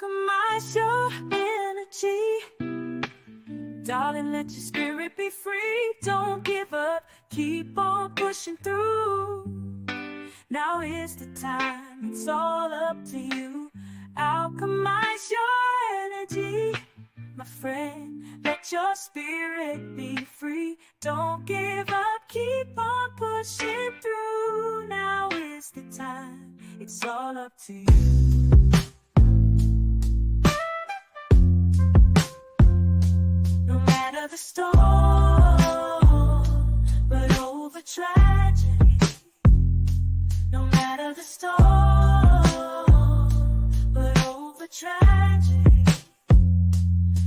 Alchemize your energy. Darling, let your spirit be free. Don't give up, keep on pushing through. Now is the time, it's all up to you. Alchemize your energy, my friend. Let your spirit be free. Don't give up, keep on pushing through. Now is the time, it's all up to you. No matter the storm, but over tragedy. No matter the storm, but over tragedy.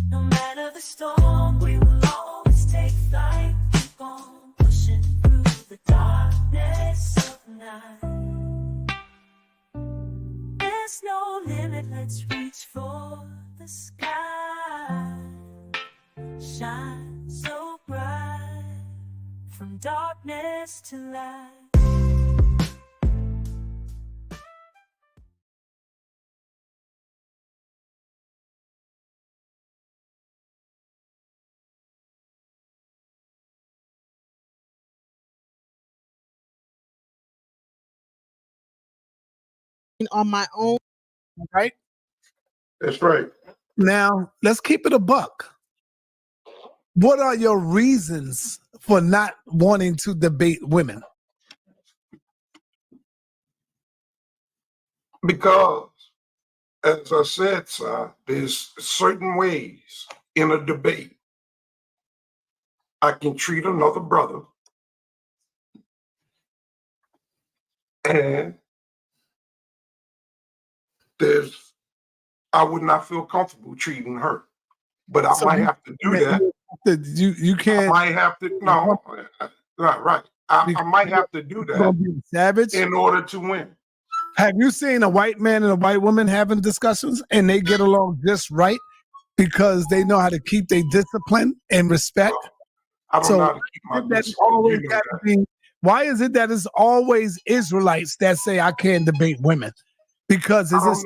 No matter the storm, we will always take flight. Keep on pushing through the darkness of night. There's no limit, let's reach for the sky. Shine so bright, from darkness to light. On my own, right? That's right. Now, let's keep it a buck. What are your reasons for not wanting to debate women? Because, as I said, sir, there's certain ways in a debate I can treat another brother and I would not feel comfortable treating her. But I might have to do that. You can't. I might have to, no, right. I might have to do that savage in order to win. Have you seen a white man and a white woman having discussions and they get along just right because they know how to keep their discipline and respect? I don't know how to keep my discipline. Why is it that it's always Israelites that say I can't debate women? Because let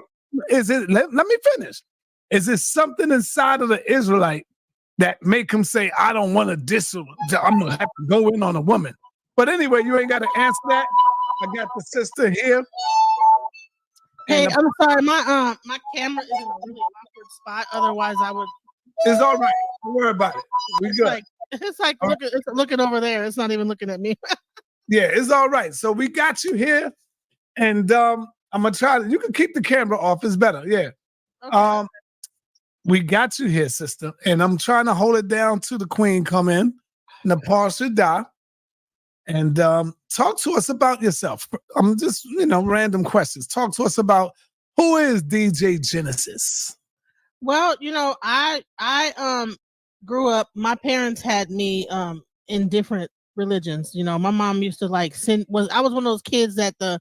me finish. Is there something inside of the Israelite that make him say, I don't want to I'm gonna have to go in on a woman? But anyway, you ain't got to answer that. I got the sister here. Hey, I'm sorry, my camera is in a really awkward spot. Otherwise, I would. It's all right. Don't worry about it. We good. It's looking over there. It's not even looking at me. Yeah, it's all right. So we got you here, and I'm gonna try. You can keep the camera off. It's better. Yeah. Okay. We got you here, sister, and I'm trying to hold it down till the queen come in. Nepal should die. And talk to us about yourself. I'm just, random questions. Talk to us about who is DJ Genesis. Well, I grew up. My parents had me in different religions. My mom used to I was one of those kids that the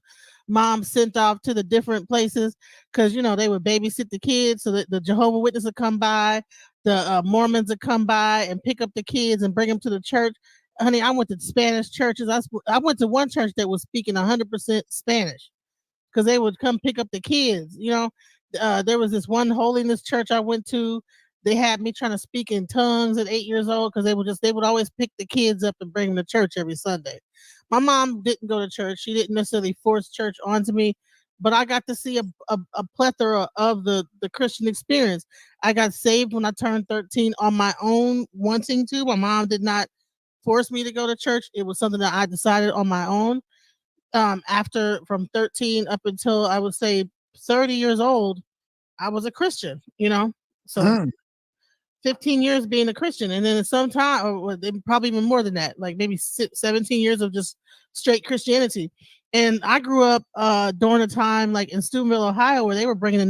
mom sent off to the different places because they would babysit the kids, so that the Jehovah's Witnesses would come by, the Mormons would come by and pick up the kids and bring them to the church. Honey, I went to Spanish churches. I went to one church that was speaking 100% Spanish because they would come pick up the kids. There was this one holiness church I went to. They had me trying to speak in tongues at 8 years old because they would always pick the kids up and bring them to church every Sunday. My mom didn't go to church. She didn't necessarily force church onto me, but I got to see a plethora of the Christian experience. I got saved when I turned 13 on my own, wanting to. My mom did not force me to go to church. It was something that I decided on my own. From 13 up until I would say 30 years old, I was a Christian, So 15 years being a Christian, and then sometime, or probably even more than that, like maybe 17 years of just straight Christianity. And I grew up during a time like in Steubenville, Ohio, where they were bringing the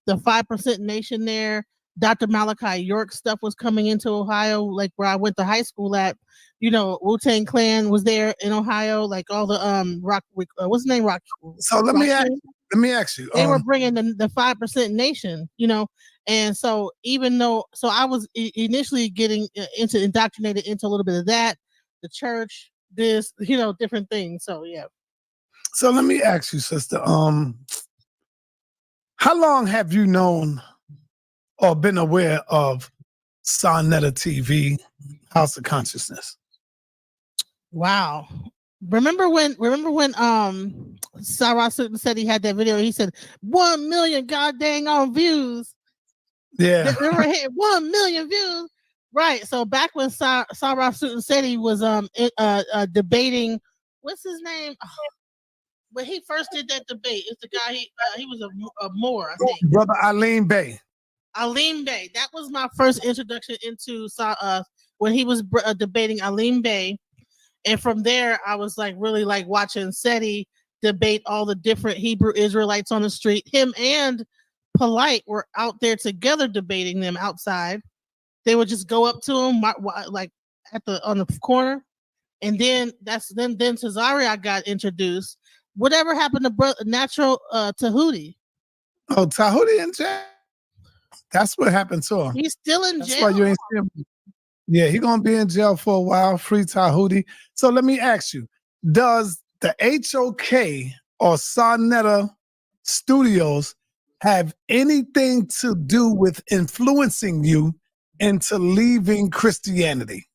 5% nation there. Dr. Malachi York stuff was coming into Ohio, like where I went to high school at. Wu-Tang Clan was there in Ohio, like all the rock. What's the name? Rock. So let me ask you. They were bringing the 5% nation, and so I was initially getting indoctrinated into a little bit of that, the church, different things. So yeah. So let me ask you, sister. How long have you known or been aware of Saneter TV, House of Consciousness? Wow. Remember when Sarah Sutton said he had that video, he said 1 million goddamn on views. Yeah. They were hitting 1 million views. Right. So back when Sarah Sutton said he was debating, what's his name? When he first did that debate, it's the guy he was a Moor, I think. Brother Alim Bey. Alim Bey. That was my first introduction into when he was debating Alim Bey. And from there, I was like really like watching Seti debate all the different Hebrew Israelites on the street. Him and Polite were out there together debating them outside. They would just go up to him like on the corner, and then then Cesaria got introduced. Whatever happened to Natural Tahuti? Oh, Tahuti in jail. That's what happened to him. He's still in jail. That's why you ain't see him. Yeah, he's gonna be in jail for a while. Free Tahuti. So let me ask you: does the HOK or Saneter Studios have anything to do with influencing you into leaving Christianity?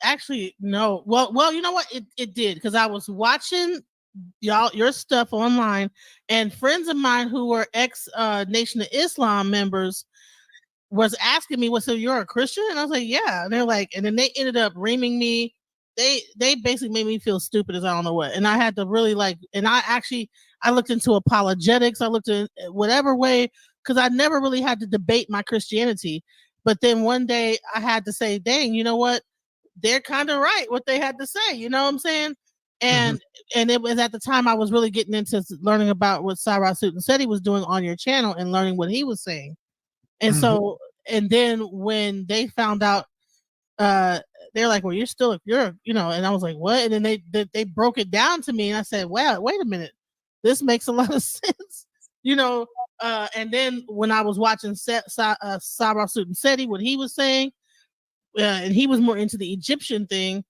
Actually, no. Well, you know what? It did, because I was watching your stuff online, and friends of mine who were ex Nation of Islam members was asking me, "Well, so you're a Christian?" And I was like, "Yeah." And they're like, and then they ended up reaming me. They basically made me feel stupid as I don't know what. And I had to really and I looked into apologetics. I looked at whatever way, because I never really had to debate my Christianity. But then one day I had to say, dang, you know what? They're kind of right what they had to say. You know what I'm saying? And and it was at the time I was really getting into learning about what Sarah Sutton said he was doing on your channel and learning what he was saying. And so, and then when they found out, they're like, "Well, you're, you know," and I was like, "What?" And then they broke it down to me, and I said, "Well, wait a minute, this makes a lot of sense," you know. And then when I was watching Sarah Sutton Seti, what he was saying, and he was more into the Egyptian thing,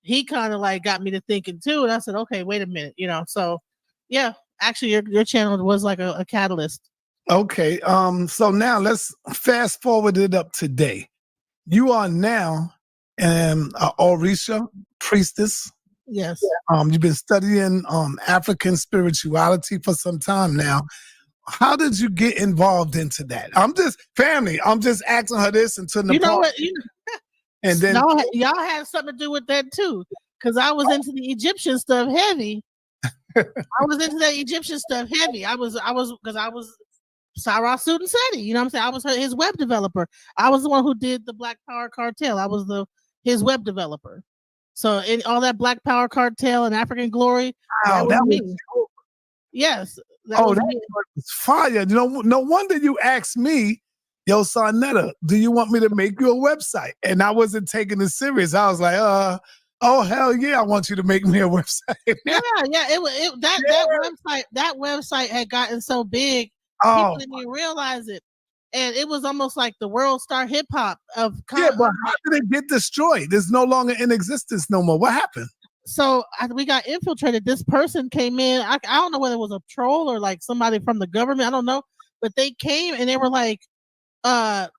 he kind of like got me to thinking too. And I said, "Okay, wait a minute," you know. So, yeah, actually, your channel was like a catalyst. Okay. So now let's fast forward it up today. You are now an Orisha priestess. Yes. You've been studying African spirituality for some time now. How did you get involved into that? I'm just asking her this until Nepal. You know what? And then y'all had something to do with that too, because I was into the Egyptian stuff heavy. I was into that Egyptian stuff heavy. I was Sarah Sutton Seti, you know what I'm saying? I was his web developer. I was the one who did the Black Power Cartel. I was his web developer. So in all that Black Power Cartel and African Glory, that was me. Yes. That was fire. You know, no wonder you asked me, "Yo, Saneter, do you want me to make you a website?" And I wasn't taking it serious. I was like, oh hell yeah, I want you to make me a website. yeah. That website had gotten so big. People didn't even realize it, and it was almost like the world star hip hop of. Yeah, but how did it get destroyed? It's no longer in existence no more. What happened? So we got infiltrated. This person came in. I don't know whether it was a troll or like somebody from the government. I don't know, but they came and they were like, they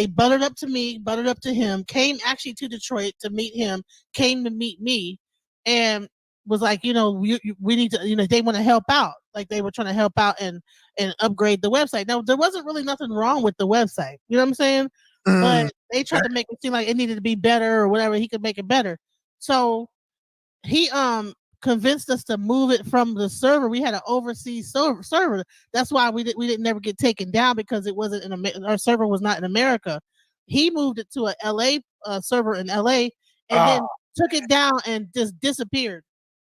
buttered up to me, buttered up to him. Came actually to Detroit to meet him. Came to meet me, and was like, you know, we need to, you know, they want to help out. Like they were trying to help out and upgrade the website. Now there wasn't really nothing wrong with the website. You know what I'm saying? But they tried to make it seem like it needed to be better or whatever. He could make it better. So he convinced us to move it from the server. We had an overseas server. That's why we didn't never get taken down, because it wasn't our server was not in America. He moved it to a LA server in LA, and then took it down and just disappeared.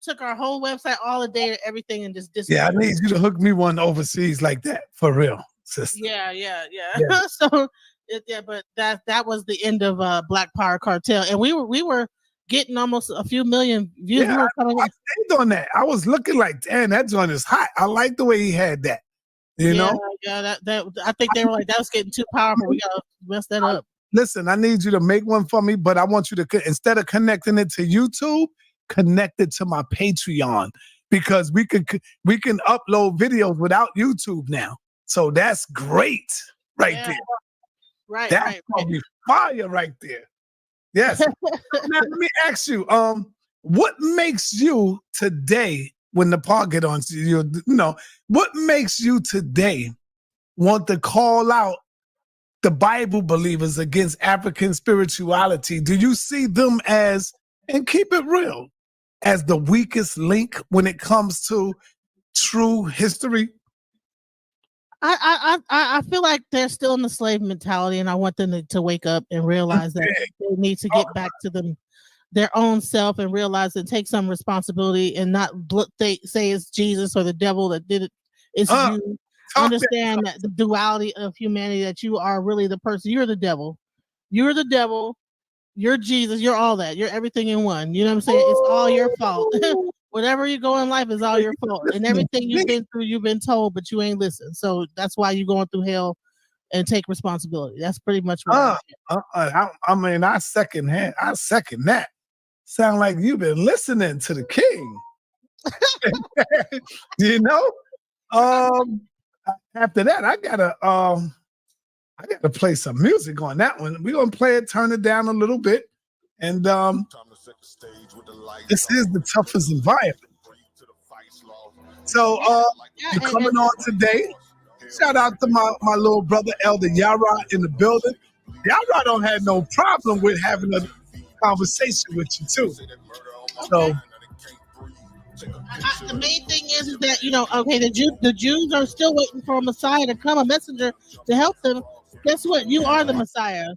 Took our whole website, all the data, everything, and just disappeared. Yeah, I need you to hook me one overseas like that for real, sister. Yeah. So but that was the end of Black Power Cartel, and we were getting almost a few million views. Yeah, I stayed on that. I was looking like, damn, that joint is hot. I like the way he had that. You know? Yeah, that I think they were like, that was getting too powerful. We gotta mess that up. Listen, I need you to make one for me, but I want you to, instead of connecting it to YouTube, connect it to my Patreon. because we can upload videos without YouTube now. So that's great right there. Right, That's right. gonna be fire right there. Yes. Now let me ask you, what makes you today, when the part get on you, what makes you today want to call out the Bible believers against African spirituality? Do you see them as, and keep it real, as the weakest link when it comes to true history? I feel like they're still in the slave mentality, and I want them to wake up and realize that they need to get back to their own self and realize and take some responsibility and not say it's Jesus or the devil that did it. It's you. Understand that the duality of humanity, that you are really the person. You're the devil. You're the devil. You're Jesus. You're all that. You're everything in one. You know what I'm saying? It's all your fault. Whatever you go in life is all your fault. And everything you've been through, you've been told, but you ain't listened. So that's why you're going through hell, and take responsibility. That's pretty much what I mean, I second that. Sound like you've been listening to the king. After that, I gotta play some music on that one. We're gonna play it, turn it down a little bit. And this is the toughest environment. So you're coming on today. Shout out to my little brother Elder Yara in the building. Yara don't have no problem with having a conversation with you too. So the main thing is that the Jews are still waiting for a Messiah to come, a messenger to help them. Guess what? You are the Messiah.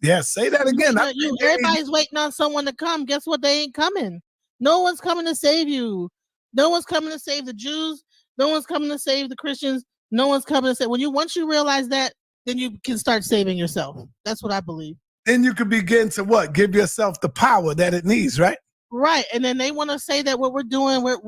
Yeah, say that again. Everybody's waiting on someone to come. Guess what? They ain't coming. No one's coming to save you. No one's coming to save the Jews. No one's coming to save the Christians. No one's coming to save. Once you realize that, then you can start saving yourself. That's what I believe. Then you can begin to what? Give yourself the power that it needs, right? Right. And then they want to say that what we're doing, we're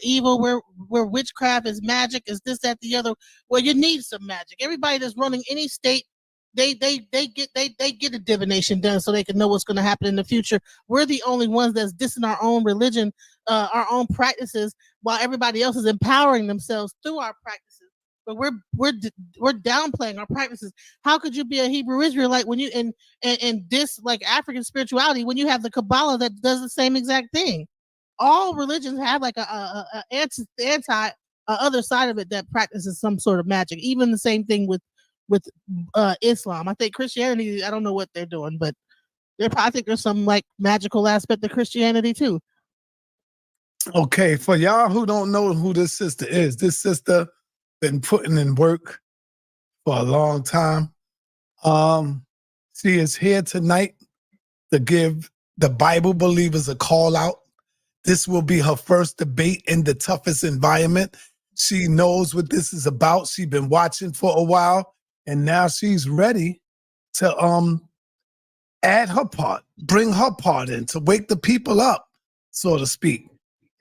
evil, we're witchcraft, is magic, is this, that, the other. Well, you need some magic. Everybody that's running any state, they get a divination done so they can know what's going to happen in the future. We're the only ones that's dissing our own religion, our own practices, while everybody else is empowering themselves through our practices. But we're downplaying our practices. How could you be a Hebrew Israelite when you and this like African spirituality when you have the Kamala that does the same exact thing? All religions have like a anti other side of it that practices some sort of magic. Even the same thing with Islam. I think Christianity, I don't know what they're doing, but I think there's some like magical aspect of Christianity too. Okay, for y'all who don't know who this sister is, this sister been putting in work for a long time. She is here tonight to give the Bible believers a call out. This will be her first debate in the toughest environment. She knows what this is about. She's been watching for a while, and now she's ready to add her part, bring her part in, to wake the people up, so to speak.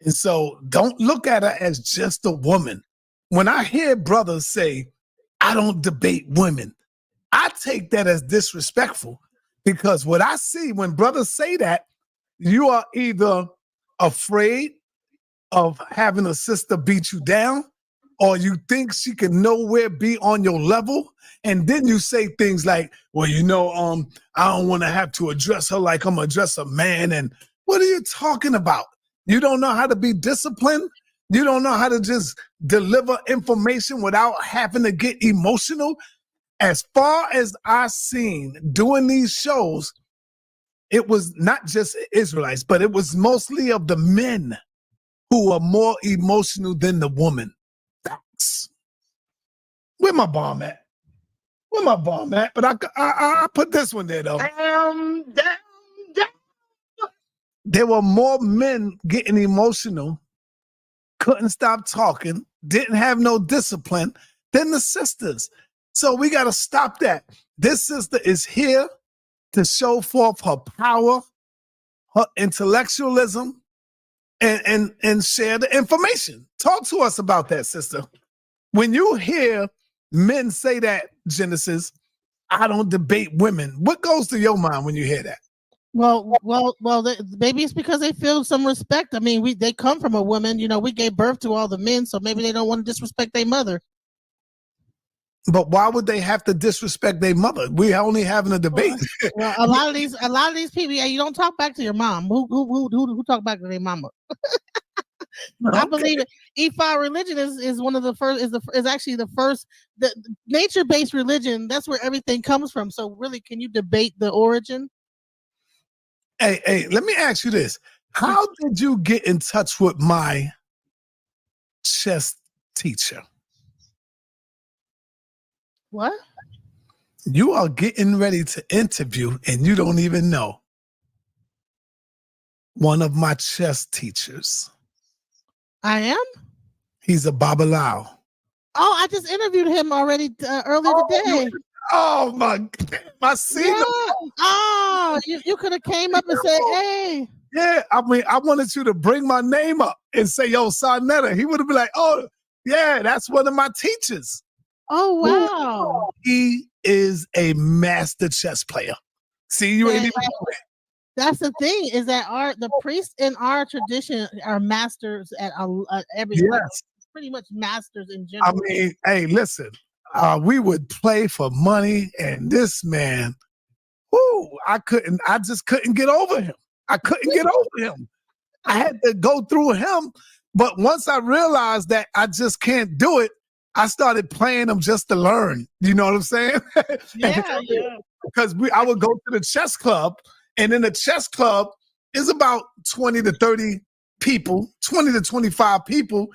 And so don't look at her as just a woman. When I hear brothers say, I don't debate women, I take that as disrespectful, because what I see when brothers say that, you are either afraid of having a sister beat you down, or you think she can nowhere be on your level. And then you say things like, well, I don't want to have to address her like I'm address a man. And what are you talking about? You don't know how to be disciplined? You don't know how to just deliver information without having to get emotional? As far as I've seen doing these shows, it was not just Israelites, but it was mostly of the men who are more emotional than the woman. Facts. Where my bomb at? But I put this one there, though. Damn. There were more men getting emotional, couldn't stop talking, didn't have no discipline than the sisters. So we got to stop that. This sister is here to show forth her power, her intellectualism, and share the information. Talk to us about that, sister. When you hear men say that, Genesis, I don't debate women, what goes to your mind when you hear that? Maybe it's because they feel some respect. I mean, they come from a woman. You know, we gave birth to all the men, so maybe they don't want to disrespect their mother. But why would they have to disrespect their mother? We're only having a debate. Well, a lot of these people, yeah, you don't talk back to your mom. Who talk back to their mama? Okay. I believe it. Ifa religion is one of the first. Is actually the first. The nature-based religion. That's where everything comes from. So really, can you debate the origin? Hey, let me ask you this. How did you get in touch with my chess teacher? What? You are getting ready to interview and you don't even know one of my chess teachers. I am? He's a Babalao. Oh, I just interviewed him already earlier today. Oh my scene. Yeah. Oh, you could have came up and said, hey. Yeah, I mean, I wanted you to bring my name up and say, yo, Saneter. He would have been like, oh, yeah, that's one of my teachers. Oh, wow. He is a master chess player. See, you ain't even That's the thing, is that the priests in our tradition are masters at everything. Yes. Pretty much masters in general. I mean, hey, listen, we would play for money, and this man, I just couldn't get over him. I couldn't get over him. I had to go through him. But once I realized that I just can't do it, I started playing them just to learn. You know what I'm saying? Yeah. Because I would go to the chess club, and in the chess club is about 20 to 30 people, 20 to 25 people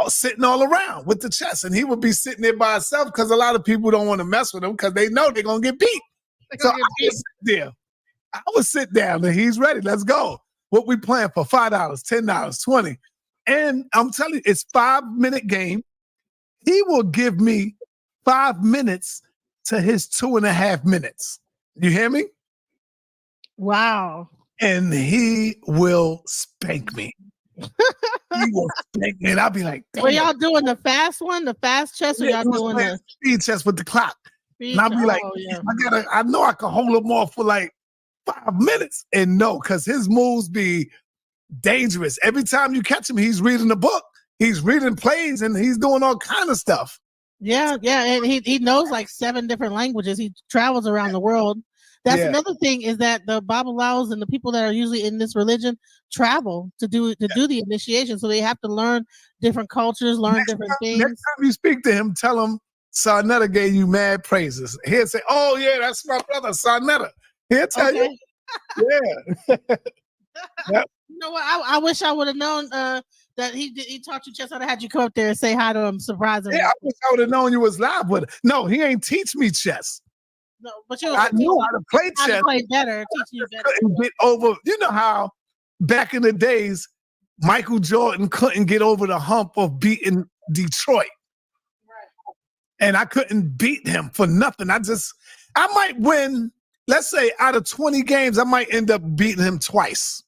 sitting all around with the chess. And he would be sitting there by himself because a lot of people don't want to mess with him because they know they're going to get beat. So I would sit down and he's ready. Let's go. What we playing for? $5, $10, $20. And I'm telling you, it's 5-minute game. He will give me 5 minutes to his 2.5 minutes. You hear me? Wow. And he will spank me. He will spank me. And I'll be like, damn. Were y'all doing the fast one, the fast chess, or y'all doing the speed chess with the clock? And I'll be like, I know I can hold him off for like 5 minutes. And no, because his moves be dangerous. Every time you catch him, he's reading a book. He's reading plays and he's doing all kind of stuff. Yeah. And he knows like 7 different languages. He travels around the world. That's another thing, is that the Babalaos and the people that are usually in this religion travel to do the initiation. So they have to learn different cultures, learn different things. Next time you speak to him, tell him Saneter gave you mad praises. He'll say, oh yeah, that's my brother, Saneter. He'll tell you. Yeah. Yep. You know what? I wish I would have known that he taught you chess. I'd have had you come up there and say hi to him, surprise him. Yeah, I wish I would have known you was live with it. No, he ain't teach me chess. No, but I knew how to play chess. How to play better, teach you better. Couldn't get over. You know how back in the days, Michael Jordan couldn't get over the hump of beating Detroit. Right. And I couldn't beat him for nothing. I might win, let's say out of 20 games, I might end up beating him twice.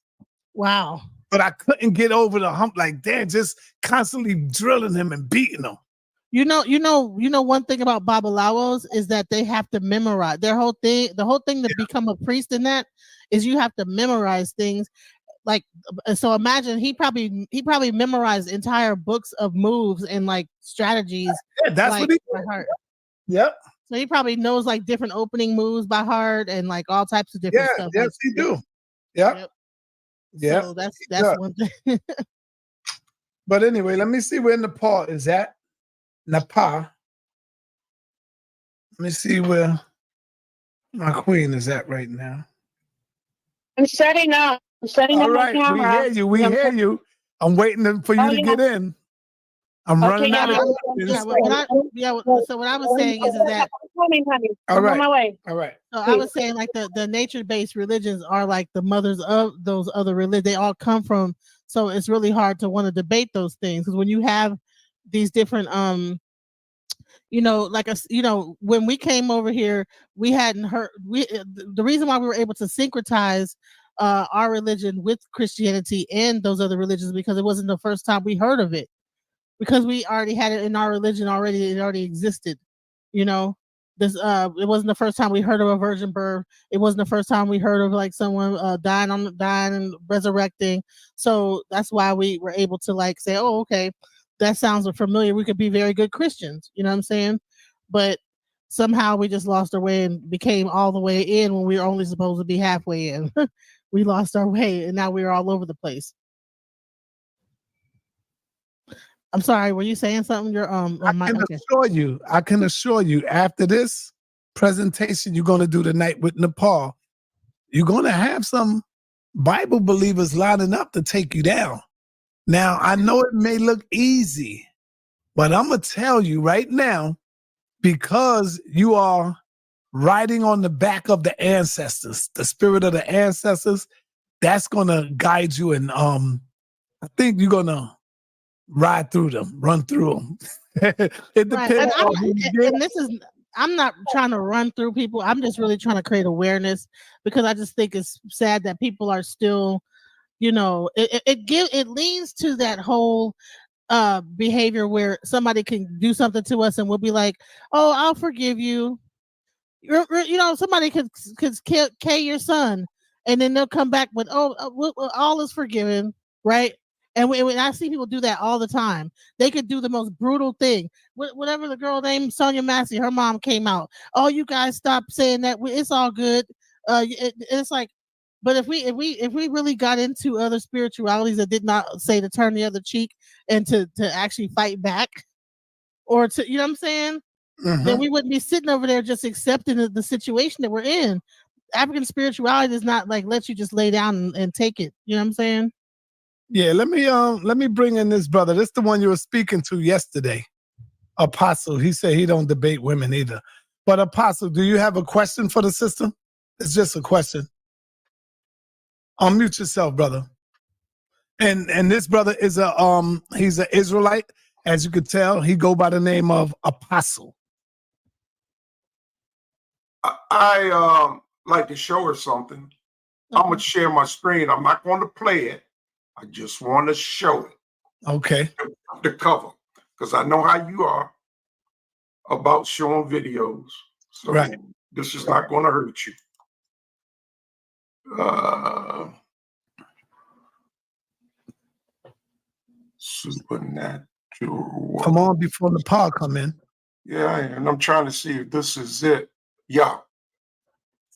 Wow. But I couldn't get over the hump, like, damn, just constantly drilling him and beating him. You know, one thing about Babalaos is that they have to memorize their whole thing. The whole thing to become a priest in that is you have to memorize things. Like, so imagine he probably memorized entire books of moves and like strategies. Yeah, that's what he by heart. Yep. So he probably knows like different opening moves by heart and like all types of different stuff. Yes, he do. Yep. Yeah. So that's one thing. But anyway, let me see where Nepal is at. Nepal. Let me see where my queen is at right now. I'm setting up. I'm setting up my camera. We hear you. I'm waiting for you to get in. I'm running out of So what I was saying is that I'm on my way. All right. So I was saying like the nature-based religions are like the mothers of those other religions. They all come from, so it's really hard to want to debate those things, because when you have these different when we came over here, we hadn't heard the reason why we were able to syncretize our religion with Christianity and those other religions, because it wasn't the first time we heard of it, because we already had it in our religion already. It already existed. This it wasn't the first time we heard of a virgin birth. It wasn't the first time we heard of like someone dying and resurrecting. So that's why we were able to like say, oh, okay, that sounds familiar. We could be very good Christians. You know what I'm saying? But somehow we just lost our way and became all the way in when we were only supposed to be halfway in. We lost our way and now we're all over the place. I'm sorry, were you saying something? You're I can assure you after this presentation you're gonna do tonight with Nepal, you're gonna have some Bible believers lining up to take you down. Now I know it may look easy, but I'm gonna tell you right now, because you are riding on the back of the ancestors, the spirit of the ancestors, that's gonna guide you, and I think you're gonna ride through them, run through them. It depends. I'm not trying to run through people. I'm just really trying to create awareness, because I just think it's sad that people are still, it leads to that whole behavior where somebody can do something to us and we'll be like, oh, I'll forgive you. Somebody could kill your son, and then they'll come back with, all is forgiven, right? And when I see people do that all the time, they could do the most brutal thing. Whatever the girl named Sonia Massey, her mom came out. Oh, you guys stop saying that. It's all good. It's like, but if we really got into other spiritualities that did not say to turn the other cheek and to actually fight back, or to, you know what I'm saying, then we wouldn't be sitting over there just accepting the situation that we're in. African spirituality is not like let you just lay down and take it. You know what I'm saying? Yeah, let me bring in this brother. This is the one you were speaking to yesterday, Apostle. He said he don't debate women either. But Apostle, do you have a question for the sister? It's just a question. Unmute yourself, brother. And this brother is he's an Israelite, as you could tell. He go by the name of Apostle. I like to show her something. I'm gonna share my screen. I'm not going to play it. I just want to show it. Okay. The cover, because I know how you are about showing videos. So right. This is not going to hurt you. Supernatural. Come on before the power come in. Yeah, and I'm trying to see if this is it. Yeah.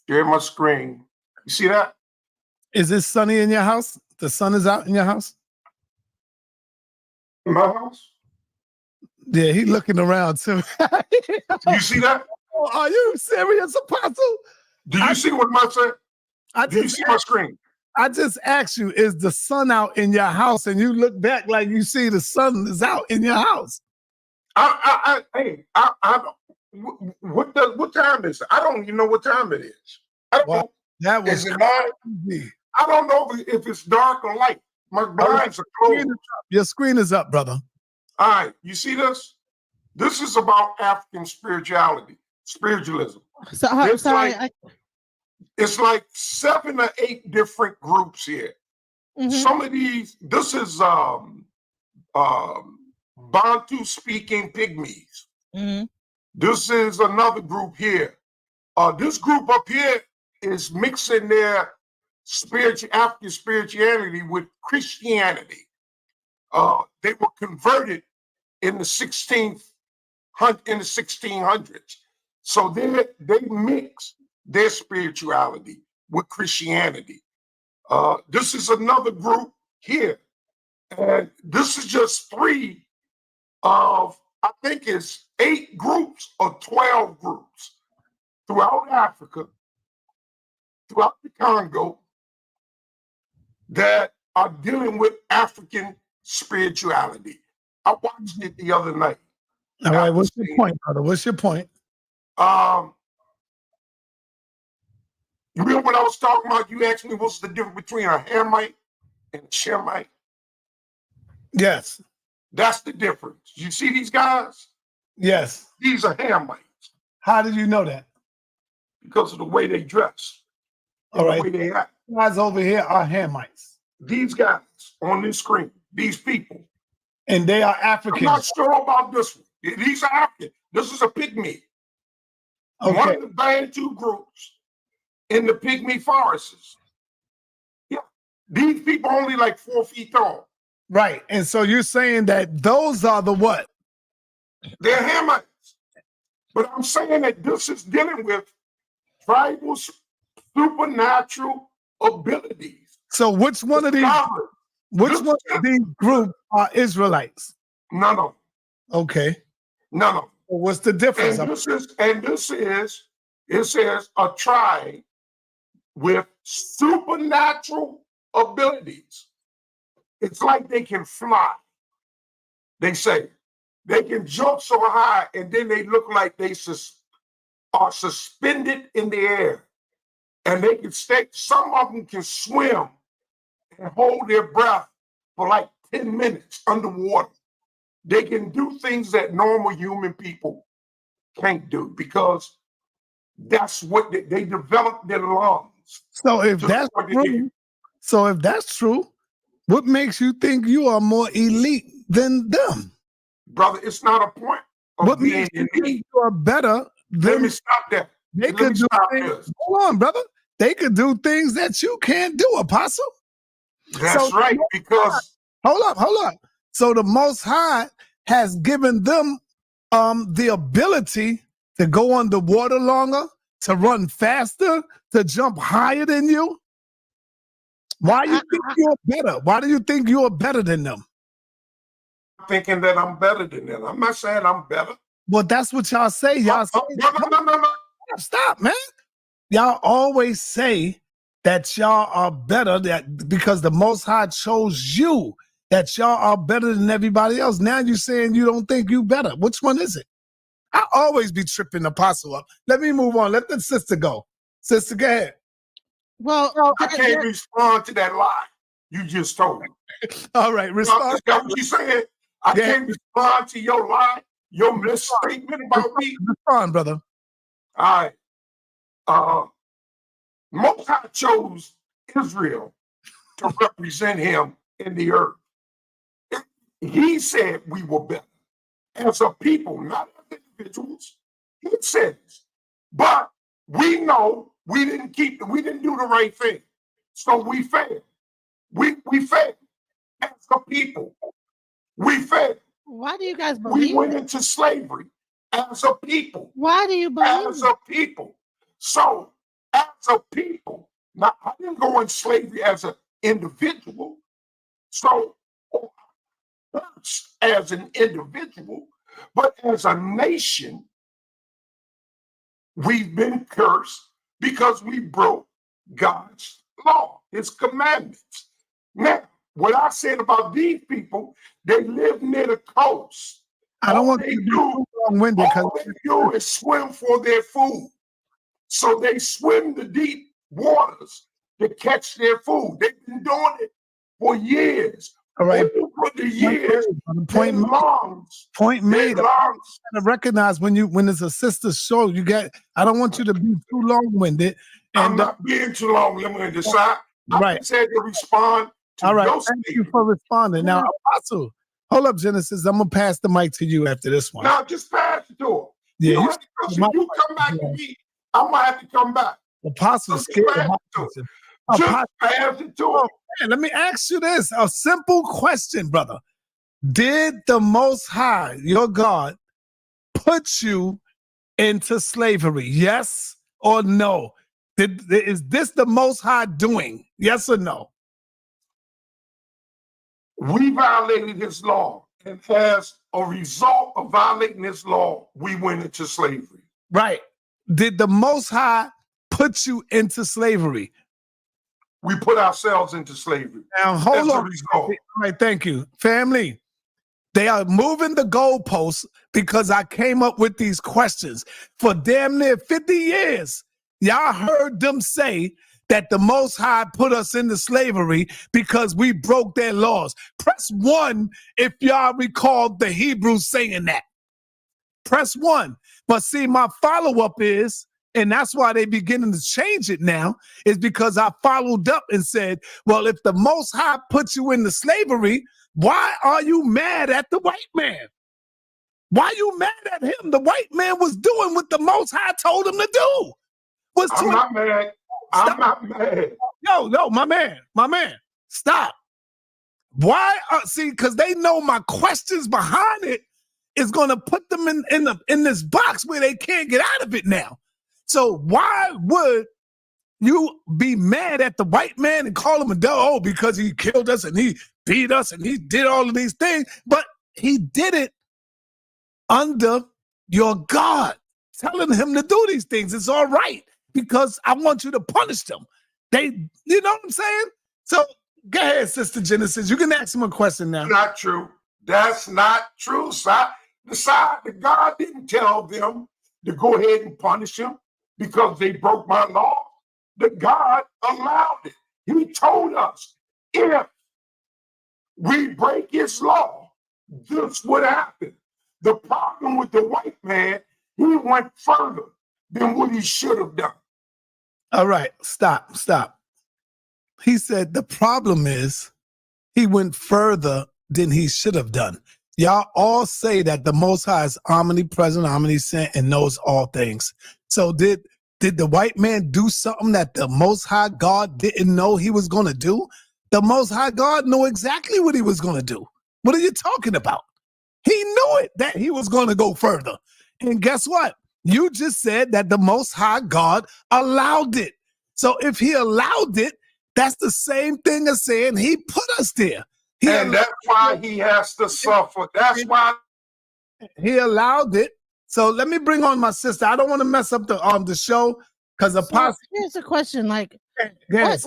Share my screen. You see that? Is it sunny in your house? The sun is out in your house? In my house? Yeah, he's looking around too. You see that? Oh, are you serious, Apostle? Do you see what I said? Do you see my screen? I just asked you, is the sun out in your house? And you look back like you see the sun is out in your house. What time is it? I don't even know what time it is. I don't know. That was is it live? I don't know if it's dark or light. My blinds are closed. Your screen is up, brother. All right, you see this? This is about African spirituality, spiritualism. So, it's like 7 or 8 different groups here. Some of these, this is Bantu speaking pygmies. This is another group here. This group up here is mixing their African spirituality with Christianity. They were converted in the 1600s. So they mix their spirituality with Christianity. This is another group here. And this is just 3 of, I think it's 8 groups or 12 groups throughout Africa, throughout the Congo, that are dealing with African spirituality. I watched it the other night. All right, what's your point, brother? What's your point? You remember what I was talking about? You asked me what's the difference between a Hamite and a Shemite? Yes. That's the difference. You see these guys? Yes. These are Hamites. How did you know that? Because of the way they dress. All right. The way they act. Guys over here are Hamites. These guys on this screen, these people. And they are African. I'm not sure about this one. These are African. This is a pygmy. One Okay. of the Bantu groups in the Pygmy forests. Yeah. These people only like 4 feet tall. Right. And so you're saying that those are the what? They're Hamites. But I'm saying that this is dealing with tribal supernatural abilities. So which one of these Discovered. which one of these groups are Israelites? None of them. Okay. None of them. Well, what's the difference? It says a tribe with supernatural abilities. It's like they can fly. They say they can jump so high and then they look like they are suspended in the air. And they can stay, some of them can swim and hold their breath for like 10 minutes underwater. They can do things that normal human people can't do because that's what they develop their lungs. So if that's true, what makes you think you are more elite than them? Brother, it's not a point of What being makes you think elite. you are better Let than me stop that. they Let could me do stop things? this. Hold on, brother. They could do things that you can't do, Apostle. That's right, because Hold up. So the Most High has given them the ability to go underwater longer, to run faster, to jump higher than you. Why you think you're better? Why do you think you're better than them? I'm thinking that I'm better than them. I'm not saying I'm better. Well, that's what y'all say. Y'all say, No. stop, man. Y'all always say that y'all are better because the Most High chose you, that y'all are better than everybody else. Now you're saying you don't think you better. Which one is it? I always be tripping Apostle up. Let me move on. Let the sister go. Sister, go ahead. Well, I can't respond to that lie you just told me. All right, respond. Is that what you said? I can't respond to your lie, your misstatement about me. Respond, brother. All right. Most High chose Israel to represent him in the earth. He said we were better as a people, not as individuals. He says, but we know we didn't do the right thing. So we failed. We failed as a people. We failed. why do you guys believe We went that? into slavery as a people. Why do you believe As a people. So as a people, now I didn't go in slavery as an individual. So first as an individual, but as a nation, we've been cursed because we broke God's law, his commandments. Now, what I said about these people, they live near the coast. I don't want they to be do, too long-winded all they do is swim for their food. So they swim the deep waters to catch their food. They've been doing it for years. all right. For the years, Point made. lungs. To recognize when it's a sister show, I don't want you to be too long-winded. I'm And not being too long. Let me decide. right. I said to respond to all right. your Thank you statement. for responding. Now, Apostle, hold up, Genesis. I'm gonna pass the mic to you after this one. Now just pass it to him. Yeah, You come back to me, I'm gonna have to come back. Apostle scared of my question. Just Apostle, pass it to him. man, let me ask you this: a simple question, brother. Did the Most High, your God, put you into slavery? Yes or no? Is this the Most High doing? Yes or no? We violated his law, and as a result of violating his law, we went into slavery. Right. Did the Most High put you into slavery? We put ourselves into slavery. Now, hold on. All right, thank you. Family, they are moving the goalposts because I came up with these questions. For damn near 50 years, y'all heard them say that the Most High put us into slavery because we broke their laws. Press 1 if y'all recall the Hebrews saying that. Press 1. But see, my follow-up is, and that's why they beginning to change it now, is because I followed up and said, well, if the Most High put you into slavery, why are you mad at the white man? Why you mad at him? The white man was doing what the Most High told him to do. I'm not mad. I'm not mad. Yo, my man, stop. Why? See, because they know my questions behind it is going to put them in this box where they can't get out of it now. So why would you be mad at the white man and call him a dog because he killed us and he beat us and he did all of these things, but he did it under your God, telling him to do these things. It's all right because I want you to punish them. You know what I'm saying? So go ahead, Sister Genesis. You can ask him a question now. Not true. That's not true, sir. The God didn't tell them to go ahead and punish him because they broke my law. The God allowed it. He told us, if we break his law, this would happen. The problem with the white man, he went further than what he should have done. All right, stop. He said the problem is he went further than he should have done. Y'all all say that the Most High is omnipresent, omniscient, and knows all things. So did the white man do something that the Most High God didn't know he was going to do? The Most High God knew exactly what he was going to do. What are you talking about? He knew it, that he was going to go further. And guess what? You just said that the Most High God allowed it. So if he allowed it, that's the same thing as saying he put us there. And that's why he has to suffer. That's why he allowed it. So let me bring on my sister. I don't want to mess up the show because here's a question: like, ahead,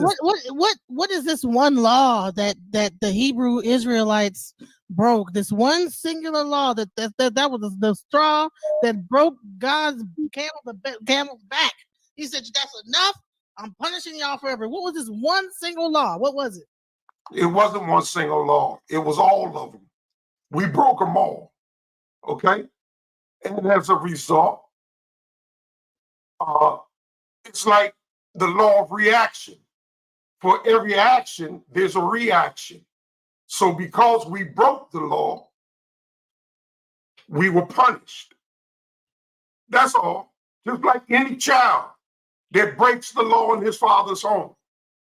what is this one law that the Hebrew Israelites broke? This one singular law that was the straw that broke God's camel's back. He said, "That's enough. I'm punishing y'all forever." What was this one single law? What was it? it wasn't one single law. It was all of them. We broke them all. Okay? And as a result, it's like the law of reaction. For every action, there's a reaction. So because we broke the law, we were punished. That's all. Just like any child that breaks the law in his father's home,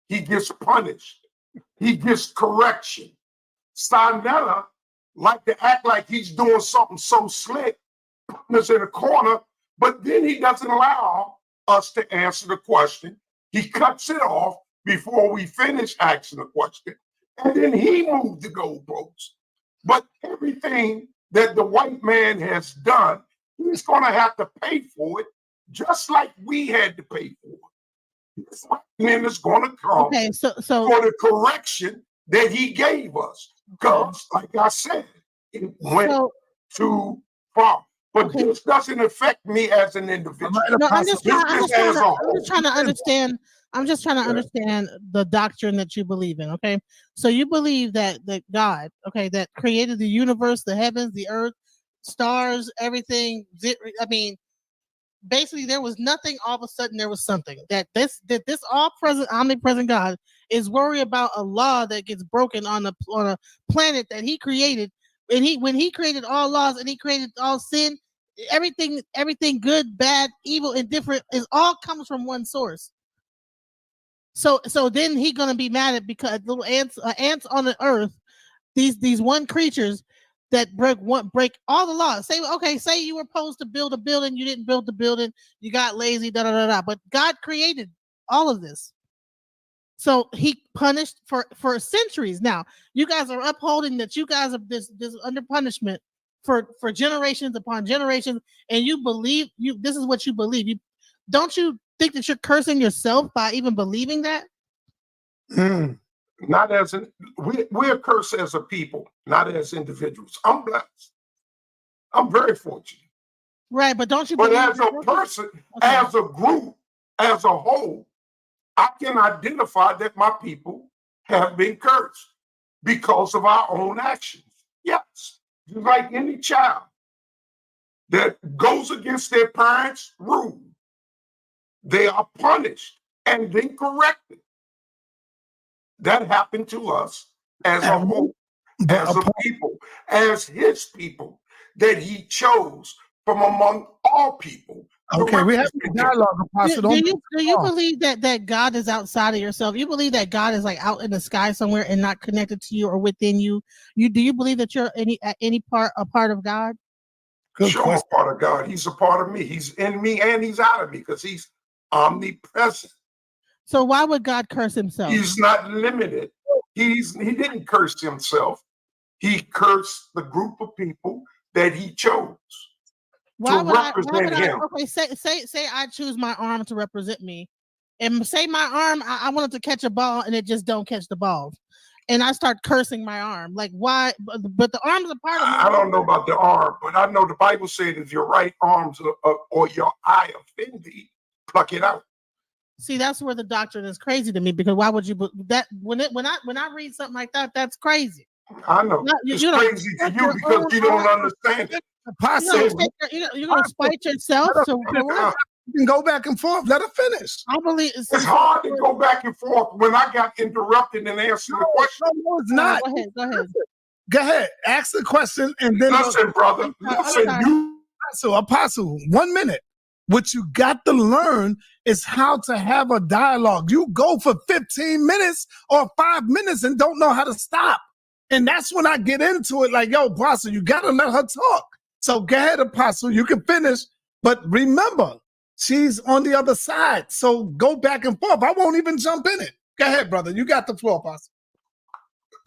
he gets punished. He gets correction. Saneter like to act like he's doing something so slick, putting us in a corner, but then he doesn't allow us to answer the question. He cuts it off before we finish asking the question, and then he moved the goalposts. But everything that the white man has done, he's going to have to pay for it, just like we had to pay for it. His reckoning is going to come for the correction that he gave us. Because, like I said, it went too far. But this doesn't affect me as an individual. No, I'm just trying to understand. I'm just trying to understand the doctrine that you believe in. Okay, so you believe that God, okay, that created the universe, the heavens, the earth, stars, everything. I mean, basically, there was nothing. All of a sudden, there was something. That this all present, omnipresent God is worried about a law that gets broken on a planet that He created. And when He created all laws and He created all sin, everything good, bad, evil, and different is all comes from one source. So then He gonna be mad at because little ants on the earth, these one creatures that break all the laws. Say you were supposed to build a building, you didn't build the building, you got lazy, but God created all of this. So He punished for centuries. Now you guys are upholding that you guys are this under punishment for generations upon generations, and you believe this is what you believe. Don't you think that you're cursing yourself by even believing that? Not as we're cursed as a people, not as individuals. I'm blessed. I'm very fortunate. Right, but don't you? But as a person, as a group, as a whole, I can identify that my people have been cursed because of our own actions. Yes, just like any child that goes against their parents' rule, they are punished and then corrected. That happened to us as a whole, as a people, as His people. that he chose from among all people. to Okay, we have represent a him. dialogue, Apostle. Do you believe that God is outside of yourself? You believe that God is like out in the sky somewhere and not connected to you or within you? Do you believe that you're a part of God? Good Sure, I'm question. a part of God. He's a part of me. He's in me and he's out of me because he's omnipresent. So why would God curse himself? He's not limited. He didn't curse himself. He cursed the group of people that he chose to represent him. Okay, say I choose my arm to represent me, and say my arm I wanted to catch a ball and it just don't catch the ball, and I start cursing my arm. Like why? But the arm's a part of me. I don't know about the arm, but I know the Bible said if your right arm or your eye offend thee, pluck it out. See, that's where the doctrine is crazy to me, because why would you that when I read something like that, that's crazy. I know. It's crazy to you because you don't understand it. You're gonna spite yourself. So what? You can go back and forth. Let her finish. I believe it's hard to go back and forth when I got interrupted and answered the question. No, it's not. Go ahead. Go ahead. Ask the question and then listen, brother. Listen, Apostle, 1 minute. What you got to learn is how to have a dialogue. You go for 15 minutes or 5 minutes and don't know how to stop. And that's when I get into it like, yo, Apostle, you got to let her talk. So go ahead, Apostle, you can finish. But remember, she's on the other side. So go back and forth. I won't even jump in it. Go ahead, brother. You got the floor, Apostle.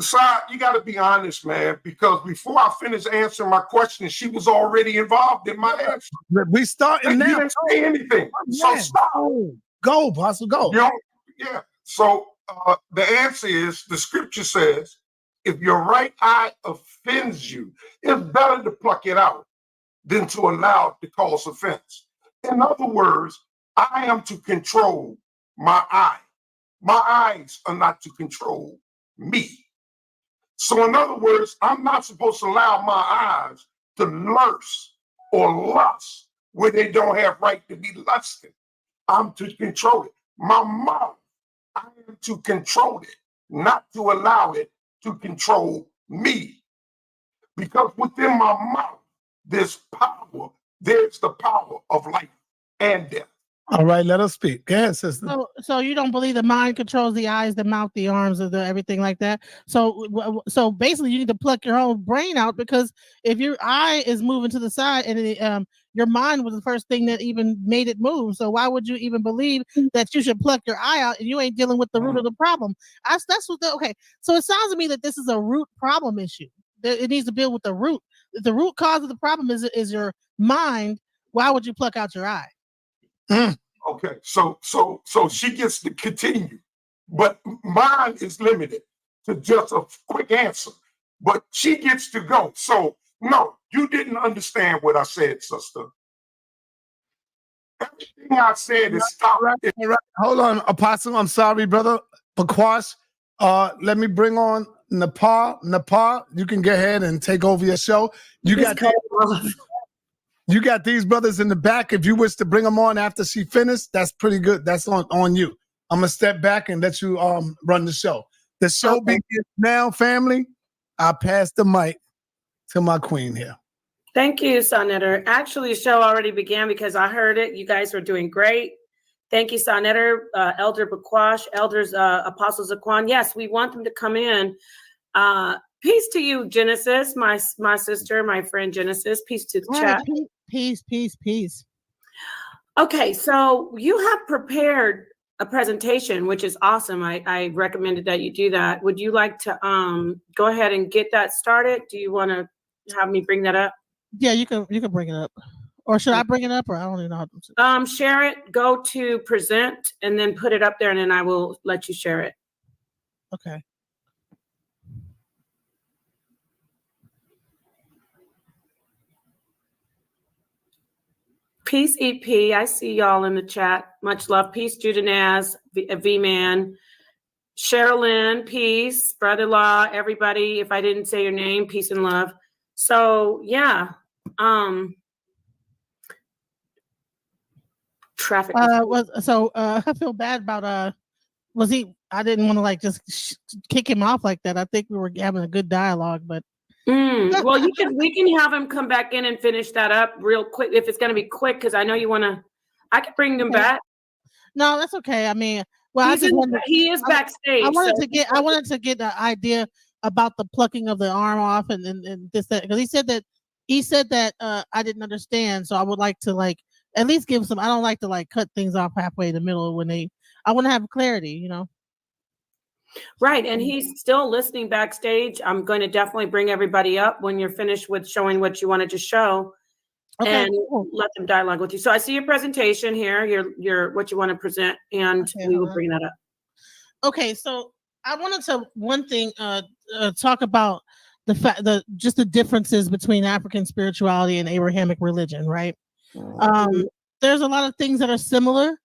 Sir, you got to be honest, man, because before I finished answering my question, she was already involved in my answer. We starting now. You didn't say anything. So stop. Go, Apostle, go. You know, yeah. So the answer is, the scripture says, if your right eye offends you, it's better to pluck it out than to allow it to cause offense. In other words, I am to control my eye. My eyes are not to control me. So in other words, I'm not supposed to allow my eyes to lust or lust where they don't have right to be lusting. I'm to control it. My mouth, I am to control it, not to allow it to control me. Because within my mouth, there's power. There's the power of life and death. All right, let us speak. Go ahead, sister. So you don't believe the mind controls the eyes, the mouth, the arms, the everything like that. So basically, you need to pluck your whole brain out, because if your eye is moving to the side and your mind was the first thing that even made it move. So why would you even believe that you should pluck your eye out and you ain't dealing with the root of the problem? That's what. Okay. So it sounds to me that this is a root problem issue. It needs to deal with the root. If the root cause of the problem is your mind, why would you pluck out your eye? Okay, so she gets to continue, but mine is limited to just a quick answer. But she gets to go. So no, you didn't understand what I said, sister. Everything I said is stop. Right. Hold on, Apostle. I'm sorry, brother. But Quash, let me bring on Nepal. Nepal, you can go ahead and take over your show. You got these brothers in the back. If you wish to bring them on after she finished, that's pretty good. That's on you. I'm gonna step back and let you run the show. The show begins now, family. I pass the mic to my queen here. Thank you, Saneter. Actually, the show already began because I heard it. You guys were doing great. Thank you, Saneter, Elder Quash, Elders, Apostles Aquan. Yes, we want them to come in. Peace to you, Genesis, my sister, my friend Genesis. Peace to the chat. Peace. Okay, so you have prepared a presentation, which is awesome. I recommended that you do that. Would you like to go ahead and get that started? Do you want to have me bring that up? Yeah, you can bring it up. Or should I bring it up, or I don't even know how to share it, go to present, and then put it up there, and then I will let you share it. Okay. Peace, EP. I see y'all in the chat. Much love. Peace, Judanaz, V-Man. Sherilyn, peace. Brother-in-law, everybody. If I didn't say your name, peace and love. So, yeah. Traffic. I feel bad about, I didn't want to just kick him off like that. I think we were having a good dialogue, but Well, we can have him come back in and finish that up real quick if it's going to be quick, because I know you want to. I can bring him back. No, that's okay. I mean, well, he is backstage. I wanted to get the idea about the plucking of the arm off and this, that, because he said that I didn't understand. So I would like to at least give some. I don't like to cut things off halfway in the middle I want to have clarity, Right, and he's still listening backstage. I'm going to definitely bring everybody up when you're finished with showing what you wanted to show, and cool. let them dialogue with you. So I see your presentation here, your what you want to present, and we will bring that up. Okay, so I wanted to talk about just the differences between African spirituality and Abrahamic religion, right? There's a lot of things that are similar.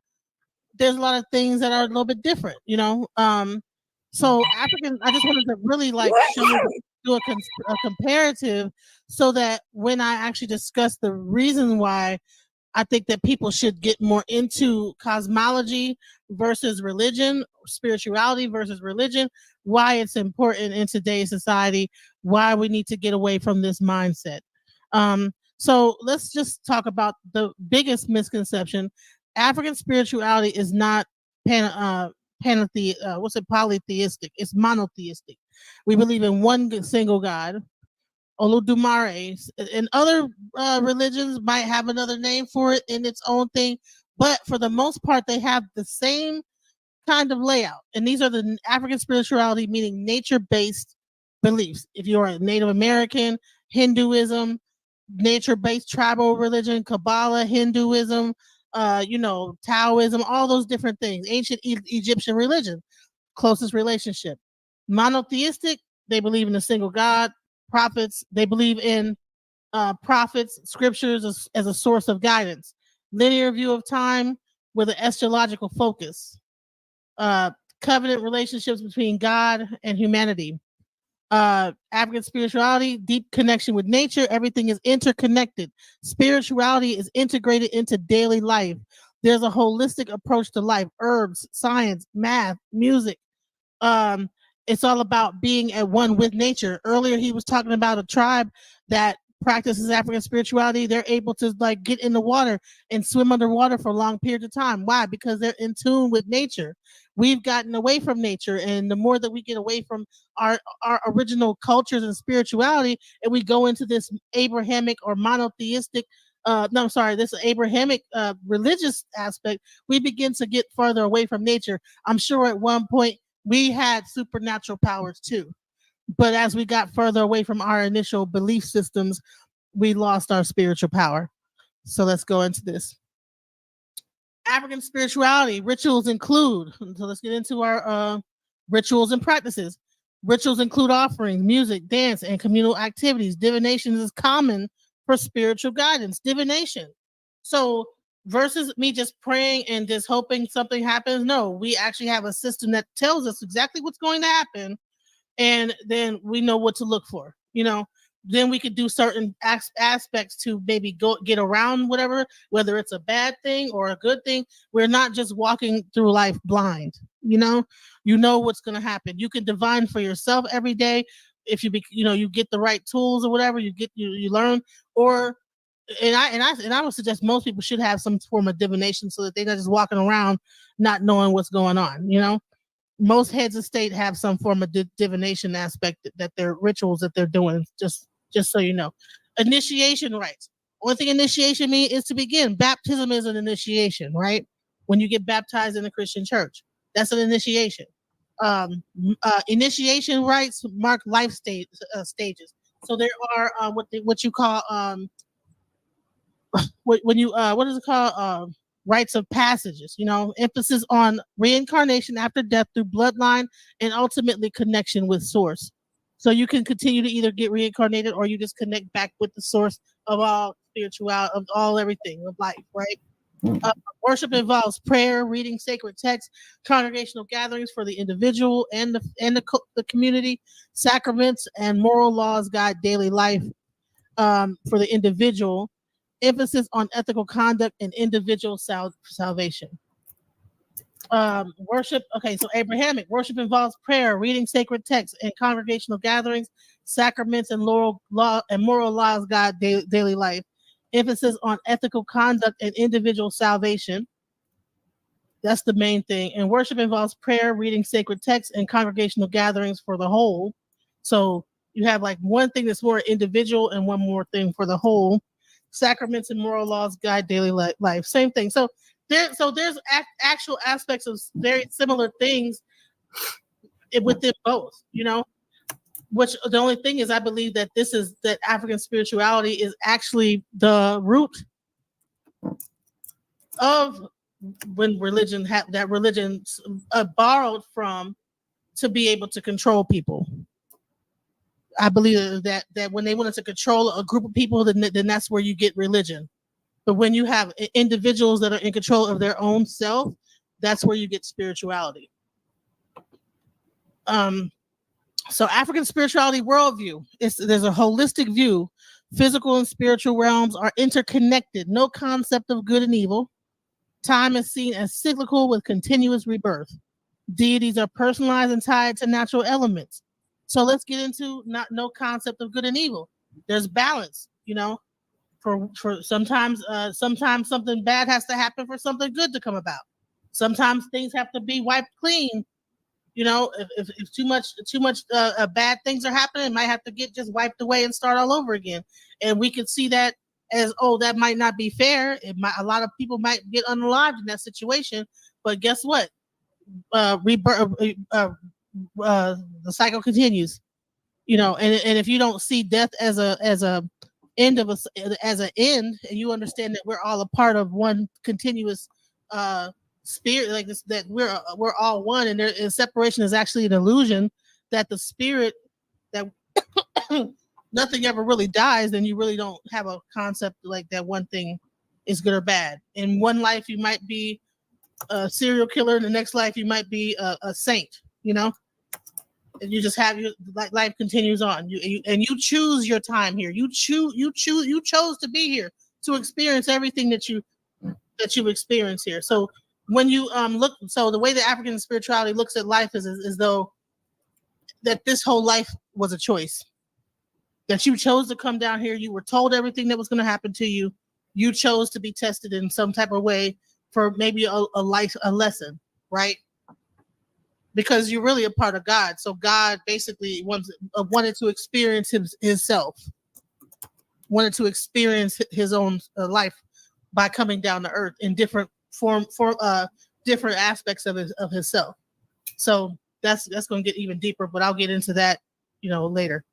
There's a lot of things that are a little bit different, So African, I just wanted to really do a comparative, so that when I actually discuss the reason why I think that people should get more into cosmology versus religion, spirituality versus religion, why it's important in today's society, why we need to get away from this mindset. So let's just talk about the biggest misconception. African spirituality is not polytheistic. It's monotheistic. We believe in one single God, Olodumare, and other religions might have another name for it in its own thing, but for the most part, they have the same kind of layout. And these are the African spirituality, meaning nature-based beliefs. If you're a Native American, Hinduism, nature-based tribal religion, Kabbalah, Hinduism, Taoism, all those different things. Ancient Egyptian religion, closest relationship. Monotheistic, they believe in a single God. Prophets, they believe in prophets, scriptures as a source of guidance. Linear view of time with an astrological focus. Covenant relationships between God and humanity. African spirituality, deep connection with nature. Everything is interconnected. Spirituality is integrated into daily life. There's a holistic approach to life. Herbs, science, math, music. It's all about being at one with nature. Earlier, he was talking about a tribe that practices African spirituality. They're able to get in the water and swim underwater for long periods of time. Why? Because they're in tune with nature. We've gotten away from nature, and the more that we get away from our original cultures and spirituality, and we go into this Abrahamic or monotheistic, this Abrahamic religious aspect, we begin to get further away from nature. I'm sure at one point we had supernatural powers too. But as we got further away from our initial belief systems, we lost our spiritual power. So let's go into this. African spirituality, rituals include, so let's get into our rituals and practices. Rituals include offerings, music, dance, and communal activities. Divination is common for spiritual guidance. Divination. So versus me just praying and just hoping something happens, no, we actually have a system that tells us exactly what's going to happen. And then we know what to look for, then we could do certain aspects to maybe get around whatever, whether it's a bad thing or a good thing. We're not just walking through life blind, you know what's going to happen. You can divine for yourself every day. If you get the right tools or whatever, you learn, and I would suggest most people should have some form of divination so that they're not just walking around not knowing what's going on, Most heads of state have some form of divination aspect that their rituals that they're doing, just so you know. Initiation rites. Only thing initiation means is to begin. Baptism is an initiation, right? When you get baptized in a Christian church, that's an initiation. Initiation rites mark life stages. So there are what you call what is it called? Rites of passages, emphasis on reincarnation after death through bloodline and ultimately connection with source. So you can continue to either get reincarnated or you just connect back with the source of all spirituality, of all everything of life, right? Worship involves prayer, reading sacred texts, congregational gatherings for the individual and the community, sacraments and moral laws guide daily life for the individual. Emphasis on ethical conduct and individual salvation. Worship. Okay, so Abrahamic worship involves prayer, reading sacred texts, and congregational gatherings, sacraments and moral laws guide daily life. Emphasis on ethical conduct and individual salvation. That's the main thing. And worship involves prayer, reading sacred texts, and congregational gatherings for the whole. So you have like one thing that's more individual and one more thing for the whole. Sacraments and moral laws guide daily life. Same thing. So there's actual aspects of very similar things within both, you know. Which the only thing is, I believe that that African spirituality is actually the root of when religion borrowed from to be able to control people. I believe that when they wanted to control a group of people, then that's where you get religion. But when you have individuals that are in control of their own self, that's where you get spirituality. So African spirituality worldview, there's a holistic view. Physical and spiritual realms are interconnected. No concept of good and evil. Time is seen as cyclical with continuous rebirth. Deities are personalized and tied to natural elements. So let's get into no concept of good and evil. There's balance, you know. For sometimes something bad has to happen for something good to come about. Sometimes things have to be wiped clean. You know, if too much bad things are happening, it might have to get just wiped away and start all over again. And we could see that as, oh, that might not be fair. A lot of people might get unalived in that situation. But guess what? The cycle continues. You know, and if you don't see death as a end as an end, and you understand that we're all a part of one continuous spirit, like this, that we're all one, and separation is actually an illusion, that the spirit, that nothing ever really dies, then you really don't have a concept like that one thing is good or bad. In one life you might be a serial killer, in the next life you might be a saint, you know. And you just have your life continues on. You choose your time here. You chose to be here to experience everything that you experience here. So when you so the way that African spirituality looks at life is as though that this whole life was a choice. That you chose to come down here. You were told everything that was going to happen to you. You chose to be tested in some type of way for maybe a lesson, right? Because you're really a part of God. So God basically wanted to experience himself, wanted to experience his own life by coming down to earth in different different aspects of himself. So that's going to get even deeper, but I'll get into that, you know, later.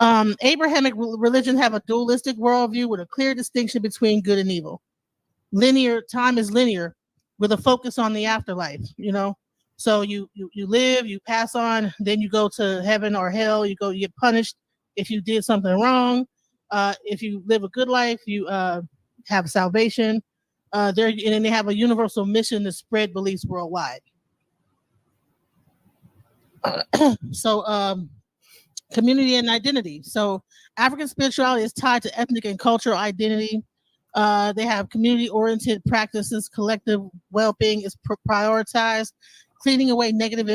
Abrahamic religion have a dualistic worldview with a clear distinction between good and evil. Time is linear with a focus on the afterlife, you know. So you live, you pass on, then you go to heaven or hell. You get punished if you did something wrong. If you live a good life, you have salvation. And then they have a universal mission to spread beliefs worldwide. So community and identity. So African spirituality is tied to ethnic and cultural identity. They have community-oriented practices. Collective well-being is prioritized. Cleaning away negative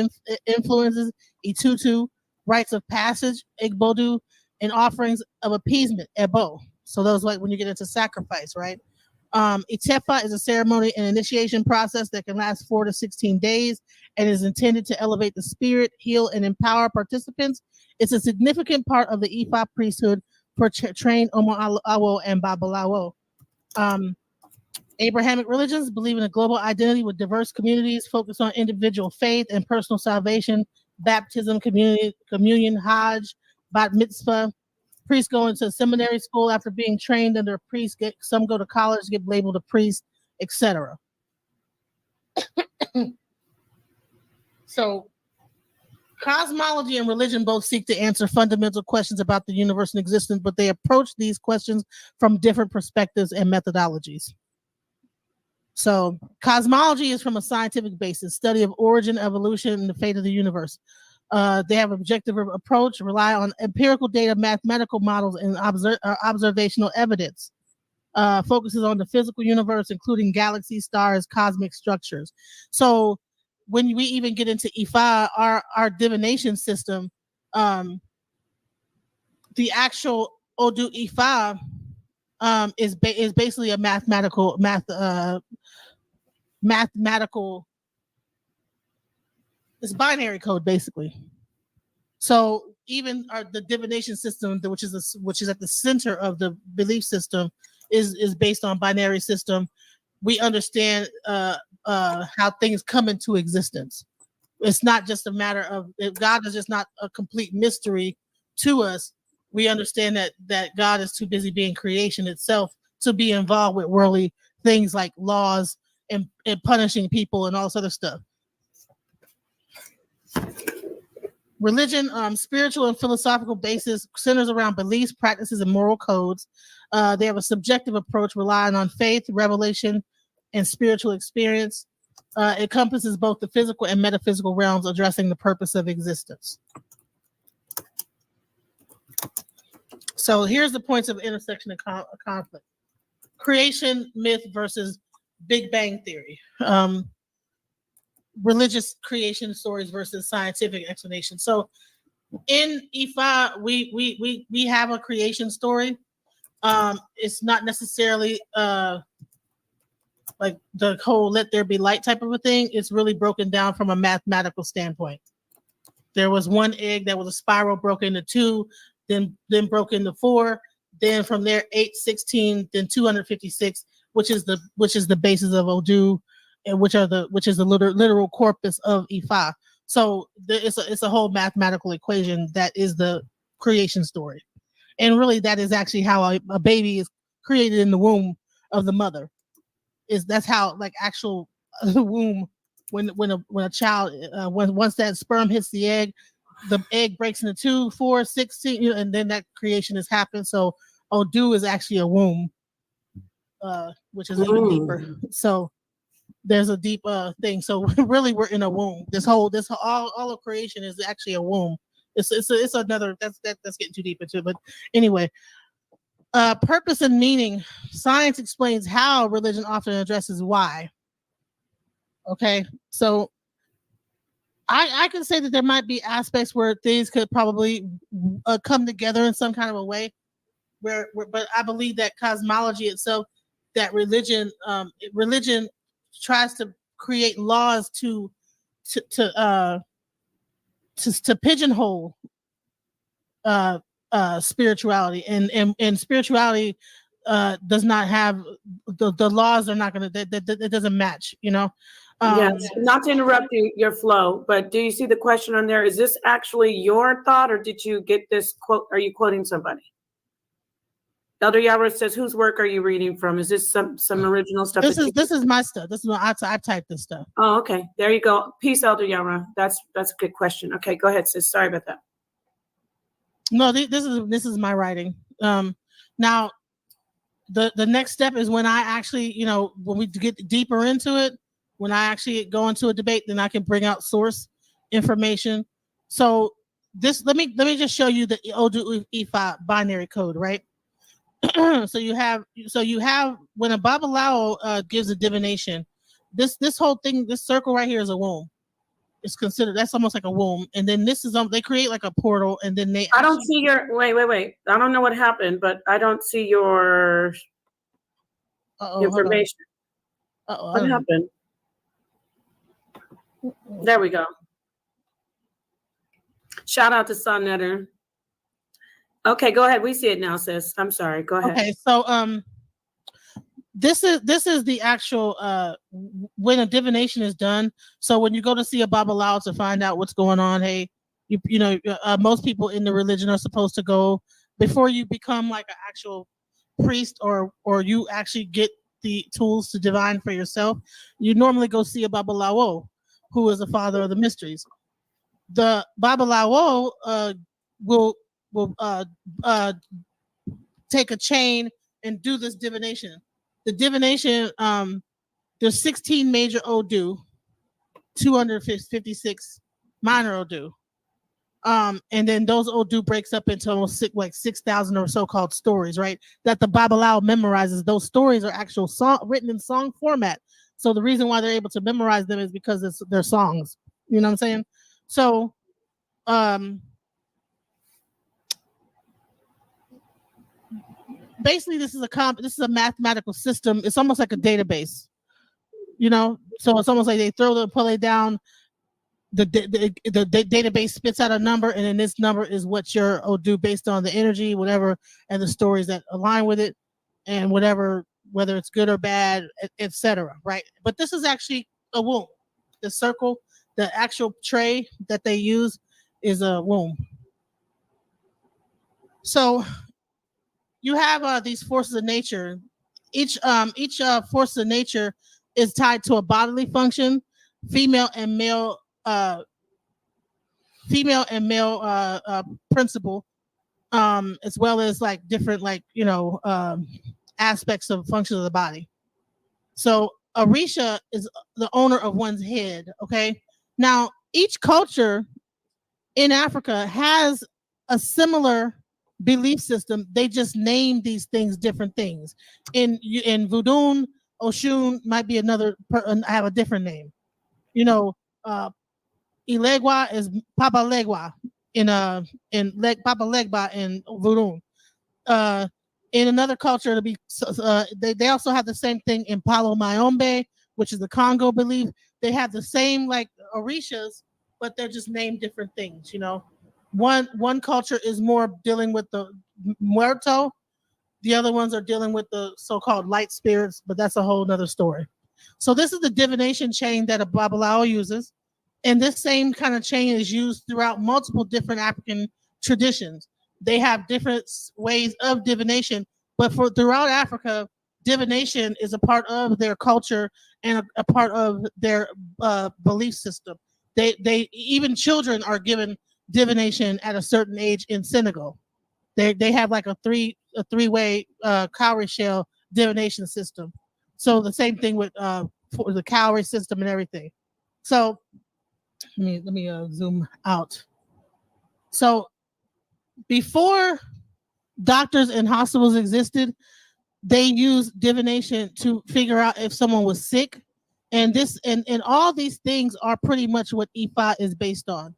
influences, Itutu, rites of passage, Igbodu, and offerings of appeasement, Ebo. So those like when you get into sacrifice, right? Itefa is a ceremony and initiation process that can last 4 to 16 days and is intended to elevate the spirit, heal, and empower participants. It's a significant part of the Ifa priesthood for trained Omo Awo and Babalawo. Abrahamic religions believe in a global identity with diverse communities, focus on individual faith and personal salvation, baptism, communion, Hajj, bat mitzvah. Priests go into seminary school after being trained under a priest. Some go to college, get labeled a priest, etc. So, cosmology and religion both seek to answer fundamental questions about the universe and existence, but they approach these questions from different perspectives and methodologies. So cosmology is from a scientific basis, study of origin, evolution, and the fate of the universe. They have an objective approach, rely on empirical data, mathematical models, and observational evidence. Focuses on the physical universe, including galaxies, stars, cosmic structures. So when we even get into Ifa, our divination system, the actual Odu Ifa is basically a mathematical it's binary code basically. So even the divination system, which is at the center of the belief system, is based on binary system. We understand how things come into existence. It's not just a matter of God is just not a complete mystery to us. We understand that God is too busy being creation itself to be involved with worldly things like laws and punishing people and all this other stuff. Religion, spiritual and philosophical basis centers around beliefs, practices, and moral codes. They have a subjective approach relying on faith, revelation, and spiritual experience. It encompasses both the physical and metaphysical realms, addressing the purpose of existence. So here's the points of intersection and conflict. Creation myth versus Big Bang theory. Religious creation stories versus scientific explanation. So in Ifa, we have a creation story. It's not necessarily like the whole let there be light type of a thing. It's really broken down from a mathematical standpoint. There was one egg that was a spiral, broke into 2, then broke into 4, then from there 8, 16, then 256, which is the basis of Odu, and which is the literal corpus of Ifa. So it's a whole mathematical equation that is the creation story, and really that is actually how a baby is created in the womb of the mother. That's how like actual the womb when a child once that sperm hits the egg breaks into 2, 4, 16, and then that creation has happened. So Odu is actually a womb, which is even deeper. So there's a deep thing. So really we're in a womb. All of creation is actually a womb. It's another that's getting too deep into it. But anyway, purpose and meaning. Science explains how, religion often addresses why. Okay, so I can say that there might be aspects where things could probably come together in some kind of a way, but I believe that cosmology itself, that religion tries to create laws to pigeonhole spirituality, and spirituality does not have the laws are not going to that doesn't match, Yes, not to interrupt your flow, but do you see the question on there? Is this actually your thought, or did you get this quote? Are you quoting somebody? Elder Yara says, whose work are you reading from? Is this some original stuff? This is my stuff. This is what I typed this stuff. Oh, okay. There you go. Peace, Elder Yara. That's a good question. Okay, go ahead, sis. Sorry about that. No, this is my writing. Now the next step is when I actually, when we get deeper into it, when I actually go into a debate, then I can bring out source information. So let me just show you the Odu Ifa binary code, right? So you have when a Babalawo gives a divination, this whole thing, this circle right here is a womb. It's considered, that's almost like a womb, and then this is they create like a portal, and then they. I don't see your wait. I don't know what happened, but I don't see your information. What happened? There we go. Shout out to Saneter. Okay, go ahead. We see it now, sis. I'm sorry. Go ahead. Okay, so this is the actual when a divination is done. So when you go to see a Babalawo to find out what's going on, hey, most people in the religion are supposed to go before you become like an actual priest or you actually get the tools to divine for yourself. You normally go see a Babalawo, who is the father of the mysteries. The Babalawo will take a chain and do this divination. The divination, there's 16 major Odu, 256 minor Odu. And then those Odu breaks up into almost 6,000 or so called stories, right? That the Babalawo memorizes. Those stories are actual written in song format. So the reason why they're able to memorize them is because they're songs. You know what I'm saying? So basically this is a mathematical system. It's almost like a database, you know. So it's almost like they throw the pulley down, the database spits out a number, and then this number is what your Odu based on the energy, whatever, and the stories that align with it, and whatever, whether it's good or bad, etc. Right? But this is actually a womb. The circle, the actual tray that they use, is a womb. So you have these forces of nature. Each force of nature is tied to a bodily function, female and male principle, as well as like different, like, aspects of functions of the body. So Orisha is the owner of one's head. Okay, now each culture in Africa has a similar belief system. They just name these things different things. In Voodoo, Oshun might be have a different name. Ilegua is Papa Legua Papa Legba in Voodoo. In another culture, it'll be they also have the same thing in Palo Mayombe, which is the Congo belief. They have the same like Orishas, but they're just named different things. One culture is more dealing with the muerto. The other ones are dealing with the so-called light spirits, but that's a whole nother story. So this is the divination chain that a Babalao uses. And this same kind of chain is used throughout multiple different African traditions. They have different ways of divination, but throughout Africa, divination is a part of their culture and a part of their belief system. They even children are given divination at a certain age in Senegal. They have like a three-way cowrie shell divination system. So the same thing with for the cowrie system and everything. So let me zoom out. So before doctors and hospitals existed, they used divination to figure out if someone was sick. And all these things are pretty much what Ifa is based on.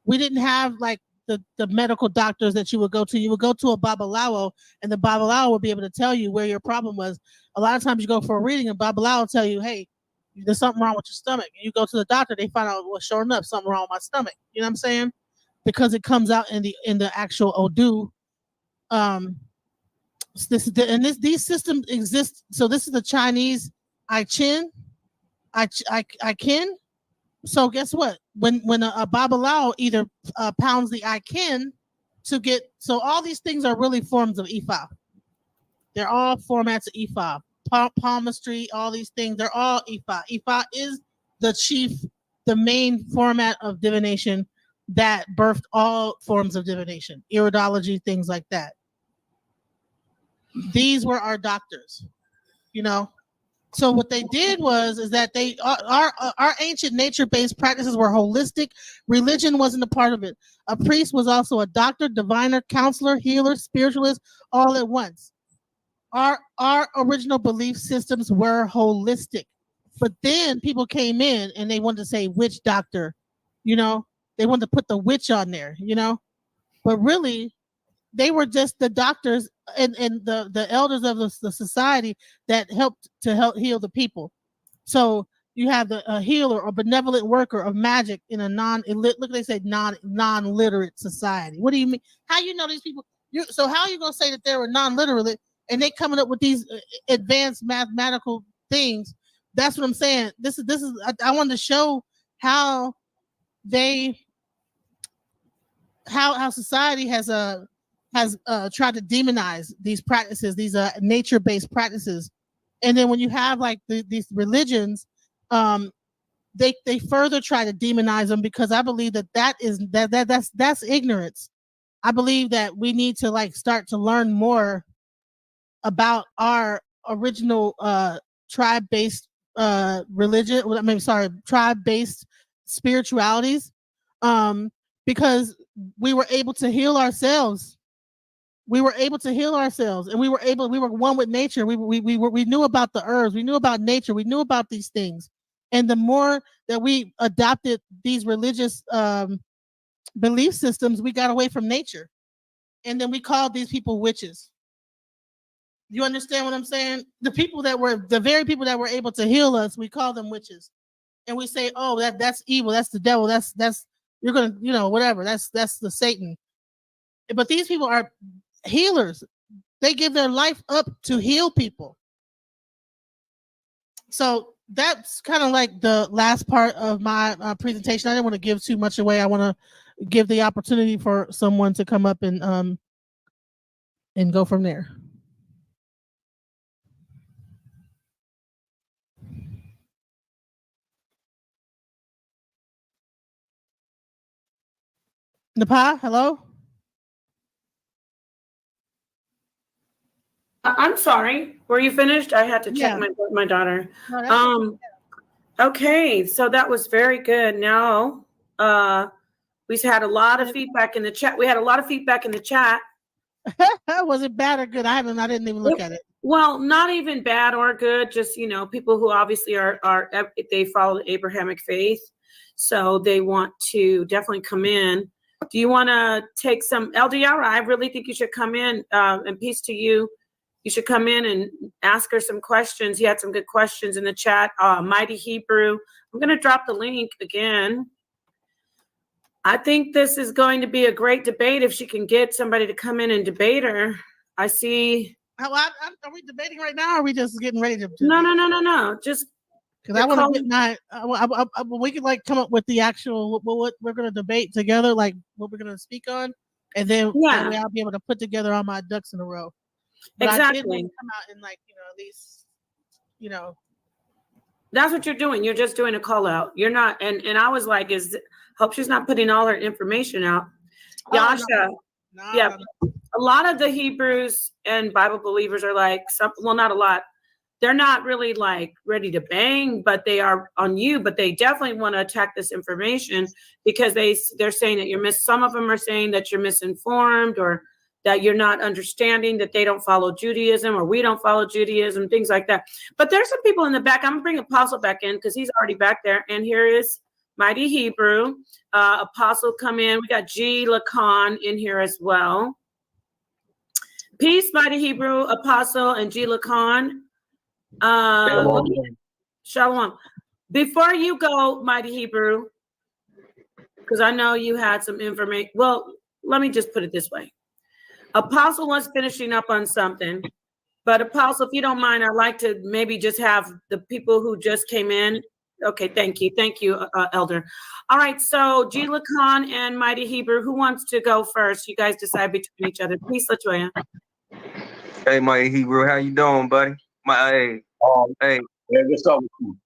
We didn't have like the medical doctors that you would go to. You would go to a Babalawo, and the Babalawo would be able to tell you where your problem was. A lot of times you go for a reading, and Babalawo will tell you, hey, there's something wrong with your stomach. And you go to the doctor, they find out, well, sure enough, something wrong with my stomach. You know what I'm saying? Because it comes out in the actual Odu. These systems exist. So this is the Chinese I Chin, I Kin. So guess what? When a Babalao either pounds the I Kin to get, so all these things are really forms of Ifa. They're all formats of Ifa. Palmistry, all these things, they're all Ifa. Ifa is the main format of divination that birthed all forms of divination, iridology, things like that. These were our doctors, So what they did is that our ancient nature-based practices were holistic. Religion wasn't a part of it. A priest was also a doctor, diviner, counselor, healer, spiritualist, all at once. Our original belief systems were holistic, but then people came in and they wanted to say witch doctor, they wanted to put the witch on there, but really they were just the doctors and the elders of the society that helped heal the people. So you have a healer or benevolent worker of magic in a non-literate society. What do you mean? How you know these people? So how are you going to say that they were non-literate and they coming up with these advanced mathematical things? That's what I'm saying. This is I wanted to show how society has tried to demonize these practices, these nature-based practices. And then when you have like these religions, they further try to demonize them, because I believe that's ignorance. I believe that we need to like start to learn more about our original tribe-based religion. Tribe-based spiritualities, because we were able to heal ourselves. We were and we were one with nature. We knew about the herbs, we knew about nature, we knew about these things. And the more that we adopted these religious belief systems, we got away from nature. And then we called these people witches. You understand what I'm saying? The very people that were able to heal us, we call them witches. And we say, oh, that's evil, that's the devil, that's you're gonna, whatever, that's the Satan. But these people are healers. They give their life up to heal people. So that's kind of like the last part of my presentation. I didn't want to give too much away. I want to give the opportunity for someone to come up and go from there. Napa, hello? I'm sorry. Were you finished? I had to check my daughter. No, okay, so that was very good. Now, we've had a lot of feedback in the chat. We had a lot of feedback in the chat. Was it bad or good? I didn't even look at it. Well, not even bad or good. Just people who obviously they follow the Abrahamic faith, so they want to definitely come in. Do you want to take some LDR? I really think you should come in. And peace to you. You should come in and ask her some questions. You had some good questions in the chat. Mighty Hebrew. I'm going to drop the link again. I think this is going to be a great debate if she can get somebody to come in and debate her. I see. Are we debating right now? Or are we just getting ready to? No. Just because I want to get my. We could like come up with the actual what we're going to debate together, like what we're going to speak on, and then that way I'll be able to put together all my ducks in a row. But exactly. I did want to come out and at least, That's what you're doing. You're just doing a call out. You're not, and I was like, hope she's not putting all her information out. Yasha. No. A lot of the Hebrews and Bible believers are like, not a lot. They're not really like ready to bang, but they are on you, but they definitely want to attack this information because they're saying that some of them are saying that you're misinformed or that you're not understanding, that they don't follow Judaism or we don't follow Judaism, things like that. But there's some people in the back. I'm going to bring Apostle back in because he's already back there. And here is Mighty Hebrew. Apostle come in. We got G. Lacan in here as well. Peace, Mighty Hebrew, Apostle, and G. Lacan. Shalom. Before you go, Mighty Hebrew, because I know you had some information. Well, let me just put it this way. Apostle was finishing up on something, but Apostle, if you don't mind, I'd like to maybe just have the people who just came in. Okay, thank you, Elder. All right, so G. Lacan and Mighty Hebrew, who wants to go first? You guys decide between each other. Peace, LaToya. Hey, Mighty Hebrew, how you doing, buddy? Hey. What's up with you?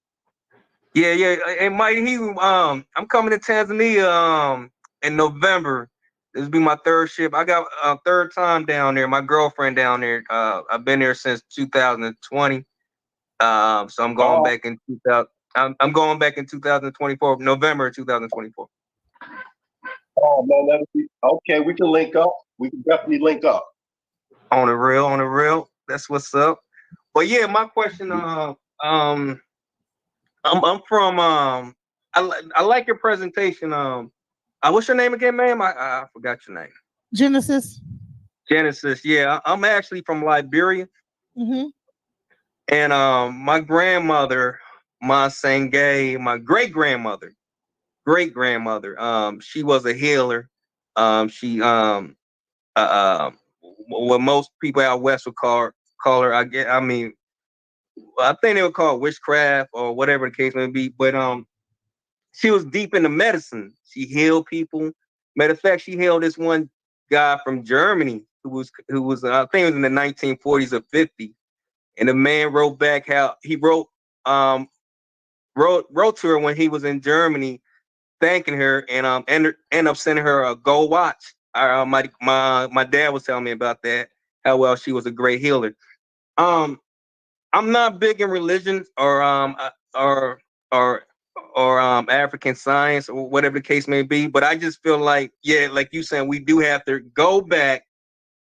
Yeah. Hey, Mighty Hebrew, I'm coming to Tanzania in November. This will be my third ship. I got a third time down there. My girlfriend down there. I've been there since 2020. So I'm going back in 2000. I'm going back in 2024, November 2024. Oh man, okay. We can link up. We can definitely link up. On the real. That's what's up. But yeah, my question. I'm from. I like your presentation. What's your name again, ma'am? I forgot your name. Genesis. Yeah, I'm actually from Liberia. Mm-hmm. And my grandmother, my Sangay, my great grandmother, she was a healer. She what most people out west would call her. I think they would call it witchcraft or whatever the case may be. But she was deep into medicine. She healed people. Matter of fact, she healed this one guy from Germany who was I think it was in the 1940s or 50s. And the man wrote back how he wrote to her when he was in Germany, thanking her, and ended up sending her a gold watch. My dad was telling me about that, how well she was a great healer. I'm not big in religion or African science or whatever the case may be, but I just feel like, yeah, like you saying, we do have to go back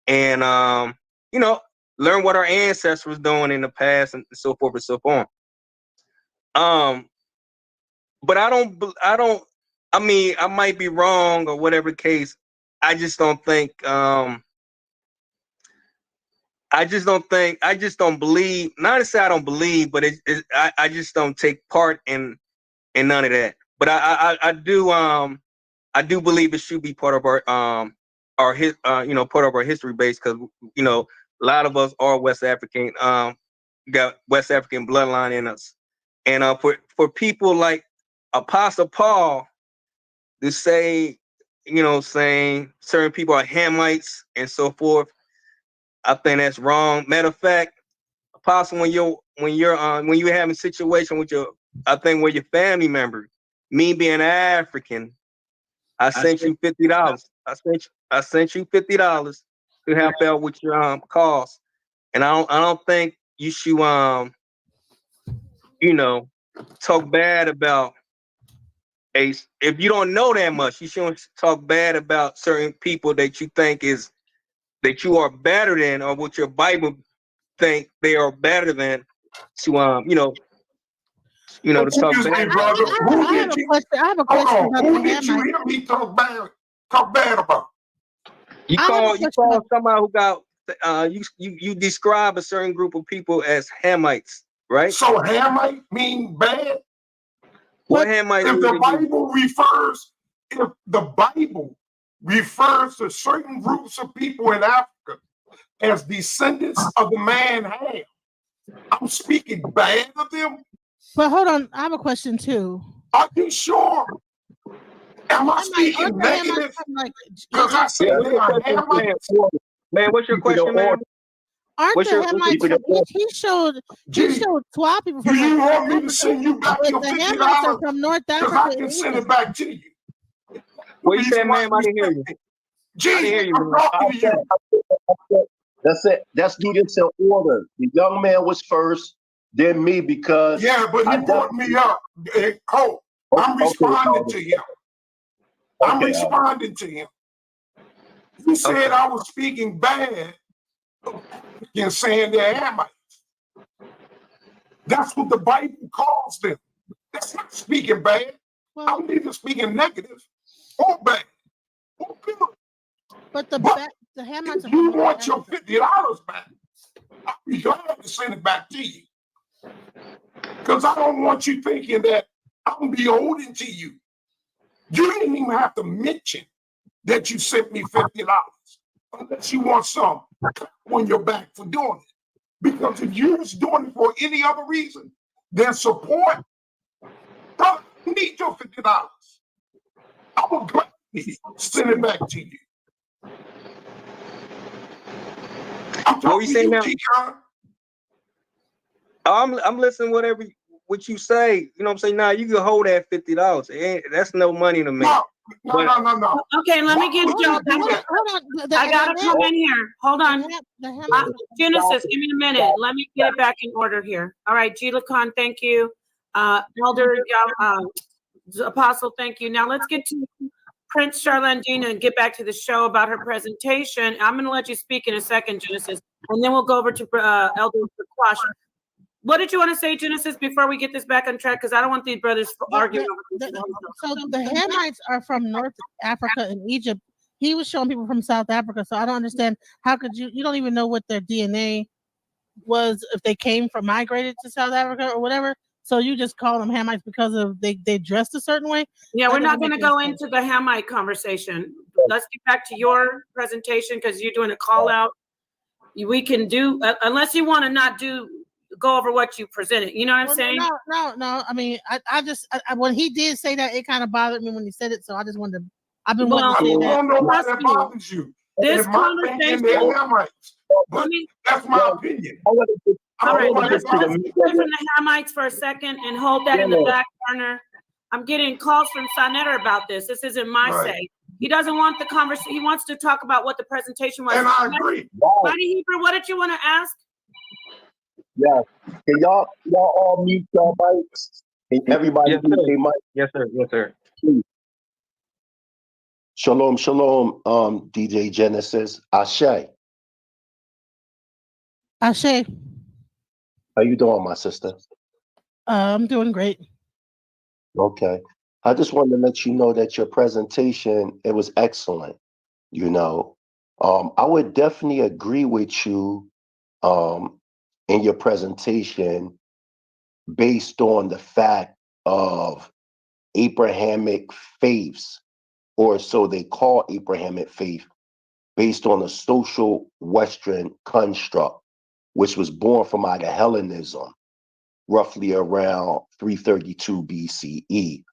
and learn what our ancestors was doing in the past and so forth and so on. But I mean, I might be wrong or whatever the case. I just don't think I I just don't believe. Not to say I don't believe, but I just don't take part in none of that. But I do believe it should be part of part of our history base, because a lot of us are West African, got West African bloodline in us, and for people like Apostle Paul to say, saying certain people are Hamites and so forth, I think that's wrong. Matter of fact, Apostle, when you're having a situation with your family member, me being African, I sent you $50. I sent you $50 to help out with your cause, and I don't think you should talk bad about Ace. If you don't know that much, you shouldn't talk bad about certain people that you think that you are better than, or what your Bible think they are better than, to to talk Excuse me, bad. brother. Who I have did a you? question. I have a Hold question on. about Who the did you Hamites. hear me talk bad about? You I have a call question about. somebody who got you describe a certain group of people as Hamites, right? So Hamite mean bad? What But Hamite If mean the to you? Bible refers to certain groups of people in Africa as descendants of the man Ham, I'm speaking bad of them? but hold on. I have a question too. Are you sure? Am I Aren't speaking the Hamites negative? from like Because I Egypt? say What's they your are question, man? Hamites. Man, what's your Keep it in question, man? order. Aren't What's the your Hamites Keep it in from order. he Gee, showed 12 people do from like you North want me to Africa. send you back If your the $50? Hamites are from North Because Africa I can and send it Egypt. back to you. What you said, ma'am? I didn't hear you. I didn't hear Gee, you, I'm man. talking to you. That's it. Let's do this in order. The young man was first, then me, because Yeah, but he I brought me up. Hey, Cole, I'm responding to him. I'm Okay, responding to him. He said Okay. I was speaking bad and saying they're Hamites. That's what the Bible calls them. That's not speaking bad. Well, I'm neither speaking negative or bad or good. but But Hamites if are from you North want your Africa. $50 back, I'll be glad to send it back to you. Because I don't want you thinking that I'm beholden to you. You didn't even have to mention that you sent me $50 unless you want some on your back for doing it. Because if you was doing it for any other reason than support, I don't need your $50. I will gladly send it back to you. I'm What were talking you to saying you, now? T-Con. I'm listening to what you say. You know what I'm saying? Now you can hold that $50. That's no money to me. No. Okay, let me get y'all. Hold on. I gotta come in here. Hold on. The Hamites. Genesis, give me a minute. Let me get it back in order here. All right, Gila Khan, thank you. Elder Apostle, thank you. Now let's get to Prince Charlandina and get back to the show about her presentation. I'm going to let you speak in a second, Genesis, and then we'll go over to Elder Quash. What did you want to say, Genesis, before we get this back on track? Because I don't want these brothers arguing. So the Hamites are from North Africa and Egypt. He was showing people from South Africa, so I don't understand how could you don't even know what their DNA was, if they came from migrated to South Africa or whatever. So you just call them Hamites because of they dressed a certain way. Yeah, we're not going to go into the Hamite conversation. Let's get back to your presentation because you're doing a call out. We can do unless you want to not go over what you presented. You know what I'm saying? No. I mean, I just when he did say that, it kind of bothered me when he said it. So I just wanted to. I've been wanting to say that. I don't know why that bothers you. This in my opinion, they're Hamites, but that's my opinion. All right, let's away from the Hamites for a second and hold that in the back burner. I'm getting calls from Saneter about this. This isn't my say. He doesn't want the conversation. He wants to talk about what the presentation was. And I agree. Buddy Hebrew, what did you want to ask? Yeah. Can y'all all mute your mics? Can everybody mute their mic? Yes, sir. Yes, sir. Please. Shalom, DJ Genesis. Ashe. Ashe. How you doing, my sister? I'm doing great. Okay. I just wanted to let you know that your presentation, it was excellent. I would definitely agree with you in your presentation based on the fact of Abrahamic faiths, or so they call Abrahamic faith, based on a social Western construct, which was born from out of Hellenism, roughly around 332 BCE,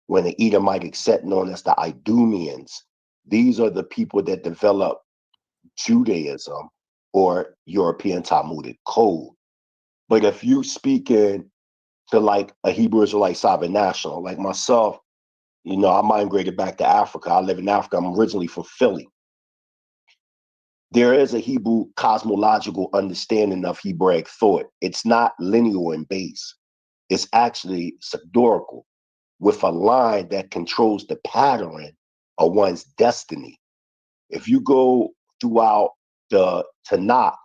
when the Edomitic sect known as the Idumeans. These are the people that developed Judaism or European Talmudic code. But if you speaking to like a Hebrew Israelite sovereign national, like myself, you know, I migrated back to Africa. I live in Africa. I'm originally from Philly. There is a Hebrew cosmological understanding of Hebraic thought. It's not linear in base. It's actually sectorial, with a line that controls the pattern of one's destiny. If you go throughout the Tanakh,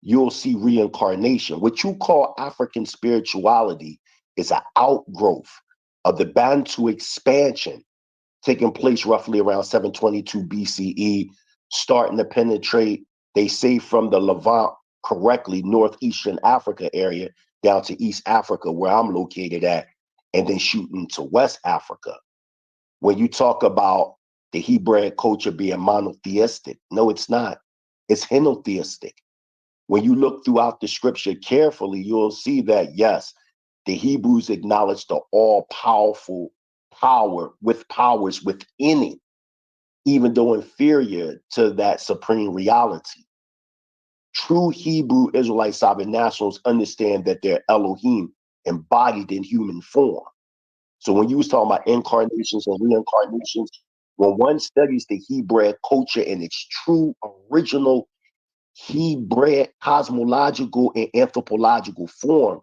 you'll see reincarnation. What you call African spirituality is an outgrowth of the Bantu expansion taking place roughly around 722 BCE, starting to penetrate, they say, from the Levant, correctly, northeastern Africa area down to East Africa, where I'm located at, and then shooting to West Africa. When you talk about the Hebraic culture being monotheistic, no, it's not. It's henotheistic. When you look throughout the scripture carefully, you'll see that, yes, the Hebrews acknowledge the all-powerful power with powers within it, even though inferior to that supreme reality. True Hebrew Israelite sovereign nationals understand that they're Elohim embodied in human form. So when you was talking about incarnations and reincarnations, when one studies the Hebraic culture in its true original Hebraic cosmological and anthropological form,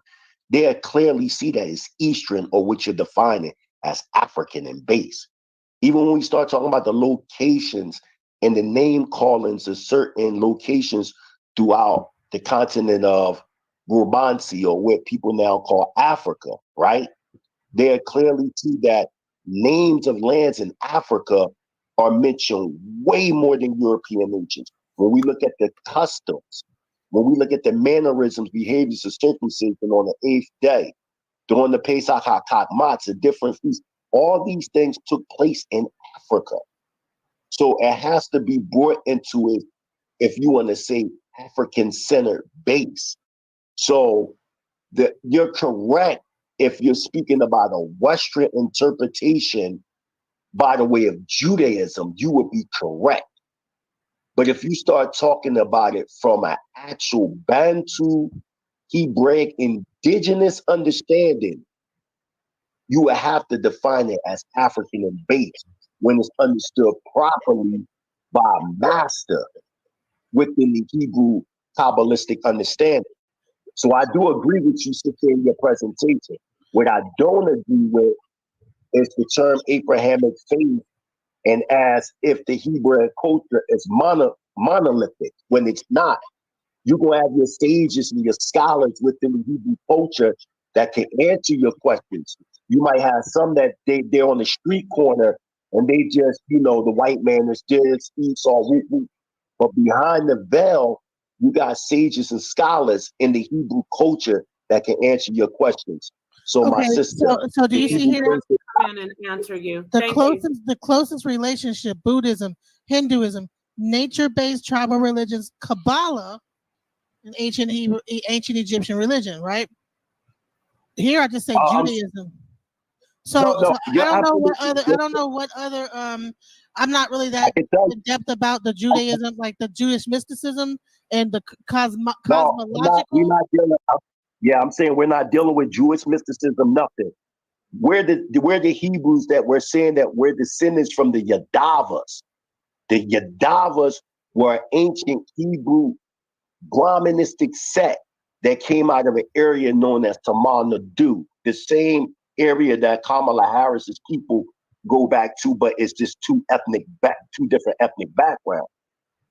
they clearly see that as Eastern, or what you're defining as African in base. Even when we start talking about the locations and the name callings of certain locations throughout the continent of Gurbansi, or what people now call Africa, right? They clearly see that names of lands in Africa are mentioned way more than European nations. When we look at the customs, when we look at the mannerisms, behaviors of circumcision on the 8th day, during the Pesach HaKak Matzah, different feasts, all these things took place in Africa. So it has to be brought into it, if you want to say, African-centered base. So you're correct if you're speaking about a Western interpretation by the way of Judaism, you would be correct. But if you start talking about it from an actual Bantu, Hebraic, indigenous understanding, you would have to define it as African in base when it's understood properly by a master within the Hebrew Kabbalistic understanding. So I do agree with you, Sister, in your presentation. What I don't agree with is the term Abrahamic faith, and as if the Hebrew culture is monolithic, when it's not. You're going to have your sages and your scholars within the Hebrew culture that can answer your questions. You might have some that they're on the street corner and they just, you know, the white man is just Esau, whoop, whoop. But behind the veil, you got sages and scholars in the Hebrew culture that can answer your questions. So Okay, my sister, so do you see here Come in and answer you. the closest relationship: Buddhism, Hinduism, nature-based tribal religions, Kabbalah, and ancient Egyptian religion, right? Here I just say Judaism. So I don't know what other I'm not really that in depth about the Judaism, like the Jewish mysticism and the cosmological. I'm saying we're not dealing with Jewish mysticism, nothing. We're the Hebrews that we're saying that we're descendants from the Yadavas. The Yadavas were ancient Hebrew Brahmanistic sect that came out of an area known as Tamar Nadu, the same area that Kamala Harris's people go back to, but it's just two different ethnic backgrounds.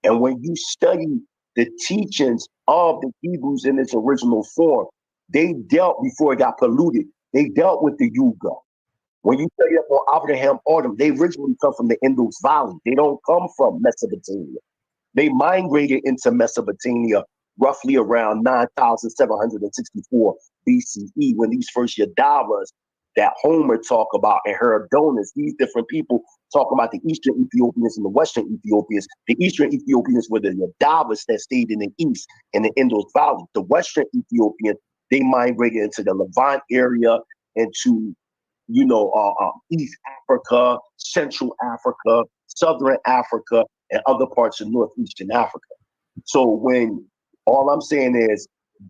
And when you study the teachings of the Hebrews in its original form, they dealt, before it got polluted, they dealt with the Yuga. When you study up on Abraham Autumn, they originally come from the Indus Valley. They don't come from Mesopotamia. They migrated into Mesopotamia roughly around 9,764 BCE, when these first Yadavas that Homer talk about and Herodotus, these different people talk about the Eastern Ethiopians and the Western Ethiopians. The Eastern Ethiopians were the Yadavas that stayed in the East in the Indus Valley. The Western Ethiopians, they migrated into the Levant area, into East Africa, Central Africa, Southern Africa, and other parts of Northeastern Africa. So when all I'm saying is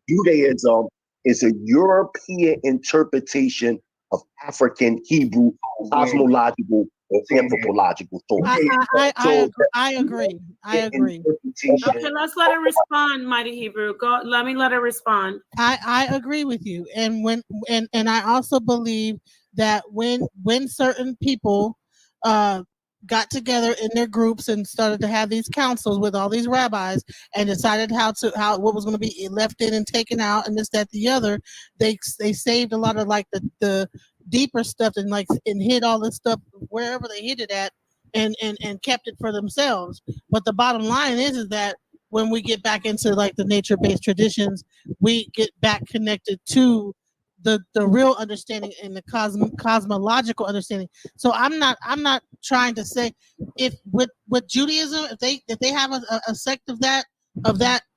Judaism is a European interpretation of African Hebrew cosmological or anthropological thought. I agree. Okay, let's let her respond, Mighty Hebrew. Let me let her respond. I agree with you, and I also believe that when certain people got together in their groups and started to have these councils with all these rabbis and decided what was going to be left in and taken out and this, that, the other, they saved a lot of like the deeper stuff and hid all this stuff wherever they hid it at and kept it for themselves. But the bottom line is that when we get back into like the nature-based traditions, we get back connected to the real understanding and the cosmological understanding. So I'm not trying to say if with Judaism, if they have a sect of that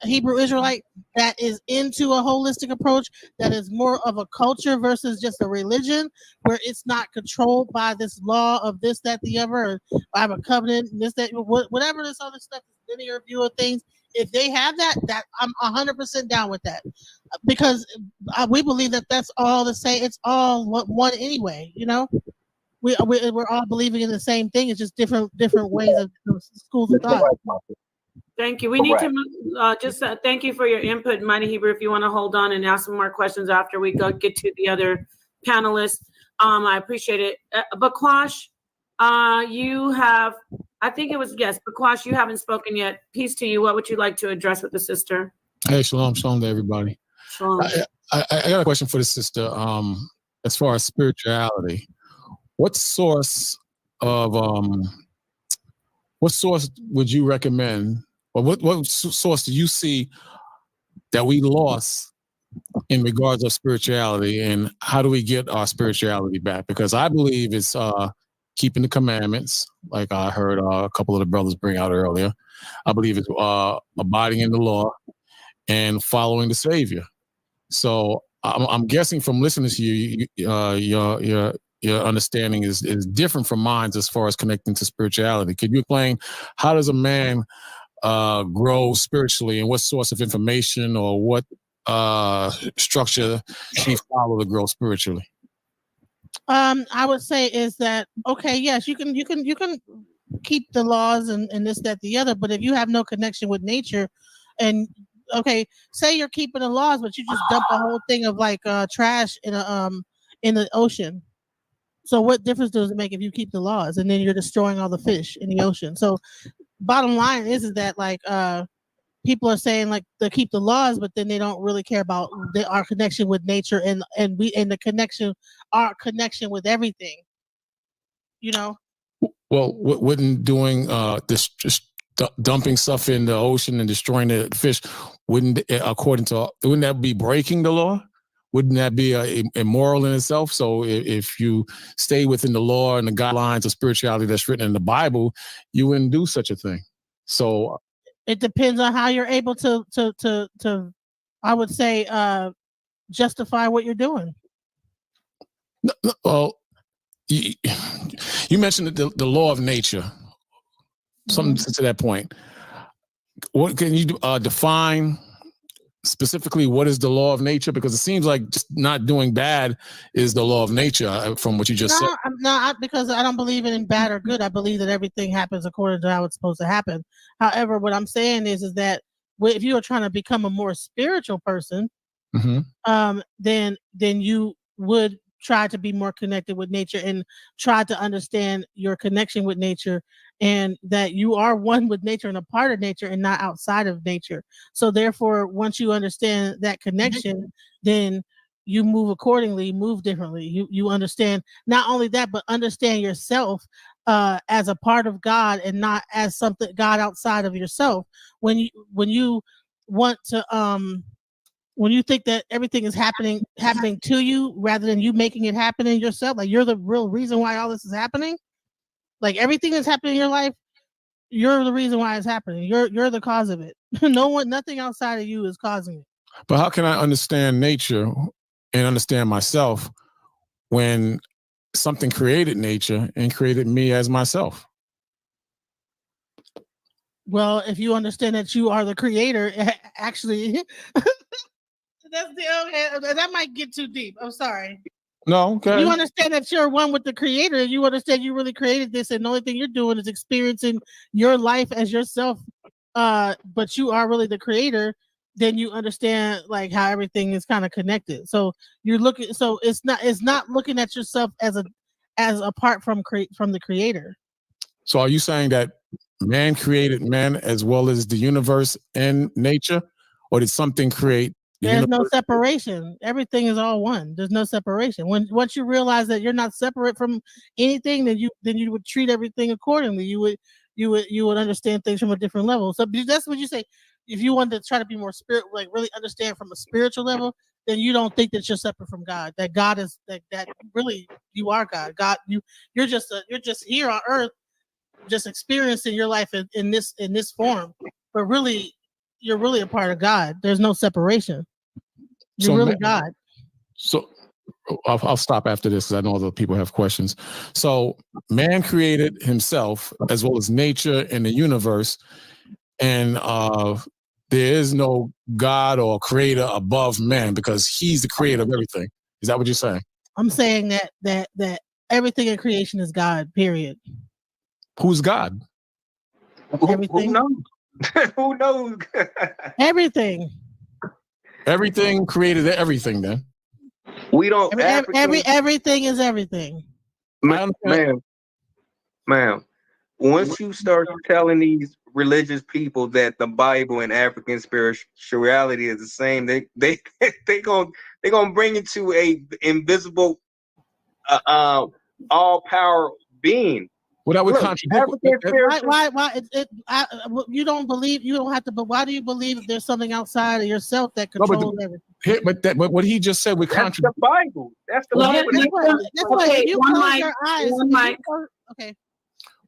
Hebrew Israelite that is into a holistic approach, that is more of a culture versus just a religion, where it's not controlled by this law of this, that, the other, or I have a covenant, this, that, whatever this other stuff is, linear view of things. If they have that I'm 100% down with that, because we believe that that's all the same. It's all one anyway. We're all believing in the same thing. It's just different ways of schools of thought. Thank you. We need to move, thank you for your input, Mighty Hebrew. If you want to hold on and ask some more questions after we get to the other panelists, I appreciate it. But Quash, you have, I think it was, yes, but Quash, you haven't spoken yet. Peace to you. What would you like to address with the sister? Hey, shalom to everybody. Shalom. I got a question for the sister. As far as spirituality, what source would you recommend, or what source do you see that we lost in regards of spirituality, and how do we get our spirituality back? Because I believe it's keeping the commandments, like I heard a couple of the brothers bring out earlier. I believe it's abiding in the law and following the Savior. So I'm guessing from listening to you, your understanding is different from mine as far as connecting to spirituality. Could you explain how does a man grow spiritually, and what source of information or what structure should he follow to grow spiritually? I would say is that, okay, yes, you can keep the laws and this, that, the other, but if you have no connection with nature, and okay, say you're keeping the laws, but you just dump a whole thing of like trash in the ocean. So what difference does it make if you keep the laws and then you're destroying all the fish in the ocean? So bottom line is that like people are saying like they keep the laws, but then they don't really care about our connection with nature and our connection with everything. Well, wouldn't doing this, just dumping stuff in the ocean and destroying the fish, wouldn't that be breaking the law? Wouldn't that be immoral in itself? So if you stay within the law and the guidelines of spirituality that's written in the Bible, you wouldn't do such a thing. So it depends on how you're able to I would say justify what you're doing. Well, you mentioned the law of nature, something to that point. What can you define specifically what is the law of nature? Because it seems like just not doing bad is the law of nature from what you just said. Because I don't believe in bad or good. I believe that everything happens according to how it's supposed to happen. However, what I'm saying is that if you are trying to become a more spiritual person, then you would try to be more connected with nature and try to understand your connection with nature, and that you are one with nature and a part of nature and not outside of nature. So therefore, once you understand that connection, then you move accordingly, move differently. You understand not only that, but understand yourself as a part of God and not as something God outside of yourself. When you want to when you think that everything is happening to you rather than you making it happen in yourself, like you're the real reason why all this is happening. Like everything that's happening in your life, you're the reason why it's happening. You're the cause of it. Nothing outside of you is causing it. But how can I understand nature and understand myself when something created nature and created me as myself? Well, if you understand that you are the creator, actually, that might get too deep. I'm sorry. No, okay. You understand that you're one with the creator. You understand you really created this, and the only thing you're doing is experiencing your life as yourself. But you are really the creator. Then you understand like how everything is kind of connected. So you're looking. So it's not looking at yourself as apart from the creator. So are you saying that man created man as well as the universe and nature, or did something create? There's no separation. Everything is all one. There's no separation. Once you realize that you're not separate from anything, then you would treat everything accordingly. You would understand things from a different level. So that's what you say. If you want to try to be more like really understand from a spiritual level, then you don't think that you're separate from God. That God is that really you are God. God, you're just here on earth, just experiencing your life in this form. But really, you're really a part of God. There's no separation. You're really God. So I'll stop after this because I know other people have questions. So man created himself as well as nature and the universe, and there is no God or creator above man because he's the creator of everything. Is that what you're saying? I'm saying that everything in creation is God, period. Who's God? Everything. Who knows? Who knows? Everything. Everything created everything then. We don't everything is everything. Ma'am. Once you start telling these religious people that the Bible and African spirituality is the same, they gonna bring it to a invisible all power being. Well, that would contradict. Why? You don't believe? You don't have to. But why do you believe that there's something outside of yourself that controls everything? But what he just said would contradict the Bible. That's the Bible. That's why you close your eyes. Okay.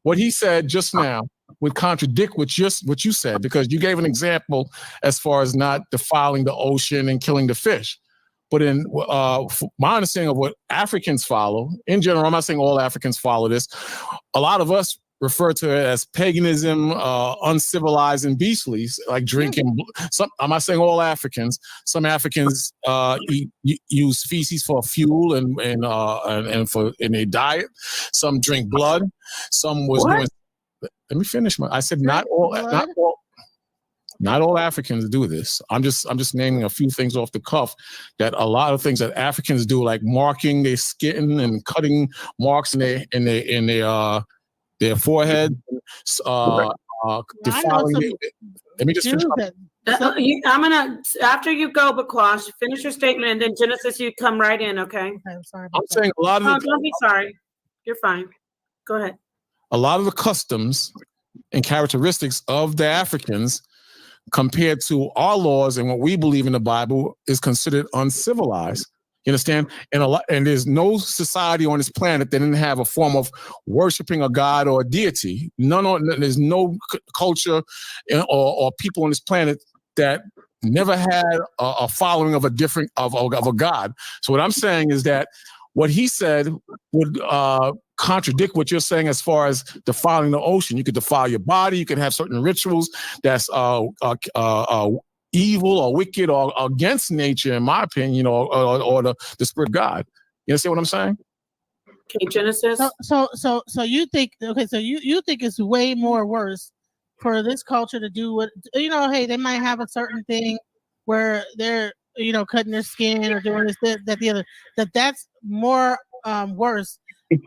What he said just now would contradict what you said, because you gave an example as far as not defiling the ocean and killing the fish. But in my understanding of what Africans follow, in general, I'm not saying all Africans follow this. A lot of us refer to it as paganism, uncivilized and beastly, like drinking. I'm not saying all Africans. Some Africans use feces for fuel and for in their diet. Some drink blood. Some was doing. Let me finish. I said not all Africans do this. I'm just naming a few things off the cuff that a lot of things that Africans do, like marking their skin and cutting marks in their forehead, defiling it. Let me just finish. I'm gonna, after you go, Quash, finish your statement, and then Genesis, you come right in, okay? I'm sorry. I'm saying a lot of don't be sorry. You're fine. Go ahead. A lot of the customs and characteristics of the Africans compared to our laws and what we believe in the Bible is considered uncivilized. You understand? And there's no society on this planet that didn't have a form of worshiping a god or a deity. There's no culture or people on this planet that never had a following of a different of a god. So what I'm saying is that what he said would contradict what you're saying as far as defiling the ocean. You could defile your body. You could have certain rituals that's evil or wicked or against nature, in my opinion, or the spirit of God. You understand what I'm saying? Okay, Genesis. So you think you think it's way more worse for this culture to do what hey, they might have a certain thing where they're cutting their skin or doing this, that, the other, that's more worse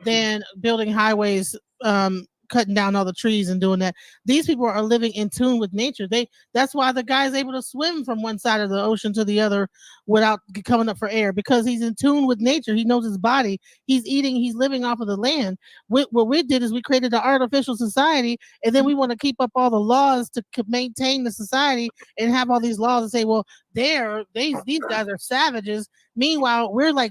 than building highways cutting down all the trees and doing that. These people are living in tune with nature. That's why the guy's able to swim from one side of the ocean to the other without coming up for air, because he's in tune with nature. He knows his body. He's eating. He's living off of the land. What we did is we created an artificial society, and then we want to keep up all the laws to maintain the society and have all these laws and say, well, these guys are savages. Meanwhile, we're like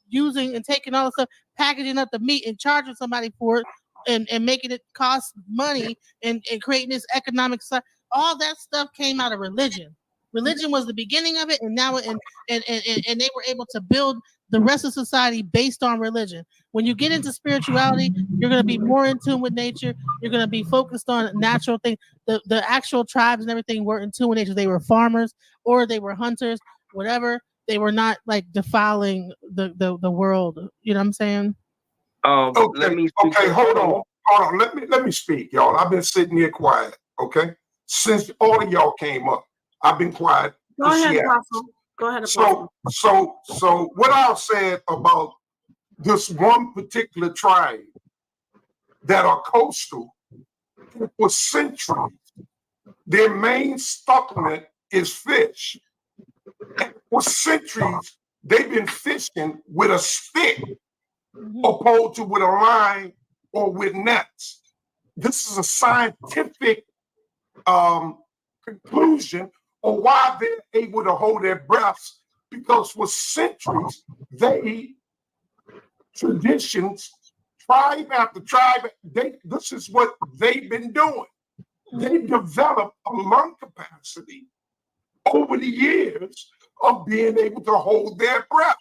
using and taking all the stuff, packaging up the meat and charging somebody for it, and making it cost money, and creating this economic stuff. All that stuff came out of religion. Religion was the beginning of it, and now and they were able to build the rest of society based on religion. When you get into spirituality, you're going to be more in tune with nature. You're going to be focused on natural things. The actual tribes and everything were in tune with nature. They were farmers or they were hunters, whatever. They were not like defiling the world. You know what I'm saying? Okay, hold on. Let me speak, y'all. I've been sitting here quiet. Okay, since all of y'all came up, I've been quiet. Go ahead, Apostle. Go ahead, Apostle. So what I said about this one particular tribe that are coastal, for centuries, their main supplement is fish. And for centuries, they've been fishing with a stick, opposed to with a line or with nets. This is a scientific conclusion of why they're able to hold their breaths, because for centuries, traditions, tribe after tribe, this is what they've been doing. They've developed a lung capacity over the years of being able to hold their breath.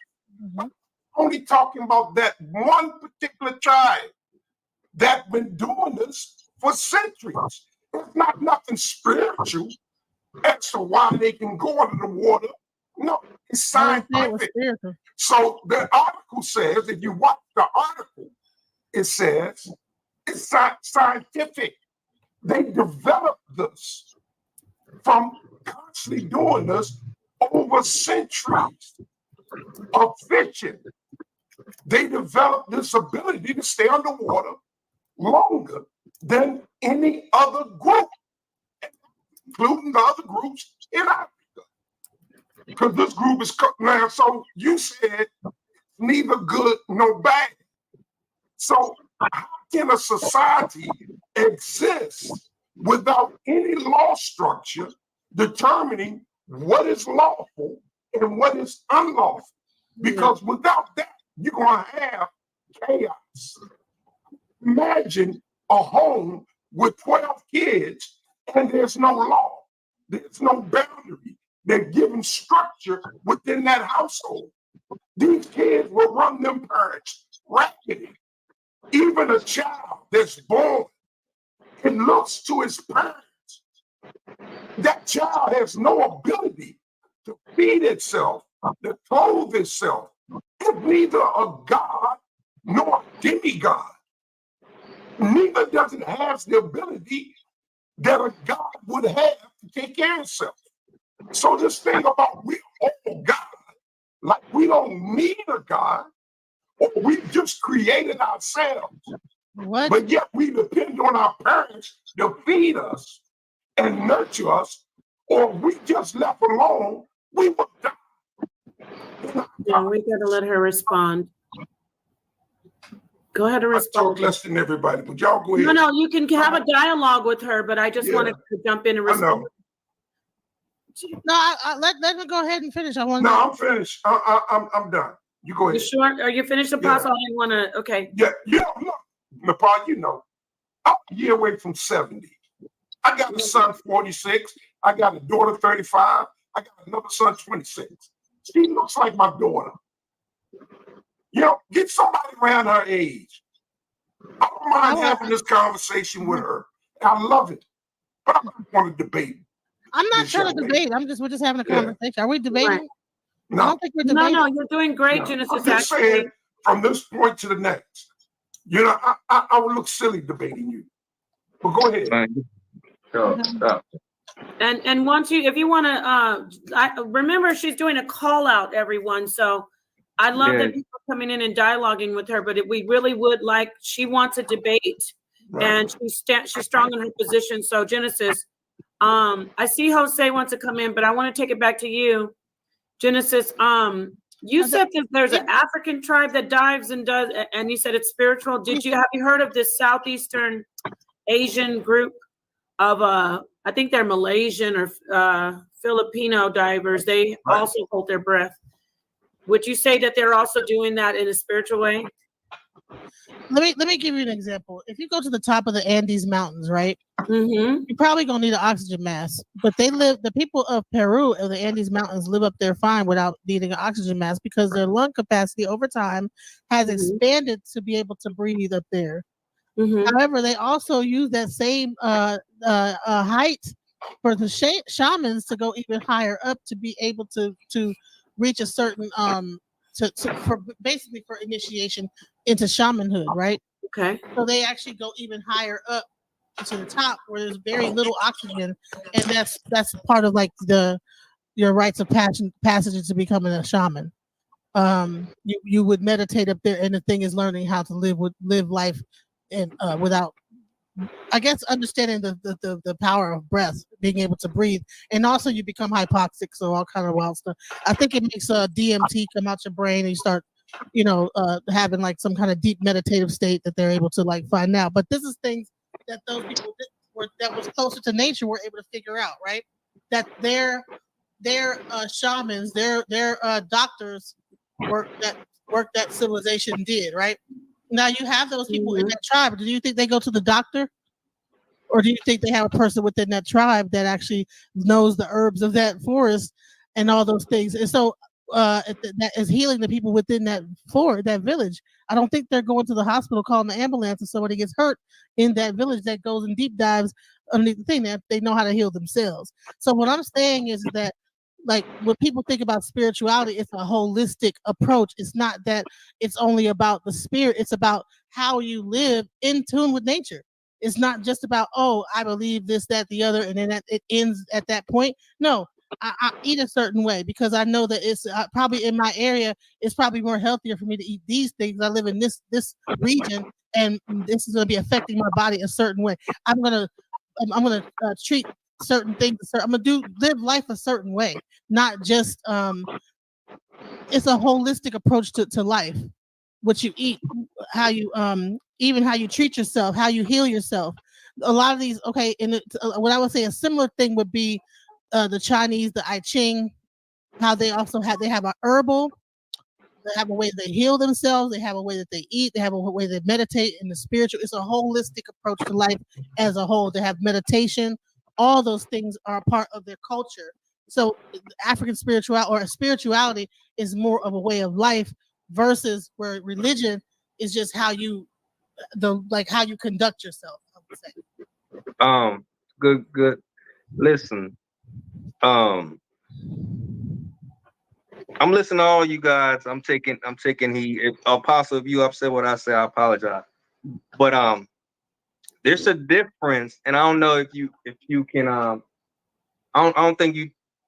I'm only talking about that one particular tribe that's been doing this for centuries. It's not nothing spiritual as to why they can go under the water. No, it's scientific. So the article says, if you watch the article, it says it's scientific. They developed this from constantly doing this over centuries of fishing. They developed this ability to stay underwater longer than any other group, including the other groups in Africa. Because this group is now, so you said neither good nor bad. So how can a society exist without any law structure determining what is lawful and what is unlawful? Because without that, you're going to have chaos. Imagine a home with 12 kids and there's no law. There's no boundary. They're given structure within that household. These kids will run them parents raggedy. Even a child that's born and looks to his parents, that child has no ability to feed itself, to clothe itself. It's neither a god nor a demigod. Neither does it have the ability that a god would have to take care of itself. So this thing about we all God, like we don't need a God, or we just created ourselves. What? But yet we depend on our parents to feed us and nurture us, or we just left alone, we would die. Yeah, we gotta let her respond. Go ahead and respond. I talk less than everybody, but y'all go ahead. No, you can have a dialogue with her, but I just wanted to jump in and respond. No, let her go ahead and finish. I'm finished. I'm done. You go ahead. You sure? Are you finished, Apostle? I didn't want to. Okay. Yeah, look, Nepal, I'm a year away from 70. I got a son 46. I got a daughter 35. I got another son 26. She looks like my daughter. Get somebody around her age. I don't mind having this conversation with her. I love it, but I don't want to debate. I'm not trying to debate. We're just having a conversation. Are we debating? Right. No. I don't think we're debating. No, you're doing great, Genesis. I'm just saying, from this point to the next, I would look silly debating you. But go ahead. Stop. And once if you want to, remember she's doing a call out, everyone. So I love that people are coming in and dialoguing with her. But if we really would like, she wants a debate. and she's strong in her position. So Genesis, I see Jose wants to come in, but I want to take it back to you, Genesis. You said that there's an African tribe that dives and does, and you said it's spiritual. Have you heard of this Southeastern Asian group of I think they're Malaysian or Filipino divers? They also hold their breath. Would you say that they're also doing that in a spiritual way? Let me give you an example. If you go to the top of the Andes Mountains, right? Mm-hmm. You're probably gonna need an oxygen mask. But the people of Peru of the Andes Mountains live up there fine without needing an oxygen mask because their lung capacity over time has expanded to be able to breathe up there. However, they also use that same height for the shamans to go even higher up to be able to reach a certain for basically for initiation into shamanhood, right? Okay. So they actually go even higher up to the top where there's very little oxygen, and that's part of like your rites of passage to becoming a shaman. You would meditate up there, and the thing is learning how to live life and without, I guess, understanding the power of breath, being able to breathe, and also you become hypoxic, so all kind of wild stuff. I think it makes DMT come out your brain, and you start, having like some kind of deep meditative state that they're able to like find out. But this is things that those people that was closer to nature were able to figure out, right? That their shamans, their doctors work that civilization did, right? Now you have those people in that tribe. Do you think they go to the doctor? Or do you think they have a person within that tribe that actually knows the herbs of that forest and all those things? And so that is healing the people within that village. I don't think they're going to the hospital calling the ambulance if somebody gets hurt in that village that goes and deep dives underneath the thing, that they know how to heal themselves. So what I'm saying is that, like, when people think about spirituality, it's a holistic approach. It's not that it's only about the spirit. It's about how you live in tune with nature. It's not just about, oh, I believe this, that, the other, and then it ends at that point. No, I eat a certain way because I know that it's probably in my area. It's probably more healthier for me to eat these things. I live in this region, and this is going to be affecting my body a certain way. I'm gonna treat certain things. I'm gonna live life a certain way, not just it's a holistic approach to life. What you eat, how you even how you treat yourself, how you heal yourself. A lot of these, okay, and what I would say a similar thing would be the Chinese, the I Ching, how they also have a herbal. They have a way they heal themselves. They have a way that they eat. They have a way they meditate. In the spiritual, it's a holistic approach to life as a whole. They have meditation. All those things are a part of their culture. So African spirituality is more of a way of life versus where religion is just how you conduct yourself, I would say. Good. Listen, I'm listening to all you guys. I'm taking heed. If Apostle, if you upset what I say, I apologize. But there's a difference, and I don't know if you can I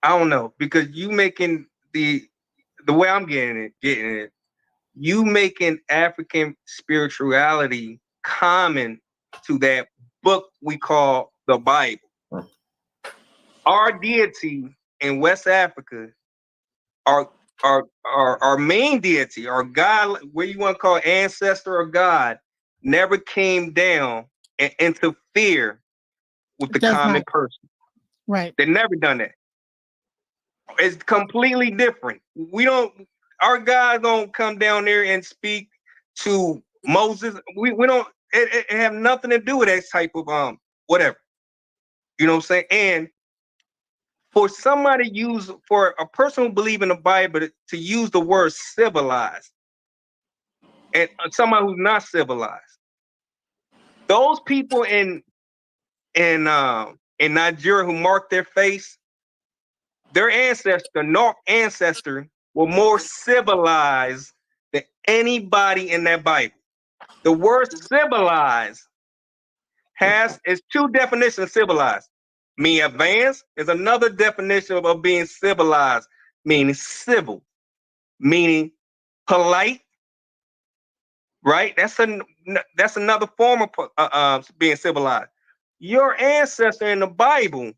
don't know, because you making the way I'm getting it, you making African spirituality common to that book we call the Bible. Our deity in West Africa, our main deity, our God, what you want to call ancestor or God, never came down and interfere with the common person. Right. They never done that. It's completely different. Our God don't come down there and speak to Moses. We don't, it have nothing to do with that type of whatever. You know what I'm saying? And for a person who believe in the Bible to use the word civilized, and somebody who's not civilized, those people in Nigeria who mark their face, their North ancestor, were more civilized than anybody in that Bible. The word civilized is two definitions of civilized. Meaning advanced is another definition of being civilized, meaning civil, meaning polite, right? That's another form of being civilized. Your ancestor in the Bible,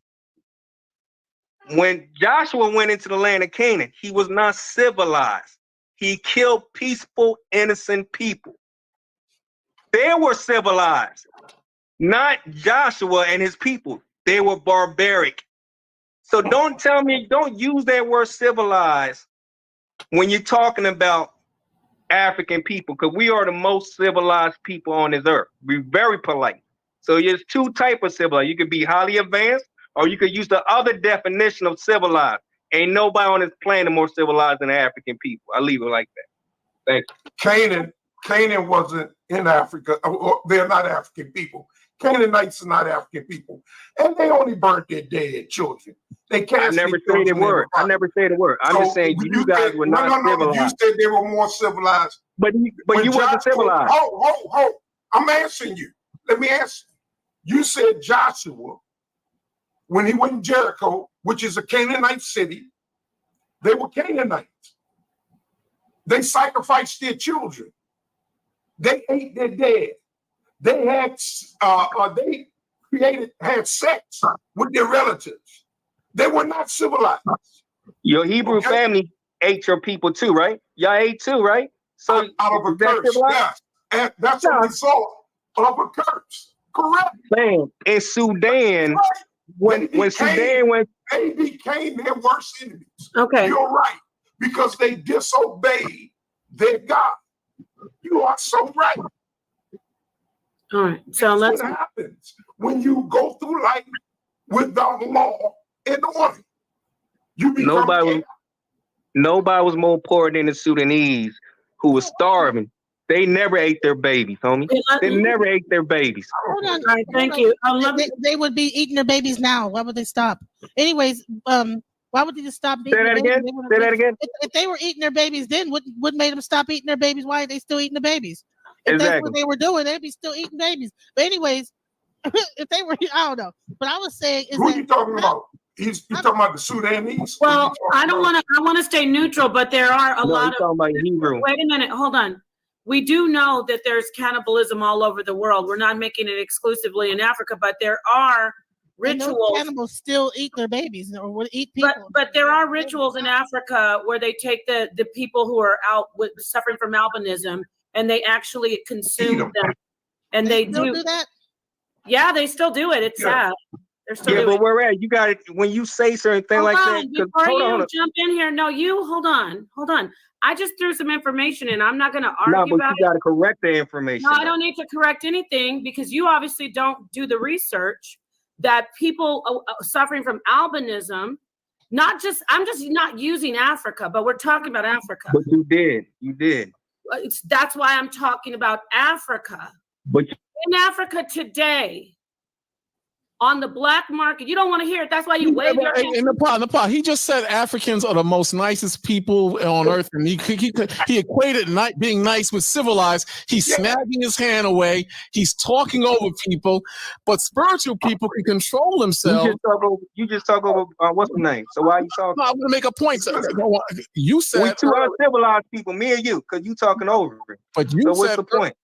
when Joshua went into the land of Canaan, he was not civilized. He killed peaceful, innocent people. They were civilized, not Joshua and his people. They were barbaric. So don't use that word civilized when you're talking about African people, because we are the most civilized people on this earth. We're very polite. So there's two types of civilized. You could be highly advanced, or you could use the other definition of civilized. Ain't nobody on this planet more civilized than African people. I leave it like that. Thank you. Canaan wasn't in Africa. They're not African people. Canaanites are not African people, and they only burnt their dead children. They cast. I never say the word. I never say the word. I'm just saying you guys were not civilized. You said they were more civilized, but you wasn't civilized. Hold. I'm answering you. Let me answer. You said Joshua, when he went in Jericho, which is a Canaanite city, they were Canaanites. They sacrificed their children. They ate their dead. They had had sex with their relatives. They were not civilized. Your Hebrew family ate your people too, right? Y'all ate too, right? So out of a curse, yes. And that's a result of a curse. Correct. Man, in Sudan, when Sudan went, they became their worst enemies. Okay. You're right. Because they disobeyed their God. You are so right. All right. So that's what happens when you go through life without law and order. Nobody was more poor than the Sudanese who was starving. They never ate their babies, homie. They never ate their babies. Hold on. All right, thank you. They would be eating their babies now. Why would they stop? Anyways, why would they just stop eating their babies? Say that again. If they were eating their babies then, what made them stop eating their babies? Why are they still eating the babies? If that's what they were doing, they'd be still eating babies. But anyways, if they were, I don't know. But I was saying, who are you talking about? You talking about the Sudanese? Well, I want to stay neutral, but there are a lot of. Talking about Hebrew. Wait a minute, hold on. We do know that there's cannibalism all over the world. We're not making it exclusively in Africa, but there are rituals. Those cannibals still eat their babies or would eat people. But there are rituals in Africa where they take the people who are out with suffering from albinism and they actually consume them. And they do that. Yeah, they still do it. It's sad. They're still doing but where at? You got it when you say certain things like that. Before you jump in here, no, you hold on. I just threw some information in. I'm not going to argue about it. You got to correct the information. No, I don't need to correct anything because you obviously don't do the research that people suffering from albinism. I'm just not using Africa, but we're talking about Africa. But you did. That's why I'm talking about Africa. But in Africa today, on the black market, you don't want to hear it. That's why you wave your hand. In the pot, he just said Africans are the most nicest people on earth, and he equated being nice with civilized. He's snagging his hand away. He's talking over people, but spiritual people can control themselves. You just talk over what's the name? So why are you talking? No, I'm going to make a point. You said we two uncivilized people, me and you, because you talking over it. But you so what's the point?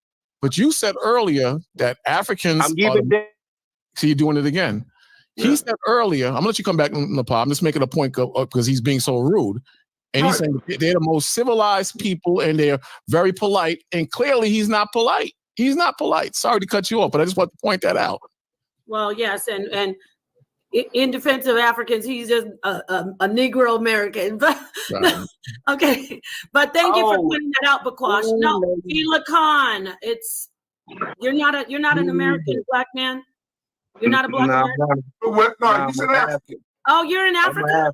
But you said earlier that Africans. So you're doing it again. Yeah. He said earlier, I'm gonna let you come back in the pod. I'm just making a point because he's being so rude. And he's saying they're the most civilized people and they're very polite. And clearly he's not polite. He's not polite. Sorry to cut you off, but I just want to point that out. Well, yes, and in defense of Africans, he's just a Negro American. But okay. But thank you for pointing that out, Quash. No, Lacan, you're not an American black man. You're not a black American? No, he's an African. Oh, you're in Africa?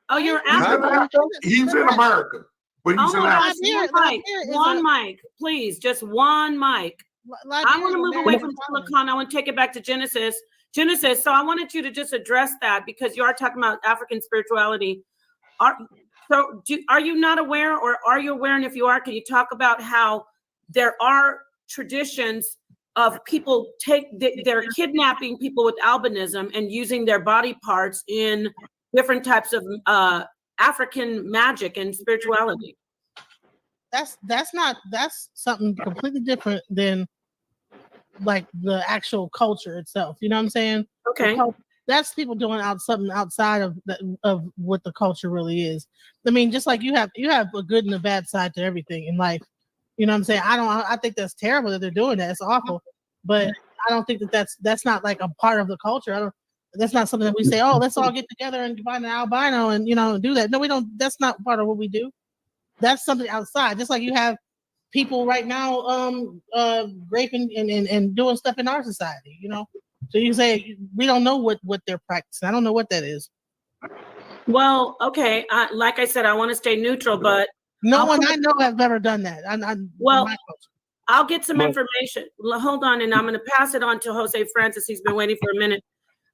Oh, you're African? He's in America, but he's in Africa. One mic, please, just one mic. I want to move away from Lacan. I want to take it back to Genesis. So I wanted you to just address that because you are talking about African spirituality. Are you not aware, or are you aware? And if you are, can you talk about how there are traditions of people they're kidnapping people with albinism and using their body parts in different types of African magic and spirituality? that's something completely different than like the actual culture itself. You know what I'm saying? Okay. That's people doing something outside of what the culture really is. I mean, just like you have a good and a bad side to everything in life. You know what I'm saying? I think that's terrible that they're doing that. It's awful, but I don't think that's not like a part of the culture. That's not something that we say, oh, let's all get together and find an albino and do that. No, we don't. That's not part of what we do. That's something outside. Just like you have people right now raping and doing stuff in our society, So you say we don't know what they're practicing. I don't know what that is. Well, okay. Like I said, I want to stay neutral, but no one I know has ever done that. I'll get some information. Hold on, and I'm going to pass it on to Jose Francis. He's been waiting for a minute.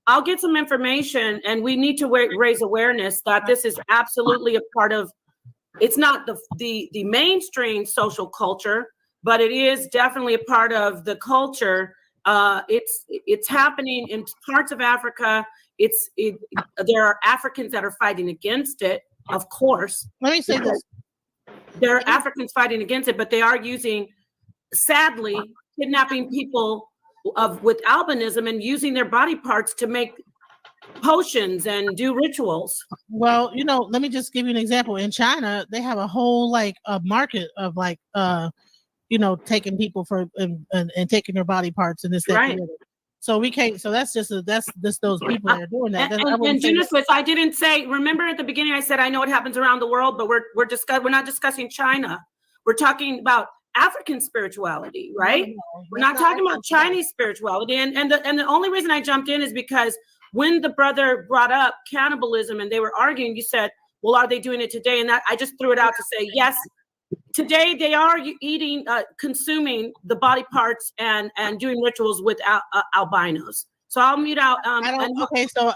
I'll get some information, and we need to raise awareness that this is absolutely a part of. It's not the mainstream social culture, but it is definitely a part of the culture. It's happening in parts of Africa. There are Africans that are fighting against it, of course. Let me say this. There are Africans fighting against it, but they are sadly, kidnapping people with albinism and using their body parts to make potions and do rituals. Well, let me just give you an example. In China, they have a whole a market of taking people and taking their body parts and this, that, right. So we can't. So that's just those people that are doing that. And Genesis, I didn't say. Remember at the beginning, I said I know it happens around the world, but we're not discussing China. We're talking about African spirituality, right? No, we're not talking about Chinese spirituality. And the only reason I jumped in is because when the brother brought up cannibalism and they were arguing, you said, "Well, are they doing it today?" And that I just threw it out to say yes. Today, they are consuming the body parts and doing rituals with albinos. So I'll mute out. Okay, so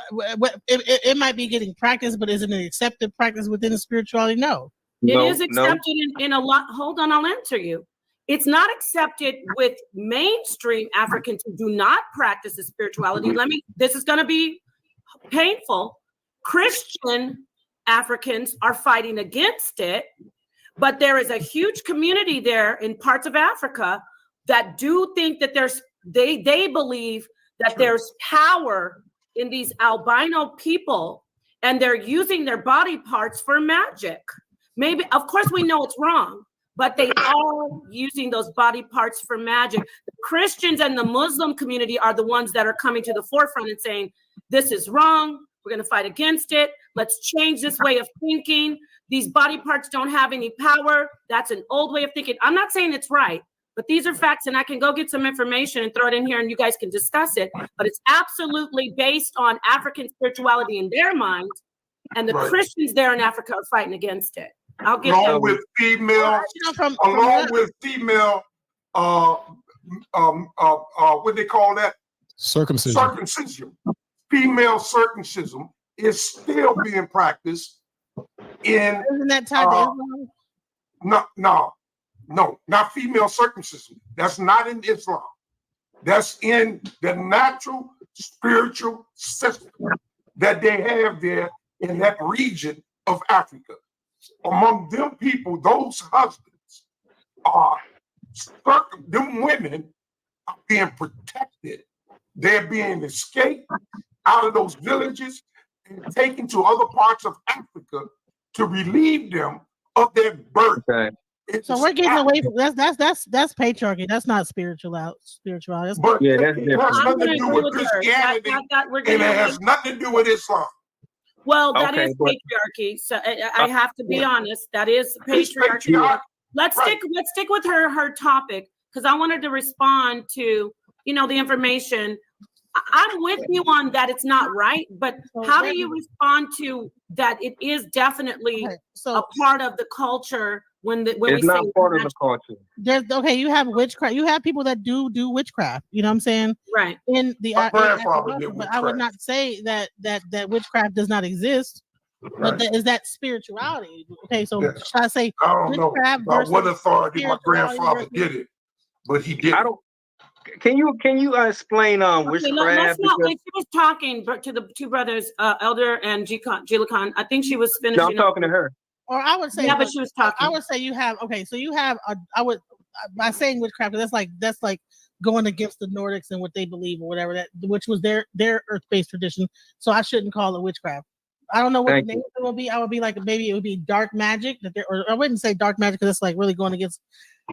it might be getting practice, but is it an accepted practice within the spirituality? No. It is accepted in a lot. Hold on, I'll answer you. It's not accepted with mainstream Africans who do not practice the spirituality. This is going to be painful. Christian Africans are fighting against it. But there is a huge community there in parts of Africa that do think that they believe that there's power in these albino people and they're using their body parts for magic. Maybe, of course, we know it's wrong, but they are using those body parts for magic. The Christians and the Muslim community are the ones that are coming to the forefront and saying, this is wrong. We're going to fight against it. Let's change this way of thinking. These body parts don't have any power. That's an old way of thinking. I'm not saying it's right, but these are facts, and I can go get some information and throw it in here and you guys can discuss it. But it's absolutely based on African spirituality in their mind, and the Christians there in Africa are fighting against it. I'll get along with female, what they call that? Circumcision. Female circumcision is still being practiced in. Isn't that tied to Islam? No, not female circumcision. That's not in Islam. That's in the natural spiritual system that they have there in that region of Africa. Among them people, those husbands them women are being protected. They're being escaped out of those villages and taken to other parts of Africa to relieve them of their burden. Okay. So we're getting away from that's patriarchy. That's not spirituality. But yeah, that's it has nothing to do with Christianity, and it has nothing to do with Islam. Well, that is patriarchy. So I have to be honest. That is patriarchy. Let's stick with her topic, because I wanted to respond to the information. I'm with you on that it's not right, but how do you respond to that? It is definitely a part of the culture. It's not part of the culture. You have witchcraft. You have people that do witchcraft. You know what I'm saying? Right. In the but I would not say that witchcraft does not exist. Right. But is that spirituality? Okay, so should I say I don't know about what authority my grandfather did it, but he did. Can you explain witchcraft? She was talking to the two brothers, Elder and Gila Khan. I think she was finishing. No, I'm talking to her. Or I would say, Yeah, but she was talking. I would say you have so you have by saying witchcraft, that's like going against the Nordics and what they believe or whatever, that which was their earth-based tradition. So I shouldn't call it witchcraft. I don't know what the name of it will be. I would be like, maybe it would be dark magic or I wouldn't say dark magic because it's like really going against.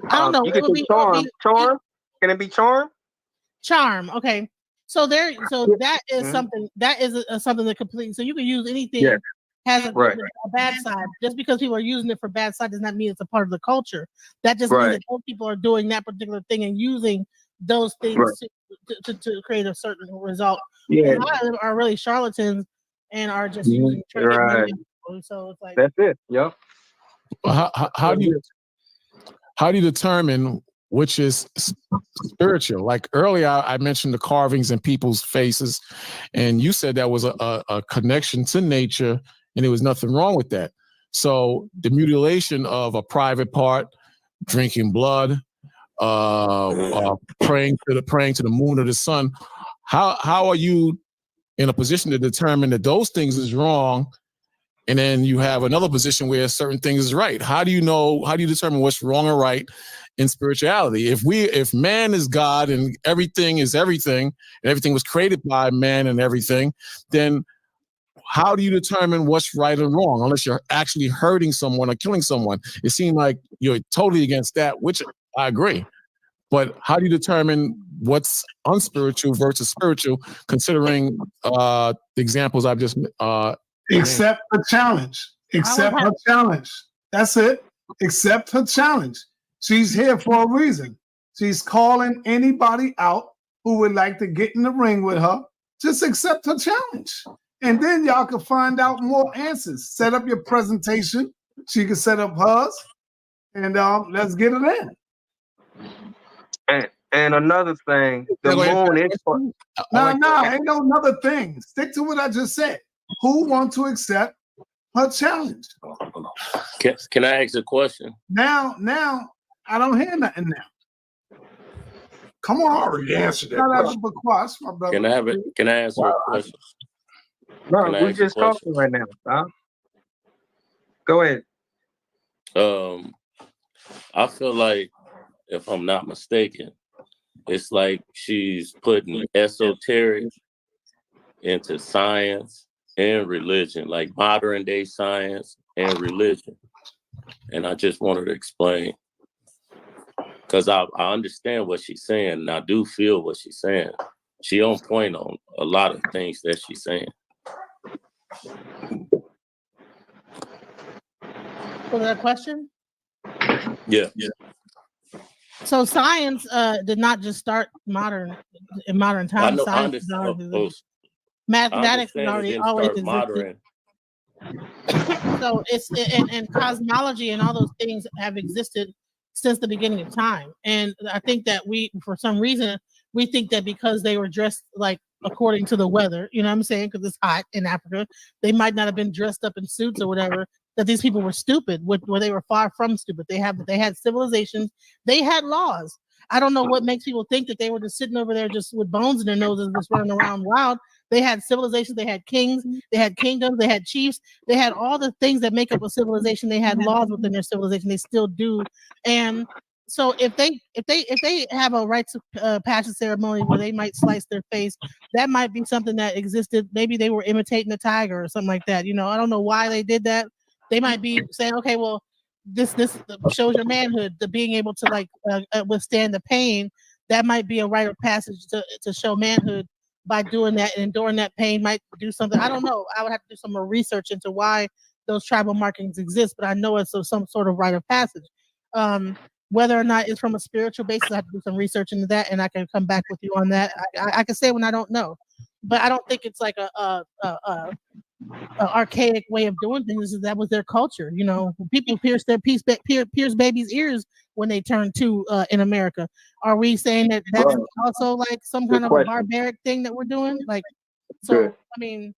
I don't know. You can say charm. Charm? Can it be charm? Charm. Okay. So that is something that is something that completely. So you can use anything has a bad side. Just because people are using it for bad side does not mean it's a part of the culture. That just means that those people are doing that particular thing and using those things to create a certain result. Yeah. And a lot of them are really charlatans and are just using money. So it's like that's it. Yep. How do you determine which is spiritual? Like earlier, I mentioned the carvings in people's faces, and you said that was a connection to nature, and there was nothing wrong with that. So the mutilation of a private part, drinking blood, praying to the moon or the sun. How are you in a position to determine that those things is wrong, and then you have another position where certain things is right? How do you determine what's wrong or right in spirituality? If man is God and everything is everything, and everything was created by man and everything, then how do you determine what's right and wrong unless you're actually hurting someone or killing someone? It seems like you're totally against that, which I agree. But how do you determine what's unspiritual versus spiritual, considering the examples I've just accept the challenge. Accept her challenge. That's it. Accept her challenge. She's here for a reason. She's calling anybody out who would like to get in the ring with her. Just accept her challenge. And then y'all can find out more answers. Set up your presentation. She can set up hers. And let's get it in. And another thing, the moon is... No, ain't no another thing. Stick to what I just said. Who wants to accept her challenge? Can I ask a question? Now, I don't hear nothing now. Come on. I already answered that question. Quash, my brother. Can I answer a question? No, we're just talking right now. Huh? Go ahead. I feel like, if I'm not mistaken, it's like she's putting esoteric into science and religion, like modern day science and religion. And I just wanted to explain, because I understand what she's saying, and I do feel what she's saying. She on point on a lot of things that she's saying. Was that a question? Yeah. So science did not just start in modern times. Mathematics has already always existed. Modern. So it's and cosmology and all those things have existed since the beginning of time. And I think that for some reason, we think that because they were dressed like according to the weather, you know what I'm saying? Because it's hot in Africa, they might not have been dressed up in suits or whatever, that these people were stupid, where they were far from stupid. They had civilizations, they had laws. I don't know what makes people think that they were just sitting over there just with bones in their noses, just running around wild. They had civilizations, they had kings, they had kingdoms, they had chiefs, they had all the things that make up a civilization. They had laws within their civilization, they still do. And so if they have a rites of passage ceremony where they might slice their face, that might be something that existed. Maybe they were imitating a tiger or something like that. You know, I don't know why they did that. They might be saying, okay, well, this shows your manhood, the being able to like withstand the pain. That might be a rite of passage to show manhood by doing that, and enduring that pain might do something. I don't know. I would have to do some more research into why those tribal markings exist, but I know it's some sort of rite of passage. Whether or not it's from a spiritual basis, I have to do some research into that, and I can come back with you on that. I can say when I don't know, but I don't think it's like a archaic way of doing things. That was their culture. You know, people pierce babies' ears when they turn 2 in America. Are we saying that that's also like some kind of a barbaric thing that we're doing? Like, so I mean,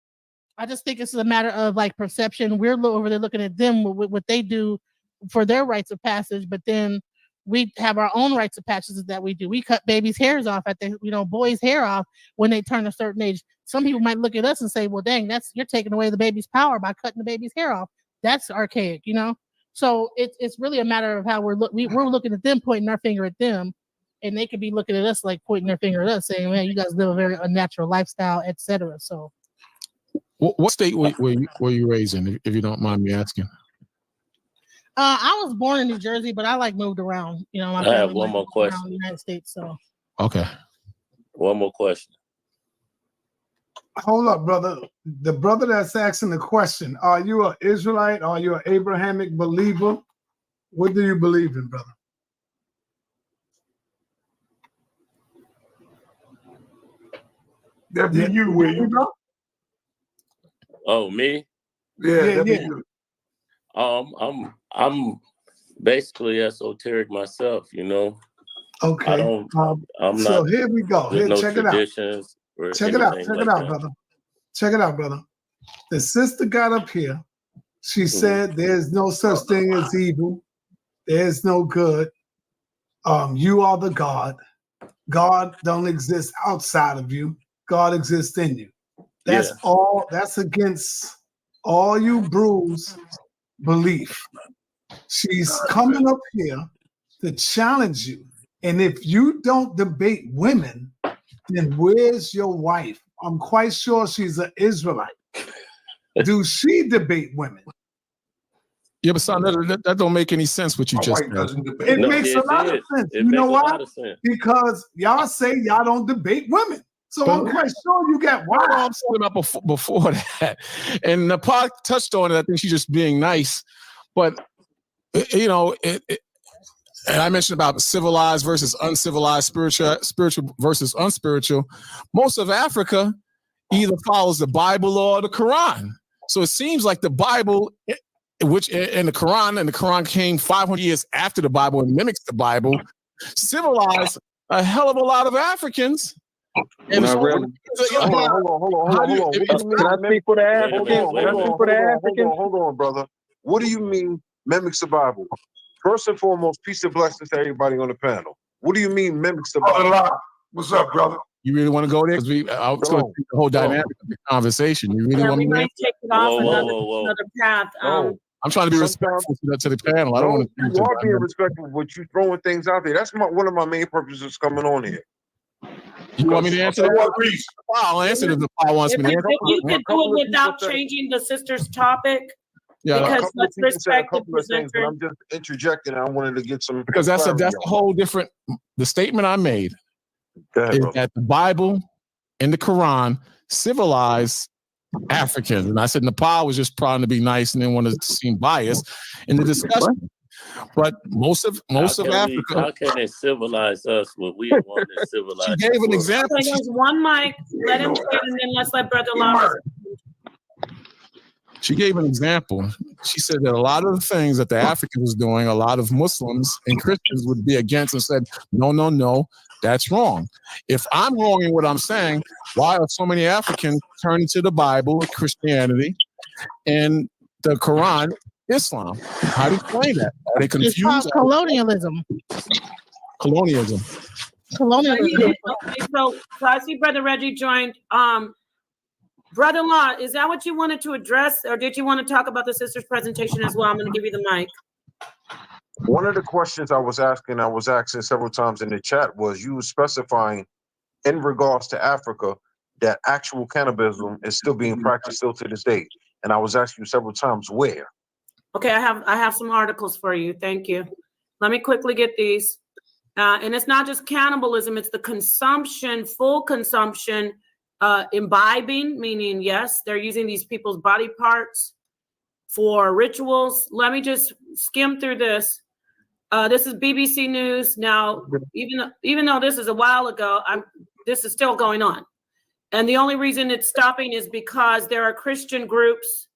I just think it's a matter of like perception. We're over there looking at them with what they do for their rites of passage, but then we have our own rites of passage that we do. We cut babies' hairs off boys' hair off when they turn a certain age. Some people might look at us and say, well, dang, you're taking away the baby's power by cutting the baby's hair off. That's archaic, you know. So it's really a matter of how we're looking at them, pointing our finger at them, and they could be looking at us like pointing their finger at us, saying, "Man, you guys live a very unnatural lifestyle, etc." So, what state were you raised in, if you don't mind me asking? I was born in New Jersey, but I moved around. You know, my I family have one more moved around question. the United States. So, Okay. One more question. Hold up, brother. The brother that's asking the question, are you an Israelite? Are you an Abrahamic believer? What do you believe in, brother? That be you, William. Oh, me? Yeah, that be you. I'm basically esoteric myself, you know. Okay. I don't. I'm so not. here we go. There's Here, no check it out. traditions or Check it out. anything Check like it out, that. brother. Check it out, brother. The sister got up here. She said, "There's no such thing as evil. There's no good. You are the God. God don't exist outside of you. God exists in you." That's all. That's against all you bruise belief. She's coming up here to challenge you. And if you don't debate women, then where's your wife? I'm quite sure she's an Israelite. Do she debate women? Yeah, but son, that don't make any sense what you just said. It makes a lot of sense. You know why? Because y'all say y'all don't debate women. So I'm quite sure you got wives. I'm talking about before that. And the pod touched on it. I think she's just being nice. But, you know, and I mentioned about civilized versus uncivilized, spiritual versus unspiritual. Most of Africa either follows the Bible or the Quran. So it seems like the Bible, which in the Quran came 500 years after the Bible and mimics the Bible, civilized a hell of a lot of Africans. And Not really. Hold on. Can I speak for the Africans? Hold on, brother. What do you mean mimics the Bible? First and foremost, peace and blessings to everybody on the panel. What do you mean mimics the Bible? What's up, brother? You really want to go there? Because I was going to take the whole dynamic of the conversation. You really want we me might to? take it off another path. I'm trying to be respectful to the panel. I don't want to. You are being respectful, but you throwing things out there. That's one of my main purposes coming on here. You want me to answer that? I'll answer if the file wants me to answer. You can do it without changing the sister's topic. Yeah, because let's respect the presenter. But I'm just interjecting. I wanted to get some because that's a whole different. The statement I made is that the Bible and the Quran civilize Africans, and I said Nepal was just trying to be nice and didn't want to seem biased in the discussion. But most of Africa. How can they civilize us when we want to civilize? She gave an example. So there's one mic. Let him say it, and then let's let Brother Lawrence. She gave an example. She said that a lot of the things that the Africans was doing, a lot of Muslims and Christians would be against and said, no, that's wrong. If I'm wrong in what I'm saying, why are so many Africans turning to the Bible, Christianity, and the Quran, Islam? How do you explain that? Are they confused? It's called colonialism. Colonialism. So I see Brother Reggie joined. Brother-in-law, is that what you wanted to address, or did you want to talk about the sister's presentation as well? I'm going to give you the mic. One of the questions I was asking several times in the chat was you were specifying in regards to Africa that actual cannibalism is still being practiced still to this day. And I was asking you several times where. Okay, I have some articles for you. Thank you. Let me quickly get these. And it's not just cannibalism, it's the consumption, full consumption, imbibing, meaning, yes, they're using these people's body parts for rituals. Let me just skim through this. This is BBC News. Now, even though this is a while ago, this is still going on. And the only reason it's stopping is because there are Christian groups,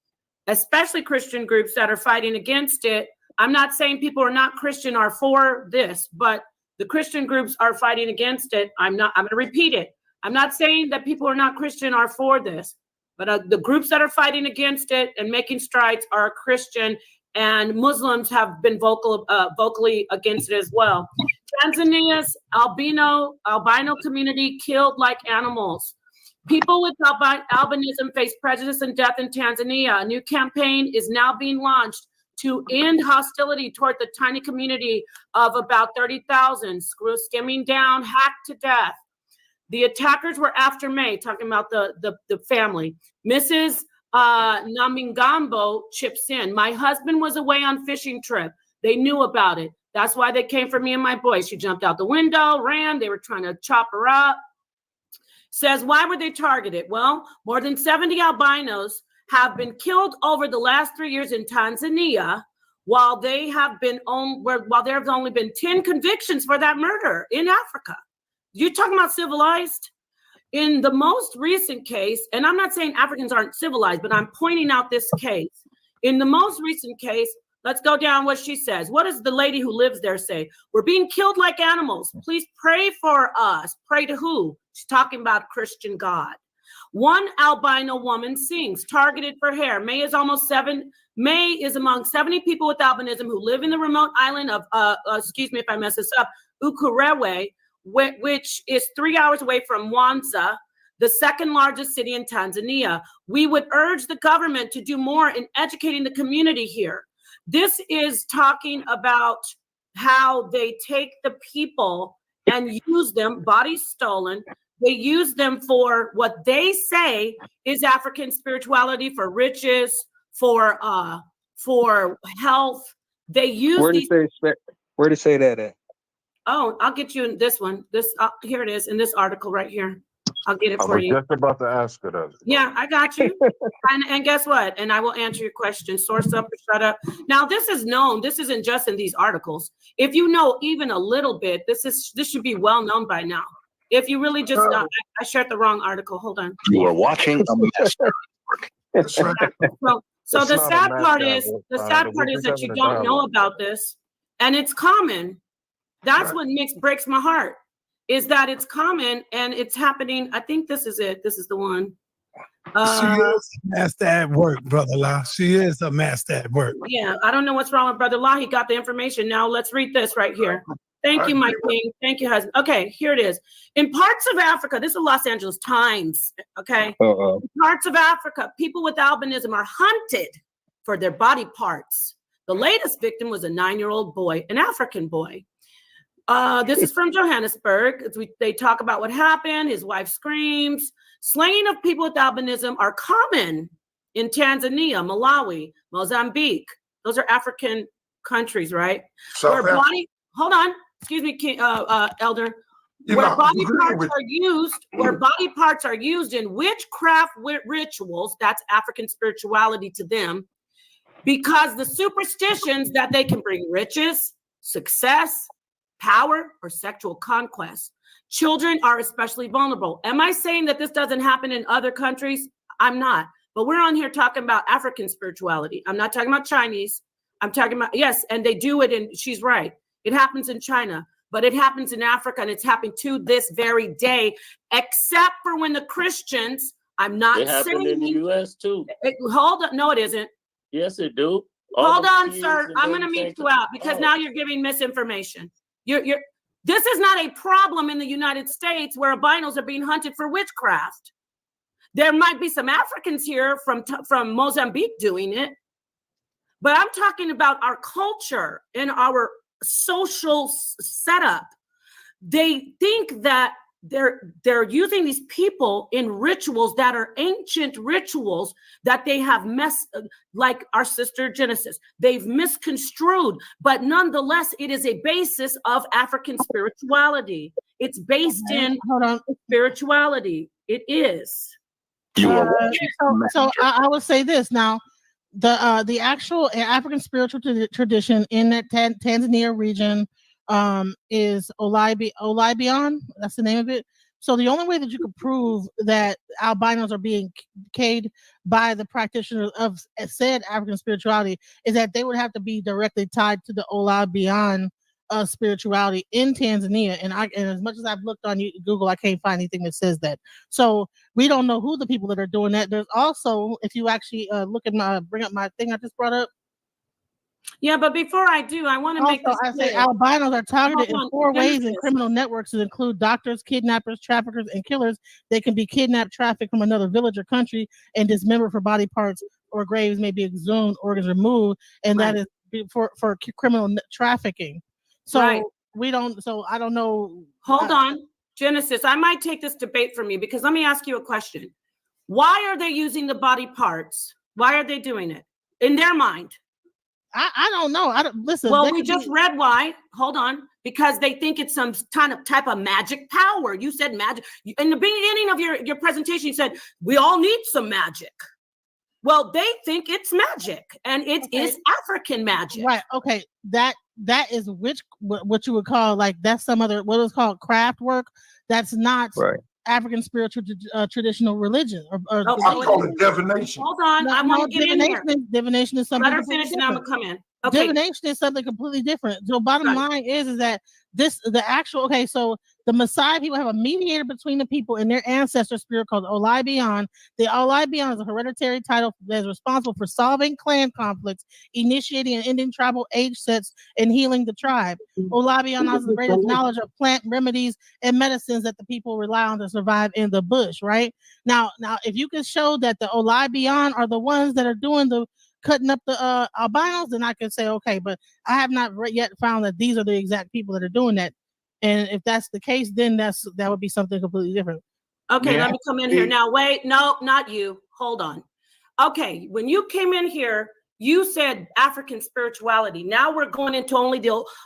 especially Christian groups, that are fighting against it. I'm not saying people who are not Christian are for this, but the Christian groups are fighting against it. I'm going to repeat it. I'm not saying that people who are not Christian are for this, but the groups that are fighting against it and making strides are Christian, and Muslims have been vocally against it as well. Tanzania's albino community killed like animals. People with albinism face prejudice and death in Tanzania. A new campaign is now being launched to end hostility toward the tiny community of about 30,000, skimming down, hacked to death. The attackers were after May, talking about the family. Mrs. Namingambo chips in. My husband was away on fishing trip. They knew about it. That's why they came for me and my boys. She jumped out the window, ran. They were trying to chop her up. Says, why were they targeted? Well, more than 70 albinos have been killed over the last 3 years in Tanzania, while there have only been 10 convictions for that murder in Africa. You're talking about civilized? In the most recent case, and I'm not saying Africans aren't civilized, but I'm pointing out this case. In the most recent case, let's go down what she says. What does the lady who lives there say? We're being killed like animals. Please pray for us. Pray to who? She's talking about Christian God. One albino woman sings, targeted for hair. May is among 70 people with albinism who live in the remote island of, excuse me if I mess this up, Ukerewe, which is 3 hours away from Mwanza, the second largest city in Tanzania. We would urge the government to do more in educating the community here. This is talking about how they take the people and use them, bodies stolen. They use them for what they say is African spirituality, for riches, for health. They use Where to say that at? Oh, I'll get you in this one. Here it is in this article right here. I'll get it for you. I was just about to ask her that. Yeah, I got you. and guess what? And I will answer your question. Source up or shut up. Now, this is known. This isn't just in these articles. If you know even a little bit, this should be well known by now. If you really just, I shared the wrong article. Hold on. You are watching a master. So the sad part is that you don't know about this, and it's common. That's what breaks my heart, is that it's common and it's happening. I think this is it. This is the one. She is a master at work, Brother La. She is a master at work. Yeah, I don't know what's wrong with Brother La. He got the information. Now let's read this right here. Thank you, my king. Thank you, husband. Okay, here it is. In parts of Africa, this is Los Angeles Times, okay? In parts of Africa, people with albinism are hunted for their body parts. The latest victim was a 9-year-old boy, an African boy. This is from Johannesburg. They talk about what happened. His wife screams. Slaying of people with albinism are common in Tanzania, Malawi, Mozambique. Those are African countries, right? Hold on, excuse me, Elder. Where body parts are used in witchcraft rituals, that's African spirituality to them, because the superstitions that they can bring riches, success, power, or sexual conquest. Children are especially vulnerable. Am I saying that this doesn't happen in other countries? I'm not. But we're on here talking about African spirituality. I'm not talking about Chinese. I'm talking about, yes, and they do it, and she's right. It happens in China, but it happens in Africa, and it's happening to this very day, except for when the Christians, I'm not saying. It happened in the U.S. too. Hold on. No, it isn't. Yes, it do. Hold on, sir. I'm going to mute you out because now you're giving misinformation. This is not a problem in the United States where albinos are being hunted for witchcraft. There might be some Africans here from Mozambique doing it, but I'm talking about our culture and our social setup. They think that they're using these people in rituals that are ancient rituals that they have like our sister Genesis, they've misconstrued, but nonetheless, it is a basis of African spirituality. It's based in spirituality. It is. So I would say this now. The actual African spiritual tradition in that Tanzania region is Olaibion. That's the name of it. So the only way that you could prove that albinos are being decayed by the practitioners of said African spirituality is that they would have to be directly tied to the Olaibion spirituality in Tanzania. And as much as I've looked on Google, I can't find anything that says that. So we don't know who the people that are doing that. There's also, if you actually bring up my thing I just brought up, Yeah, but before I do, I want to make this I say clear. albinos are targeted in Hold on, 4 ways in Genesis. criminal networks that include doctors, kidnappers, traffickers, and killers. They can be kidnapped, trafficked from another village or country, and dismembered for body parts or graves may be exhumed, organs removed, and that is for criminal trafficking. So we don't. So I don't know. Hold on, Genesis. I might take this debate from you because let me ask you a question. Why are they using the body parts? Why are they doing it in their mind? I don't know. I don't listen. Well, we just read why. Hold on, because they think it's some type of magic power. You said magic in the beginning of your presentation. You said we all need some magic. Well, they think it's magic, and it is African magic. Right. Okay. That is what you would call like that's some other what is called craft work. That's not African spiritual traditional religion. I call it divination. Hold on, I want to get in here. Divination is something. Let her finish, and I'm gonna come in. Okay. Divination is something completely different. So bottom line is that so the Messiah people have a mediator between the people and their ancestor spirit called Olai Beyond. The Olai Beyond is a hereditary title that is responsible for solving clan conflicts, initiating and ending tribal age sets, and healing the tribe. Olai Beyond has the greatest knowledge of plant remedies and medicines that the people rely on to survive in the bush, right? Now, if you can show that the Olai Beyond are the ones that are doing the cutting up the albinos, then I can say okay, but I have not yet found that these are the exact people that are doing that. And if that's the case, then that would be something completely different. Okay, let me come in here now. Wait, no, not you. Hold on. Okay, when you came in here, you said African spirituality. Now we're going into only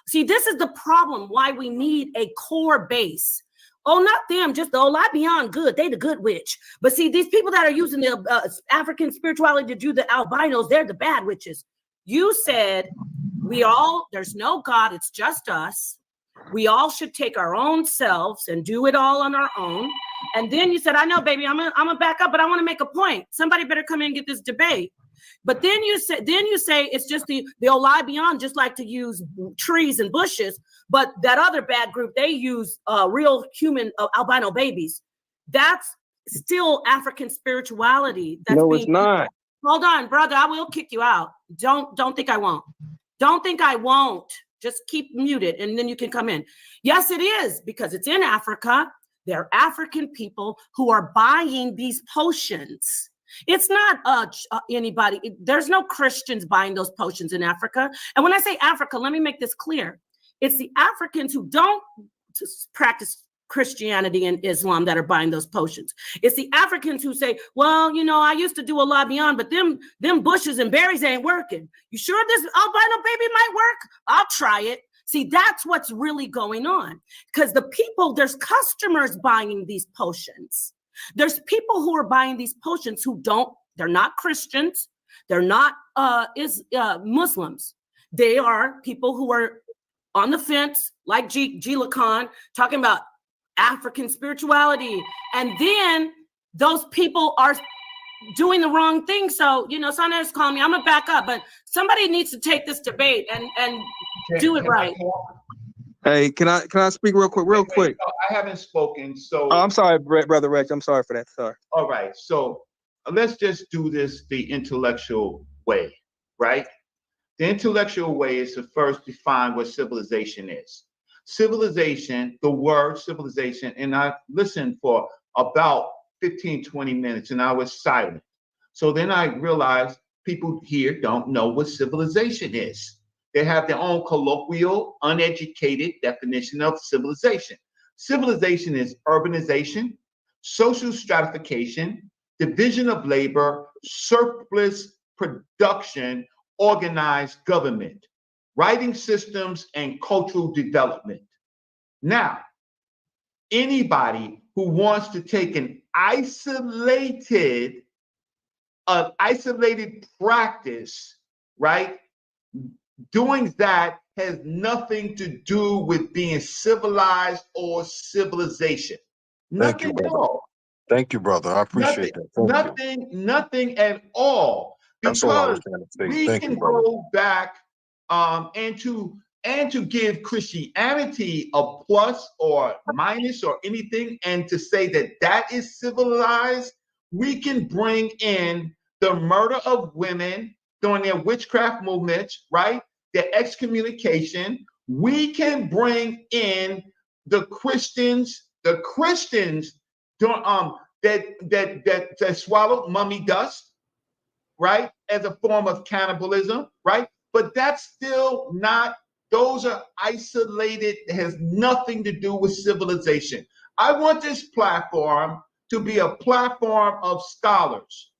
see, this is the problem why we need a core base. Oh, not them, just the Olai Beyond good. They the good witch. But see, these people that are using the African spirituality to do the albinos, they're the bad witches. You said there's no God, it's just us. We all should take our own selves and do it all on our own. And then you said, I know, baby, I'm gonna back up, but I want to make a point. Somebody better come in and get this debate. But then you say it's just the Olai Beyond just like to use trees and bushes, but that other bad group, they use real human albino babies. That's still African spirituality. It's not. Hold on, brother, I will kick you out. Don't think I won't. Don't think I won't. Just keep muted and then you can come in. Yes, it is because it's in Africa. They're African people who are buying these potions. It's not anybody. There's no Christians buying those potions in Africa. And when I say Africa, let me make this clear. It's the Africans who don't practice Christianity and Islam that are buying those potions. It's the Africans who say, well, I used to do Olai Beyond, but them bushes and berries ain't working. You sure this albino baby might work? I'll try it. See, that's what's really going on. Because there's customers buying these potions. There's people who are buying these potions they're not Christians. They're not Muslims. They are people who are on the fence, like G Lacan, talking about African spirituality. And then those people are doing the wrong thing. So, Saneter's calling me. I'm going to back up, but somebody needs to take this debate and do it right. Hey, can I speak real quick? No, I haven't spoken, so. Oh, I'm sorry, Brother Rex. I'm sorry for that. Sorry. All right, so let's just do this the intellectual way, right? The intellectual way is to first define what civilization is. Civilization, the word civilization, and I listened for about 15, 20 minutes and I was silent. So then I realized people here don't know what civilization is. They have their own colloquial, uneducated definition of civilization. Civilization is urbanization, social stratification, division of labor, surplus production, organized government, writing systems, and cultural development. Now, anybody who wants to take an isolated practice, right? Doing that has nothing to do with being civilized or civilization. Nothing at all. Thank you, brother. I appreciate that. Nothing at all. That's all I was Because trying to say. we Thank can you, brother. go back and to give Christianity a plus or minus or anything, and to say that is civilized. We can bring in the murder of women, during their witchcraft movements, right? Their excommunication, we can bring in the Christians that swallowed mummy dust, right, as a form of cannibalism, right? But that's still not, those are isolated, it has nothing to do with civilization. I want this platform to be a platform of scholars.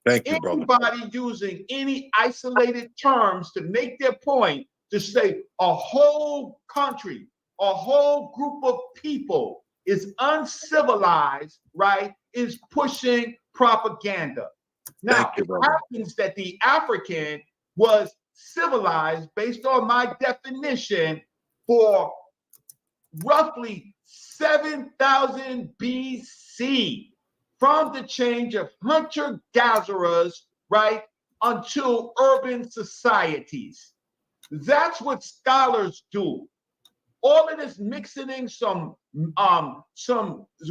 Thank you, brother. Anybody using any isolated terms to make their point, to say a whole country, a whole group of people is uncivilized, right, is pushing propaganda. Now, it happens that the African was civilized based on my definition for roughly 7,000 BC, from the change of hunter-gatherers, right, until urban societies. That's what scholars do. All of this mixing in some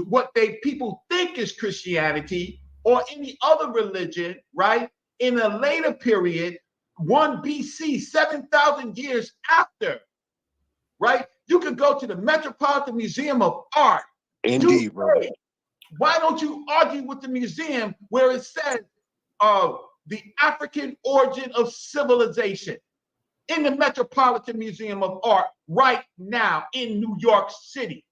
what people think is Christianity or any other religion, right? In a later period, 1 BC, 7,000 years after, right? You can go to the Metropolitan Museum of Art. Indeed, brother. Why don't you argue with the museum where it says the African origin of civilization in the Metropolitan Museum of Art right now in New York City?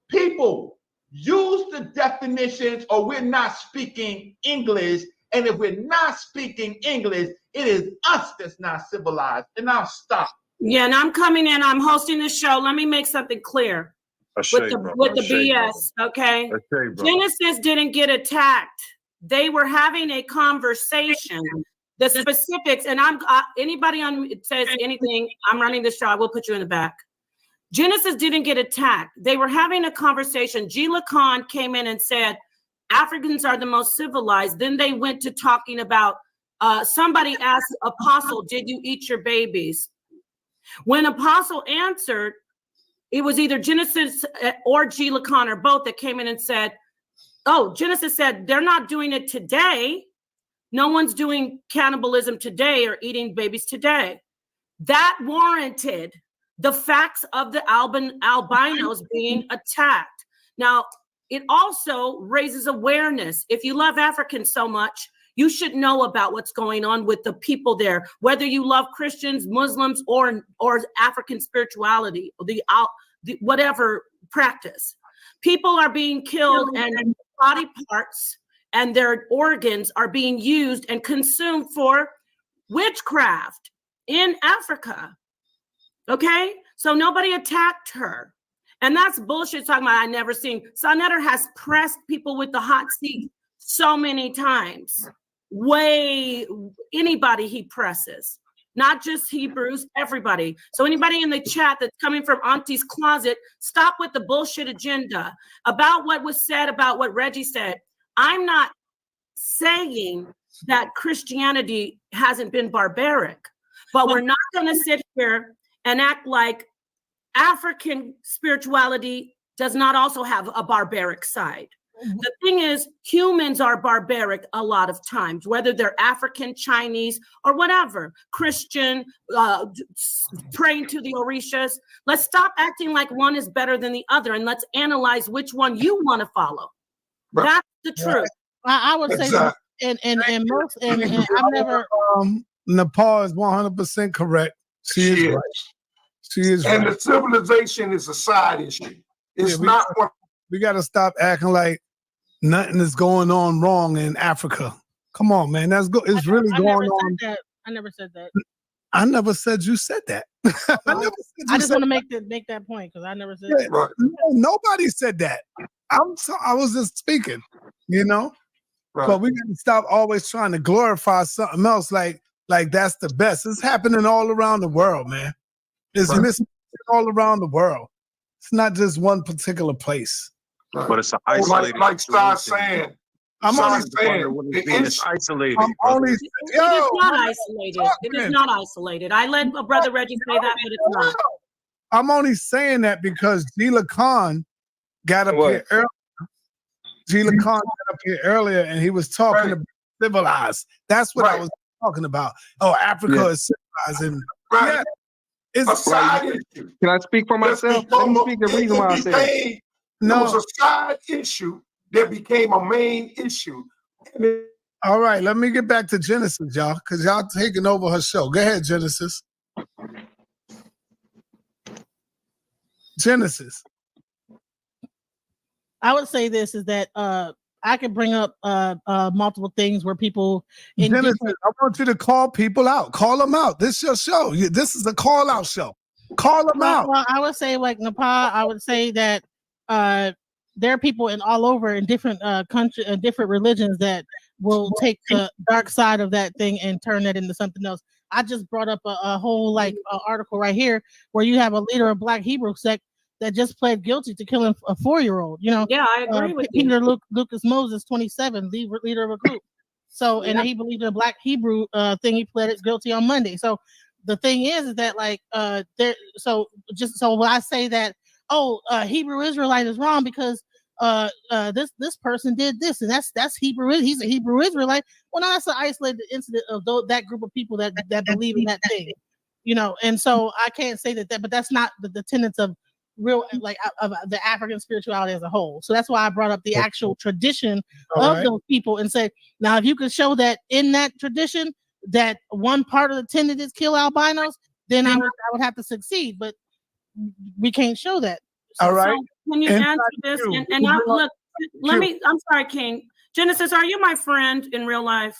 People, use the definitions or we're not speaking English. And if we're not speaking English, it is us that's not civilized. And I'll stop. Yeah, and I'm coming in, I'm hosting the show. Let me make something clear with the BS, okay? Genesis didn't get attacked. They were having a conversation. The specifics, and anybody on says anything, I'm running the show, I will put you in the back. Genesis didn't get attacked. They were having a conversation. Gila Khan came in and said, Africans are the most civilized. Then they went to talking about, somebody asked Apostle, did you eat your babies? When Apostle answered, it was either Genesis or Gila Khan or both that came in and said, oh, Genesis said, they're not doing it today. No one's doing cannibalism today or eating babies today. That warranted the facts of the albinos being attacked. Now, it also raises awareness. If you love Africans so much, you should know about what's going on with the people there, whether you love Christians, Muslims, or African spirituality, the whatever practice. People are being killed and body parts and their organs are being used and consumed for witchcraft in Africa. Okay? So nobody attacked her. And that's bullshit talking about I never seen. Saneter has pressed people with the hot seat so many times. Anybody he presses, not just Hebrews, everybody. So anybody in the chat that's coming from Auntie's closet, stop with the bullshit agenda about what was said, about what Reggie said. I'm not saying that Christianity hasn't been barbaric, but we're not going to sit here and act like African spirituality does not also have a barbaric side. The thing is, humans are barbaric a lot of times, whether they're African, Chinese, or whatever, Christian, praying to the Orishas. Let's stop acting like one is better than the other, and let's analyze which one you want to follow. That's the truth. I would say that, and I've never. Nepal is 100% correct. She is right. She is and right. the civilization is a side issue. It's not what we got to stop acting like nothing is going on wrong in Africa. Come on, man. That's good. It's really going on. I never said that. I never said you said that. I just want to make that point because I never said that. Right. No, nobody said that. I was just speaking, you know. Right. But we got to stop always trying to glorify something else like that's the best. It's happening all around the world, man. It's missing all around the world. It's not just one particular place. Right. But it's an isolated. Like Star saying. I'm only saying it's isolated. I'm only, it is not isolated. It is not isolated. I let Brother Reggie say that, but it's not. I'm only saying that because Gila Khan got up here earlier. Gila Khan got up here earlier and he was talking about civilized. That's what I was talking about. Oh, Africa is civilized, and Right. it's a side issue. Can I speak for myself? Let me speak the reason why I said it. It was a side issue that became a main issue. All right, let me get back to Genesis, y'all, because y'all taking over her show. Go ahead, Genesis. Genesis. I would say this is that I could bring up multiple things where people in Genesis, different. I want you to call people out. Call them out. This is your show. This is a call out show. Call them out. Well, I would say like Nepal. I would say that there are people in all over in different countries and different religions that will take the dark side of that thing and turn that into something else. I just brought up a whole article right here where you have a leader of Black Hebrew sect that just pled guilty to killing a 4-year-old. You know, yeah, I agree with Peter you. Lucas Moses, 27, leader of a group. So, and he believed in a Black Hebrew thing. He pled guilty on Monday. So, the thing is that like there. So when I say that, Hebrew Israelite is wrong because this person did this and that's Hebrew. He's a Hebrew Israelite. Well, no, that's an isolated incident of that group of people that believe in that thing. You know, and so I can't say that, but that's not the tenets of real of the African spirituality as a whole. So that's why I brought up the actual tradition of those people and say, now if you could show that in that tradition that one part of the tenet is kill albinos, then I would have to succeed, but we can't show that. All right. So can you answer this? And look, I'm sorry, King. Genesis, are you my friend in real life?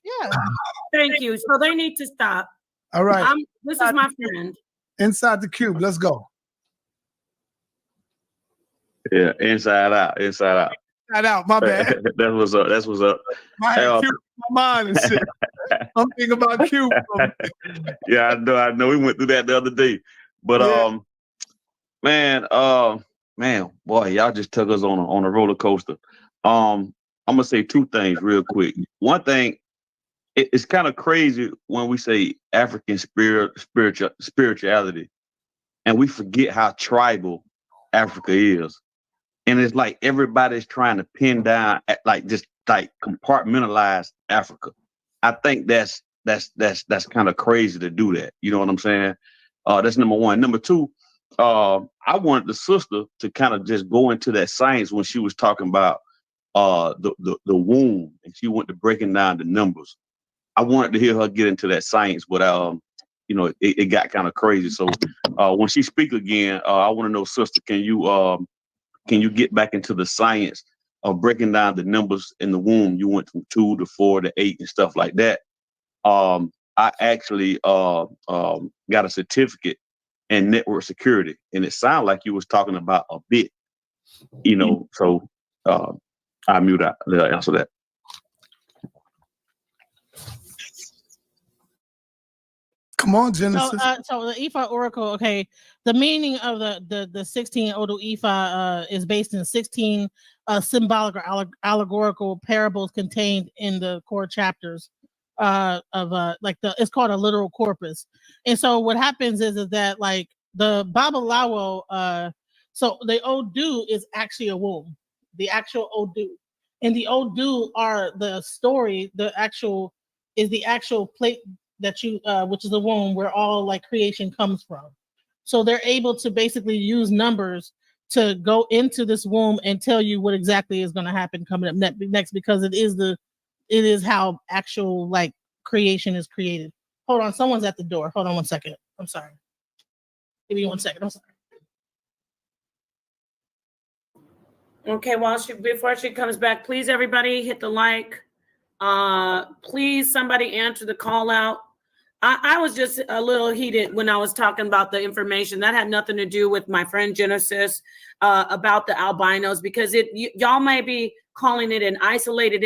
Yeah. Thank you. So they need to stop. All right. This is my friend. Inside the cube. Let's go. Yeah, inside out. Inside out. My bad. That's what's up. That's what's up. My mind and shit. I'm thinking about cube. Yeah, I know. We went through that the other day. But man, boy, y'all just took us on a roller coaster. I'm gonna say two things real quick. One thing, it's kind of crazy when we say African spirituality, and we forget how tribal Africa is. And it's like everybody's trying to pin down compartmentalize Africa. I think that's kind of crazy to do that. You know what I'm saying? That's number one. Number two, I wanted the sister to kind of just go into that science when she was talking about the womb, and she went to breaking down the numbers. I wanted to hear her get into that science, but it got kind of crazy. So when she speak again, I want to know, sister, can you get back into the science of breaking down the numbers in the womb? You went from 2 to 4 to 8 and stuff like that. I actually got a certificate in network security, and it sounded like you was talking about a bit, so I mute out. I'll answer that. Come on, Genesis. So the Ifa Oracle, okay, the meaning of the 16 Odu Ifa is based in 16 symbolic or allegorical parables contained in the core chapters it's called a literal corpus. And so what happens is that like the Babalawo, so the Odu is actually a womb, the actual Odu. And the Odu are the story, the actual plate that you which is the womb where all like creation comes from. So they're able to basically use numbers to go into this womb and tell you what exactly is going to happen coming up next, because it is how actual like creation is created. Hold on, someone's at the door. Hold on 1 second. I'm sorry. Give me 1 second. I'm sorry. Okay, before she comes back, please everybody hit the like. Please somebody answer the call out. I was just a little heated when I was talking about the information that had nothing to do with my friend Genesis about the albinos, because y'all may be calling it an isolated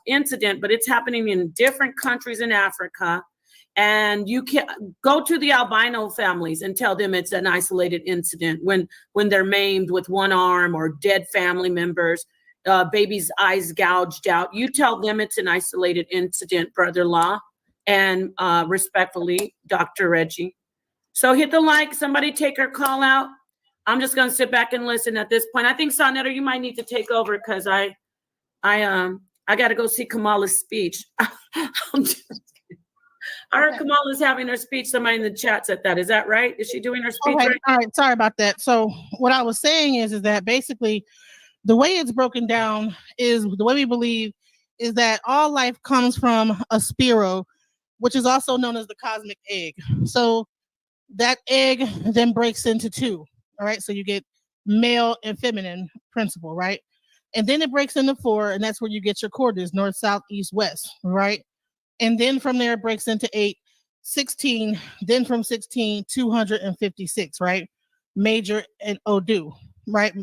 incident, but it's happening in different countries in Africa. And you can go to the albino families and tell them it's an isolated incident when they're maimed with one arm or dead family members, baby's eyes gouged out. You tell them it's an isolated incident, Brother Law, and respectfully, Dr. Reggie. So hit the like, somebody take her call out. I'm just going to sit back and listen at this point. I think Saneter, you might need to take over because I got to go see Kamala's speech. I'm just kidding. I heard Kamala's having her speech. Somebody in the chat said that. Is that right? Is she doing her speech Okay, right? all right. Sorry about that. So what I was saying is that basically the way it's broken down is the way we believe is that all life comes from a spiral, which is also known as the cosmic egg. So that egg then breaks into two. All right. So you get male and feminine principle, right? And then it breaks into four, and that's where you get your coordinates, north, south, east, west, right? And then from there it breaks into 8, 16, then from 16, 256, right? Major and Odu, right?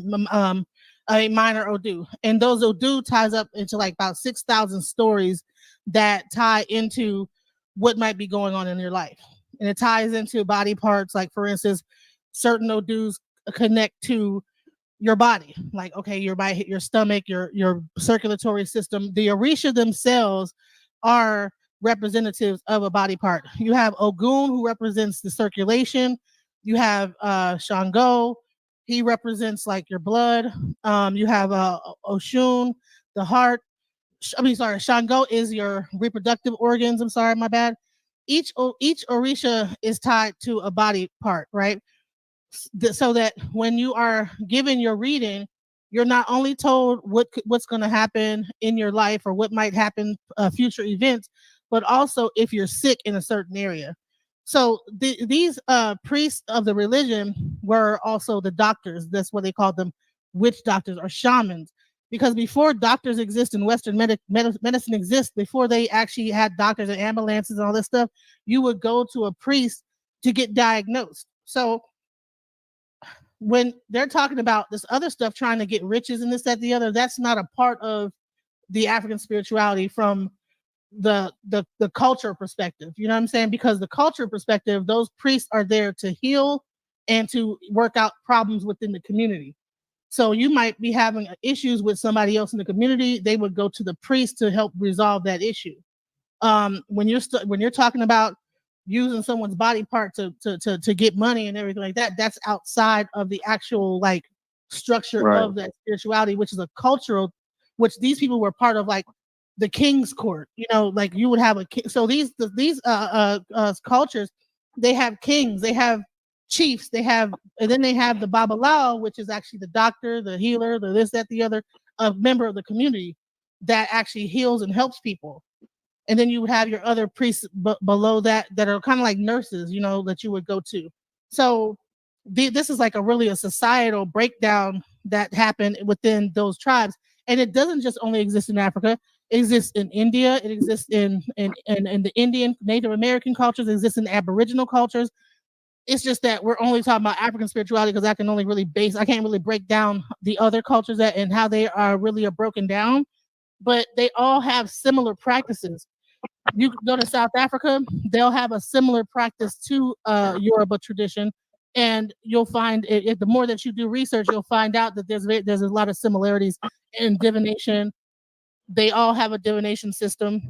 A minor Odu. And those Odu ties up into like about 6,000 stories that tie into what might be going on in your life. And it ties into body parts, like for instance, certain Odus connect to your body, like okay, your stomach, your circulatory system. The Orisha themselves are representatives of a body part. You have Ogun, who represents the circulation. You have Shango, he represents like your blood. You have Oshun, the heart. Shango is your reproductive organs. I'm sorry, my bad. Each Orisha is tied to a body part, right? So that when you are given your reading, you're not only told what's going to happen in your life or what might happen, future events, but also if you're sick in a certain area. So these priests of the religion were also the doctors. That's what they called them, witch doctors or shamans. Because before doctors exist and Western medicine exists, before they actually had doctors and ambulances and all this stuff, you would go to a priest to get diagnosed. So when they're talking about this other stuff, trying to get riches and this, that, the other, that's not a part of the African spirituality from the culture perspective. You know what I'm saying? Because the culture perspective, those priests are there to heal and to work out problems within the community. So you might be having issues with somebody else in the community. They would go to the priest to help resolve that issue. When you're talking about using someone's body part to get money and everything like that, that's outside of the actual like structure of that spirituality, which is a cultural, which these people were part of, like the king's court. You know, like you would have a king. So these cultures, they have kings, they have chiefs, and then they have the Babalao, which is actually the doctor, the healer, the this, that, the other, a member of the community that actually heals and helps people. And then you would have your other priests below that are kind of like nurses, you know, that you would go to. So this is like a societal breakdown that happened within those tribes. And it doesn't just only exist in Africa. It exists in India. It exists in the Indian Native American cultures. It exists in Aboriginal cultures. It's just that we're only talking about African spirituality because I can't really break down the other cultures and how they are broken down. But they all have similar practices. You can go to South Africa, they'll have a similar practice to Yoruba tradition, and you'll find the more that you do research, you'll find out that there's a lot of similarities in divination. They all have a divination system.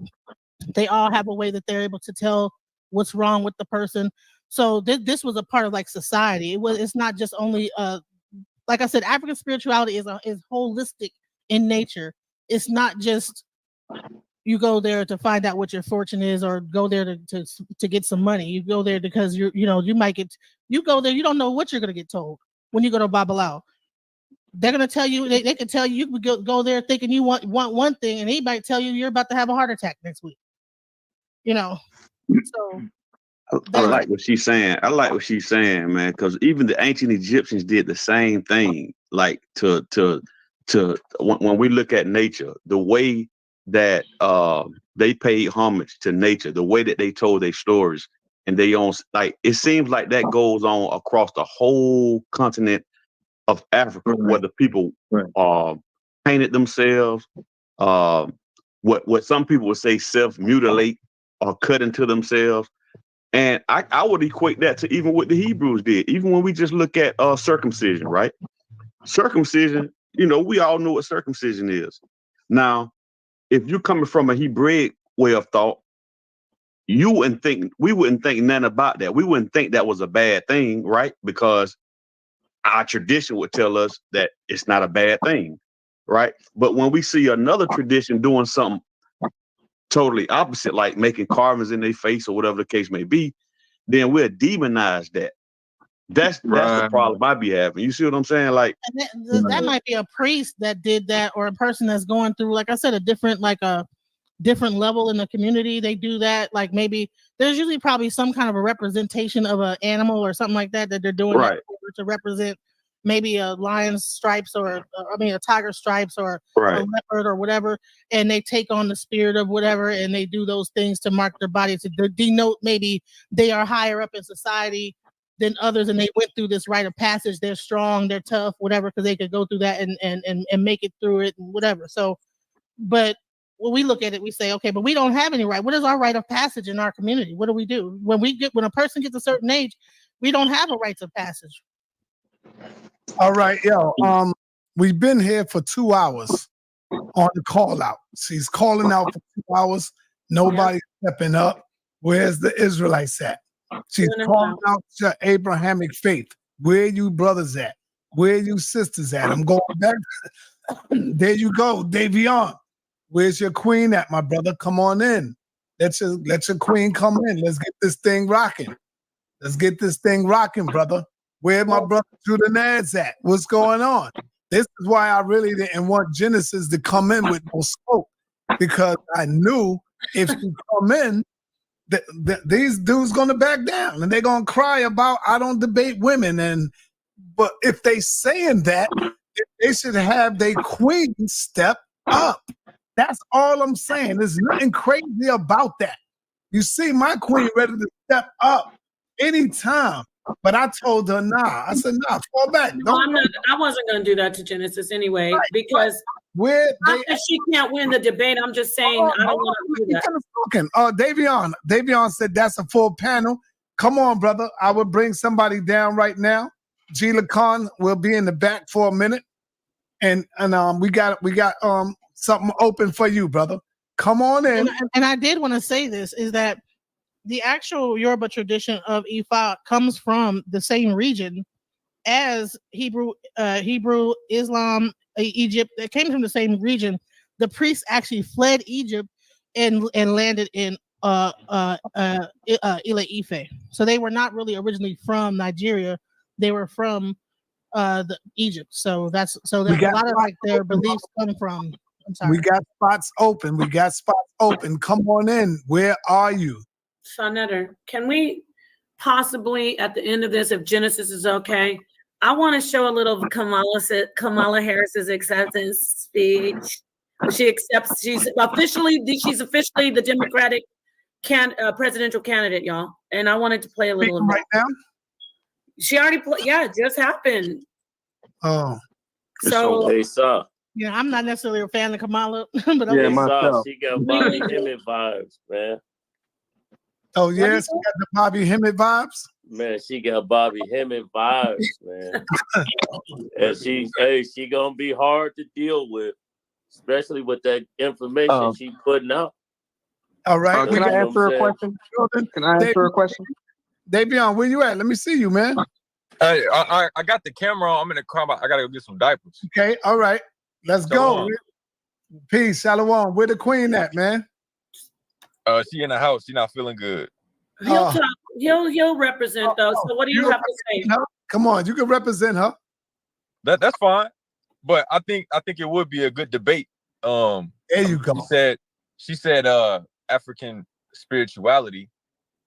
They all have a way that they're able to tell what's wrong with the person. So this was a part of like society. It's not just only like I said, African spirituality is holistic in nature. It's not just you go there to find out what your fortune is, or go there to get some money. You go there because you go there, you don't know what you're gonna get told when you go to Babalao. They're gonna tell you, they can tell you could go there thinking you want one thing, and he might tell you you're about to have a heart attack next week. You know, so I like what she's saying. I like what she's saying, man, because even the ancient Egyptians did the same thing. Like to when we look at nature, the way that they paid homage to nature, the way that they told their stories, and they own, like, it seems like that goes on across the whole continent of Africa, where the people painted themselves, what some people would say self-mutilate or cut into themselves. And I would equate that to even what the Hebrews did. Even when we just look at circumcision, right? Circumcision, we all know what circumcision is. Now, if you're coming from a Hebraic way of thought, we wouldn't think nothing about that. We wouldn't think that was a bad thing, right? Because our tradition would tell us that it's not a bad thing, right? But when we see another tradition doing something totally opposite, like making carvings in their face or whatever the case may be, then we'll demonize that. That's the problem I be having. You see what I'm saying? Like, and that might be a priest that did that, or a person that's going through, like I said, a different level in the community. They do that. Like maybe there's usually probably some kind of a representation of an animal or something like that they're doing that to represent maybe a lion's stripes or a tiger stripes or a leopard or whatever, and they take on the spirit of whatever, and they do those things to mark their body to denote maybe they are higher up in society than others, and they went through this rite of passage. They're strong, they're tough, whatever, because they could go through that and make it through it and whatever. So, but when we look at it, we say, okay, but we don't have any right. What is our rite of passage in our community? What do we do when a person gets a certain age? We don't have a rite of passage. All right, we've been here for 2 hours on the call out. She's calling out for 2 hours. Nobody's stepping up. Where's the Israelites at? She's calling out to Abrahamic faith. Where you brothers at? Where you sisters at? I'm going back. There you go, Davion. Where's your queen at, my brother? Come on in. Let your queen come in. Let's get this thing rocking. Let's get this thing rocking, brother. Where my brother Judah Nads at? What's going on? This is why I really didn't want Genesis to come in with no smoke, because I knew if she come in, these dudes gonna back down and they're gonna cry about I don't debate women. But if they saying that, they should have their queen step up. That's all I'm saying. There's nothing crazy about that. You see, my queen ready to step up anytime. But I told her, nah. I said, nah, fall back. I wasn't going to do that to Genesis anyway, because if she can't win the debate, I'm just saying I don't want to do that. Davion said that's a full panel. Come on, brother. I would bring somebody down right now. G. Lacan will be in the back for a minute. And we got something open for you, brother. Come on in. And I did want to say this, is that the actual Yoruba tradition of Ifa comes from the same region as Hebrew, Islam, Egypt. It came from the same region. The priests actually fled Egypt and landed in Ile Ife. So they were not really originally from Nigeria. They were from Egypt. So that's a lot of like their beliefs come from. I'm sorry. We got spots open. Come on in. Where are you? Saneter, can we possibly, at the end of this, if Genesis is okay, I want to show a little of Kamala Harris's acceptance speech. She's officially the Democratic presidential candidate, y'all. And I wanted to play a little of that. Right now? She already played. Yeah, it just happened. Oh. So hey, sir. Yeah, I'm not necessarily a fan of Kamala, but yeah, myself. She got Bobby Hemmett vibes, man. Oh yes, she got the Bobby Hemmett vibes. Man, she got Bobby Hemmett vibes, man. And she gonna be hard to deal with, especially with that information she putting out. All right. Can I answer a question? Can I answer a question? Davion, where you at? Let me see you, man. Hey, I got the camera on. I'm in the car. I gotta go get some diapers. Okay, all right. Let's go. Peace, Shalom. Where the queen at, man? She in the house. She not feeling good. He'll talk. He'll represent though. So what do you have to say? Come on, you can represent her. That's fine. But I think it would be a good debate. There you go. She said African spirituality,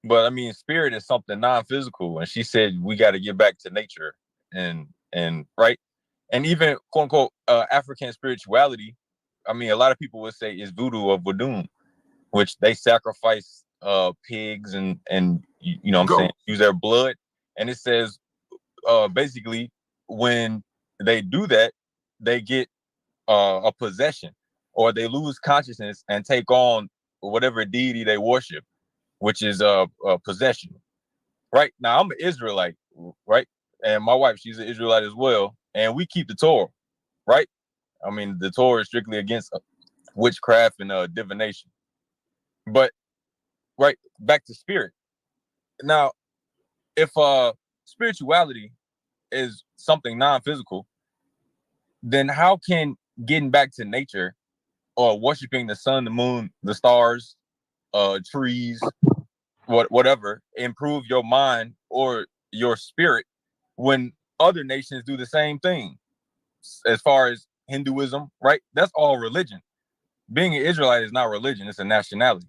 but I mean spirit is something non-physical, and she said we got to get back to nature and right. And even quote unquote African spirituality, I mean a lot of people would say is voodoo or voodoo, which they sacrifice pigs and you know what I'm saying, use their blood. And it says basically when they do that, they get a possession, or they lose consciousness and take on whatever deity they worship, which is a possession. Right now, I'm an Israelite, right? And my wife, she's an Israelite as well. And we keep the Torah, right? I mean, the Torah is strictly against witchcraft and divination. But, right, back to spirit. Now, if spirituality is something non-physical, then how can getting back to nature or worshiping the sun, the moon, the stars, trees, whatever, improve your mind or your spirit when other nations do the same thing. As far as Hinduism, right? That's all religion. Being an Israelite is not religion, it's a nationality.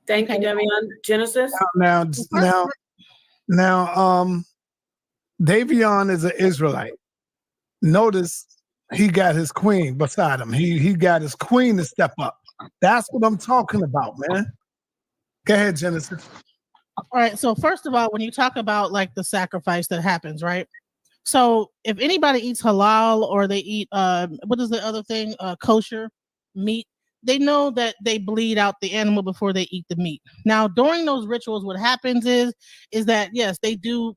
Thank you, Davion. Genesis? Now, Davion is an Israelite. Notice he got his queen beside him. He got his queen to step up. That's what I'm talking about, man. Go ahead, Genesis. All right. So first of all, when you talk about like the sacrifice that happens, right? So if anybody eats halal or they eat what is the other thing? Kosher meat, they know that they bleed out the animal before they eat the meat. Now, during those rituals, what happens is that yes, they do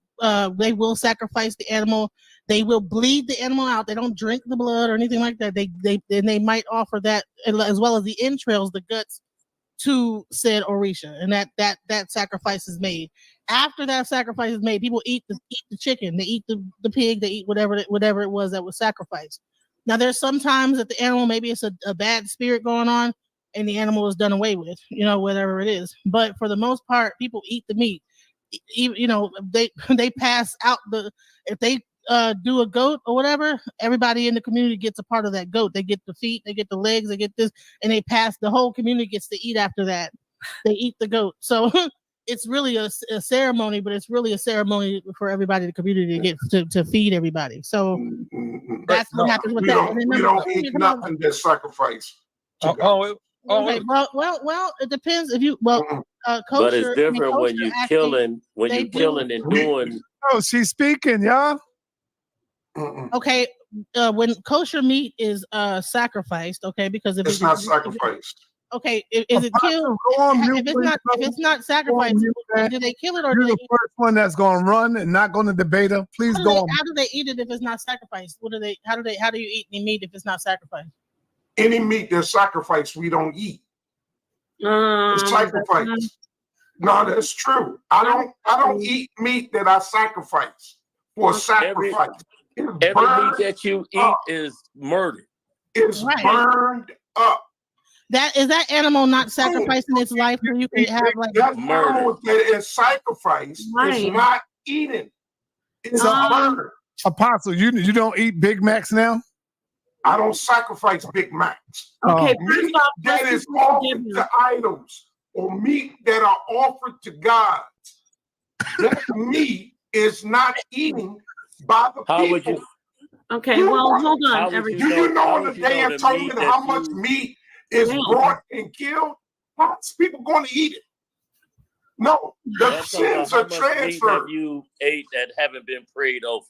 they will sacrifice the animal. They will bleed the animal out. They don't drink the blood or anything like that. They might offer that as well as the entrails, the guts, to said Orisha, and that sacrifice is made. After that sacrifice is made, people eat the chicken, they eat the pig, they eat whatever it was that was sacrificed. Now there's sometimes that the animal, maybe it's a bad spirit going on, and the animal is done away with, whatever it is. But for the most part, people eat the meat. They pass out if they do a goat or whatever, everybody in the community gets a part of that goat. They get the feet, they get the legs, they get this, and they pass. The whole community gets to eat after that. They eat the goat. So it's really a ceremony, but it's really a ceremony for everybody in the community to get to feed everybody. So that's what happens with that. We don't eat nothing that's sacrificed. Okay. Well, it depends. If you kosher, but it's different when you killing and doing. Oh, she's speaking, y'all. Okay, when kosher meat is sacrificed, okay, because if it's not sacrificed. Okay, is it killed? If it's not sacrificed, do they kill it or you're the first one that's going to run and not going to debate her? Please go on. How do they eat it if it's not sacrificed? How do you eat any meat if it's not sacrificed? Any meat that's sacrificed, we don't eat. It's sacrificed. No, that's true. I don't eat meat that I sacrifice for sacrifice. Every meat that you eat is murdered. It's burned up. That animal not sacrificing its life so you can have like that animal that is sacrificed is not eating. It's a murder. Apostle, you don't eat Big Macs now? I don't sacrifice Big Macs. Okay, meat that is offered to idols or meat that are offered to gods. That meat is not eating by the people. Okay, well, hold on. Do you know on the Day of Atonement how much meat is brought and killed? How's people going to eat it? No, the sins are transferred. That you ate that haven't been prayed over.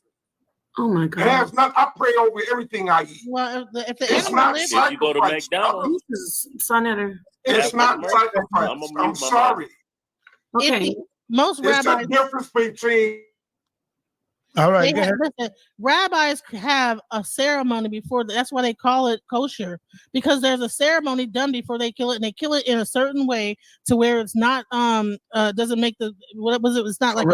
Oh my God! It has not. I pray over everything I eat. Well, if the it's not lives, sacrifice. If you go to McDonald's, Saneter. It's not sacrifice. I'm sorry. Okay. Most rabbis. It's a difference between. All right. Listen, rabbis have a ceremony before. That's why they call it kosher, because there's a ceremony done before they kill it, and they kill it in a certain way to where it's not doesn't make the what was it? It's not like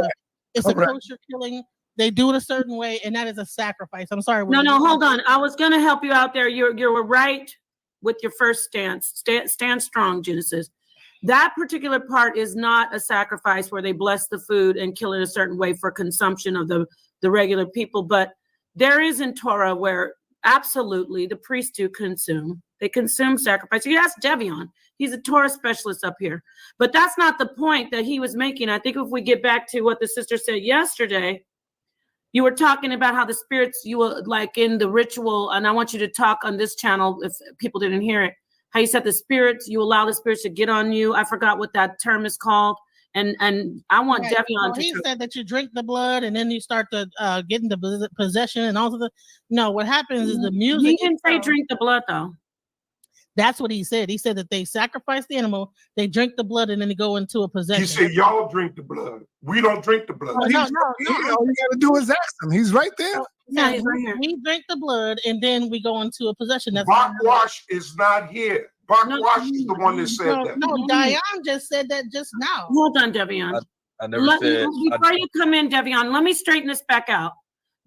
it's a kosher killing. They do it a certain way, and that is a sacrifice. I'm sorry. No, hold on. I was going to help you out there. You were right with your first stance. Stand strong, Genesis. That particular part is not a sacrifice where they bless the food and kill it a certain way for consumption of the regular people. But there is in Torah where absolutely the priests do consume. They consume sacrifice. You ask Devion. He's a Torah specialist up here. But that's not the point that he was making. I think if we get back to what the sister said yesterday, you were talking about how the spirits, you were like in the ritual, and I want you to talk on this channel if people didn't hear it, how you said the spirits, you allow the spirits to get on you. I forgot what that term is called. And I want Devion to. He said that you drink the blood and then you start to get into possession and all of the. No, what happens is the music. He didn't say drink the blood though. That's what he said. He said that they sacrifice the animal, they drink the blood, and then they go into a possession. He said, y'all drink the blood. We don't drink the blood. All you got to do is ask him. He's right there. Yeah, he's right here. We drink the blood, and then we go into a possession. That's Quash is not here. Quash is the one that said that. No, Diane just said that just now. Hold on, Devion. I never said. Before you come in, Devion, let me straighten this back out.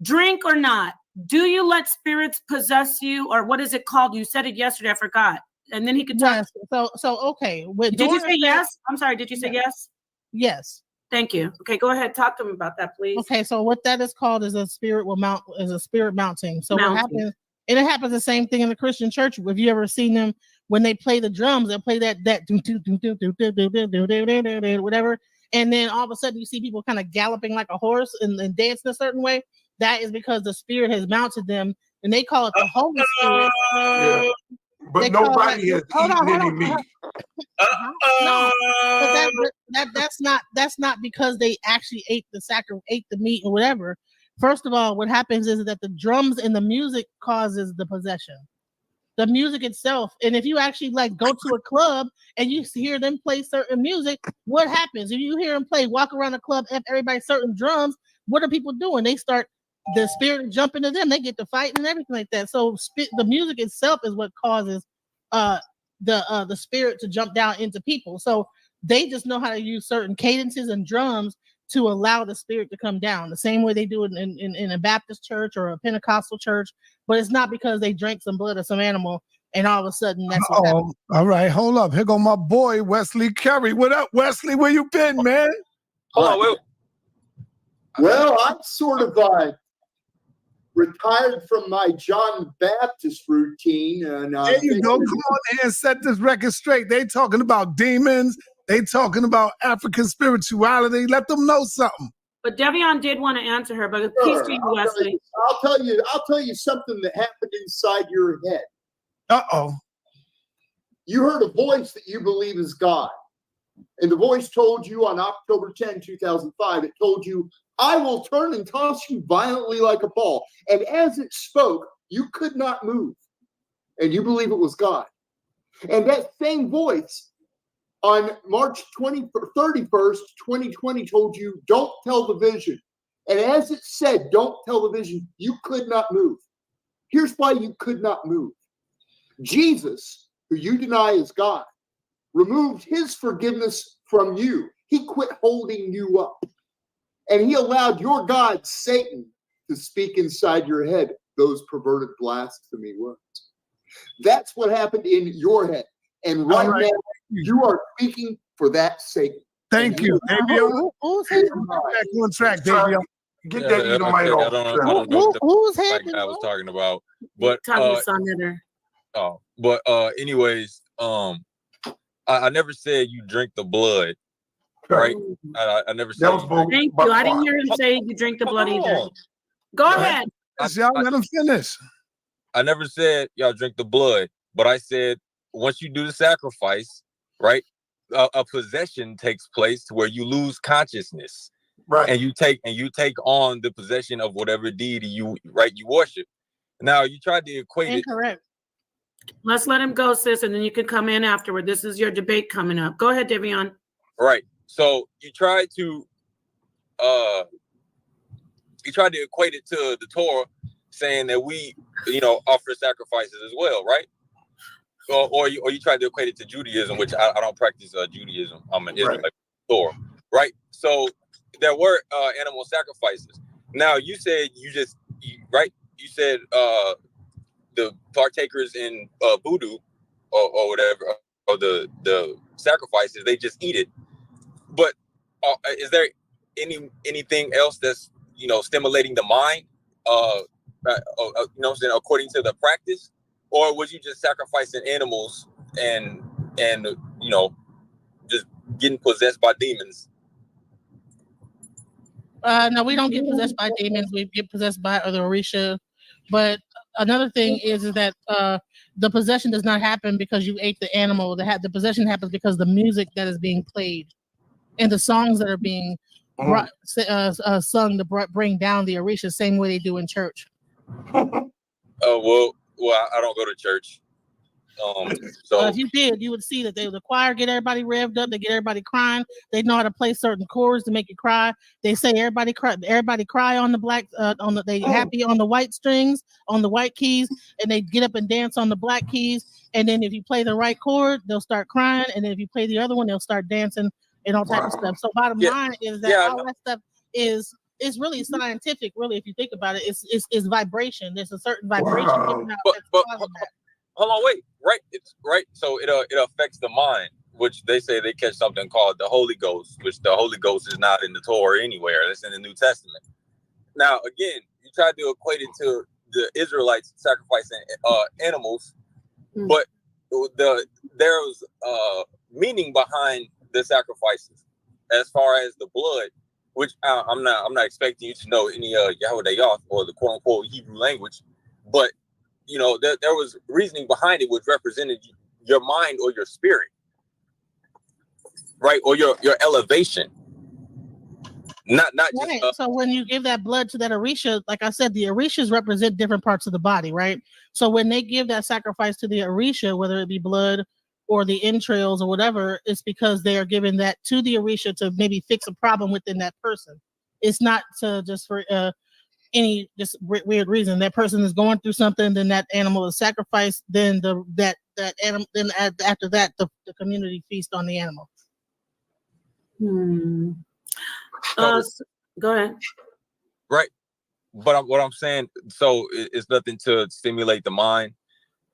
Drink or not, Do you let spirits possess you, or what is it called? You said it yesterday. I forgot. And then he could talk. Yes. So okay. Did you say yes? I'm sorry. Did you say yes? Yes. Thank you. Okay, go ahead. Talk to me about that, please. Okay, so what that is called is a spirit mounting. So what happens? And it happens the same thing in the Christian church. Have you ever seen them when they play the drums? They'll play that whatever, and then all of a sudden you see people kind of galloping like a horse and dancing a certain way. That is because the spirit has mounted them, and they call it the Holy Spirit. Yeah. But nobody has eaten any meat. No, but that's not because they actually ate the meat or whatever. First of all, what happens is that the drums and the music causes the possession. The music itself, and if you actually like go to a club and you hear them play certain music, what happens? If you hear them walk around the club, everybody certain drums, what are people doing? They start the spirit jump into them. They get to fight and everything like that. So the music itself is what causes the spirit to jump down into people. So they just know how to use certain cadences and drums to allow the spirit to come down, the same way they do it in a Baptist church or a Pentecostal church. But it's not because they drank some blood of some animal and all of a sudden that's what happened. All right, hold up. Here go my boy Wesley Carey. What up, Wesley? Where you been, man? Well, I'm sort of retired from my John Baptist routine, and there you go. Come on and set this record straight. They talking about demons. They talking about African spirituality. Let them know something. But Devion did want to answer her, but peace to you, Wesley. I'll tell you something that happened inside your head. Uh-oh. You heard a voice that you believe is God. And the voice told you on October 10, 2005, it told you, I will turn and toss you violently like a ball. And as it spoke, you could not move. And you believe it was God. And that same voice on March 31st, 2020 told you, don't tell the vision. And as it said, don't tell the vision, you could not move. Here's why you could not move. Jesus, who you deny is God, removed his forgiveness from you. He quit holding you up. And he allowed your God, Satan, to speak inside your head those perverted blasphemy words. That's what happened in your head. And right now, you are speaking for that Satan. Thank you. Who's back on track, David? Get that Edomite off. I don't know who's like I was talking about. But anyways, I never said you drink the blood. Right? I never said Thank you. I didn't hear him say you drink the blood either. Go ahead. Y'all let him finish. I never said y'all drink the blood, but I said once you do the sacrifice, right, a possession takes place to where you lose consciousness, right, and you take on the possession of whatever deity you worship. Now you tried to equate Incorrect. Let's let him go, sis, and then you can come in afterward. This is your debate coming up. Go ahead, Devion. Right. So you tried to equate it to the Torah, saying that we, offer sacrifices as well, right? Or you tried to equate it to Judaism, which I don't practice Judaism. I'm an Israelite, Torah, right? So there were animal sacrifices. Now you said you said the partakers in voodoo or whatever, or the sacrifices, they just eat it. But is there anything else that's stimulating the mind? According to the practice, or was you just sacrificing animals and just getting possessed by demons? No, we don't get possessed by demons. We get possessed by other Orisha. But another thing is that the possession does not happen because you ate the animal. The possession happens because the music that is being played and the songs that are being sung to bring down the Orisha, same way they do in church. Well, I don't go to church. So if you did, you would see that the choir get everybody revved up. They get everybody crying. They know how to play certain chords to make you cry. They say everybody cry on the black happy on the white strings, on the white keys, and they get up and dance on the black keys. And then if you play the right chord, they'll start crying. And then if you play the other one, they'll start dancing and all type of stuff. So bottom line is that all that stuff is it's really scientific, really, if you think about it. It's vibration. There's a certain vibration given out But, that's but causing that. hold on, wait, right? It's right. So it affects the mind, which they say they catch something called the Holy Ghost, which the Holy Ghost is not in the Torah anywhere. It's in the New Testament. Now, again, you try to equate it to the Israelites sacrificing animals, but there was meaning behind the sacrifices as far as the blood, which I'm not expecting you to know any Yahweh or the quote unquote Hebrew language, but you know there was reasoning behind it, which represented your mind or your spirit, right, or your elevation. Not just right. So when you give that blood to that Orisha, like I said, the Orishas represent different parts of the body, right? So when they give that sacrifice to the Orisha, whether it be blood or the entrails or whatever, it's because they are giving that to the Orisha to maybe fix a problem within that person. It's not to just for any just weird reason. That person is going through something, then that animal is sacrificed, then that animal, then after that the community feast on the animal. Go ahead. Right, but what I'm saying, so it's nothing to stimulate the mind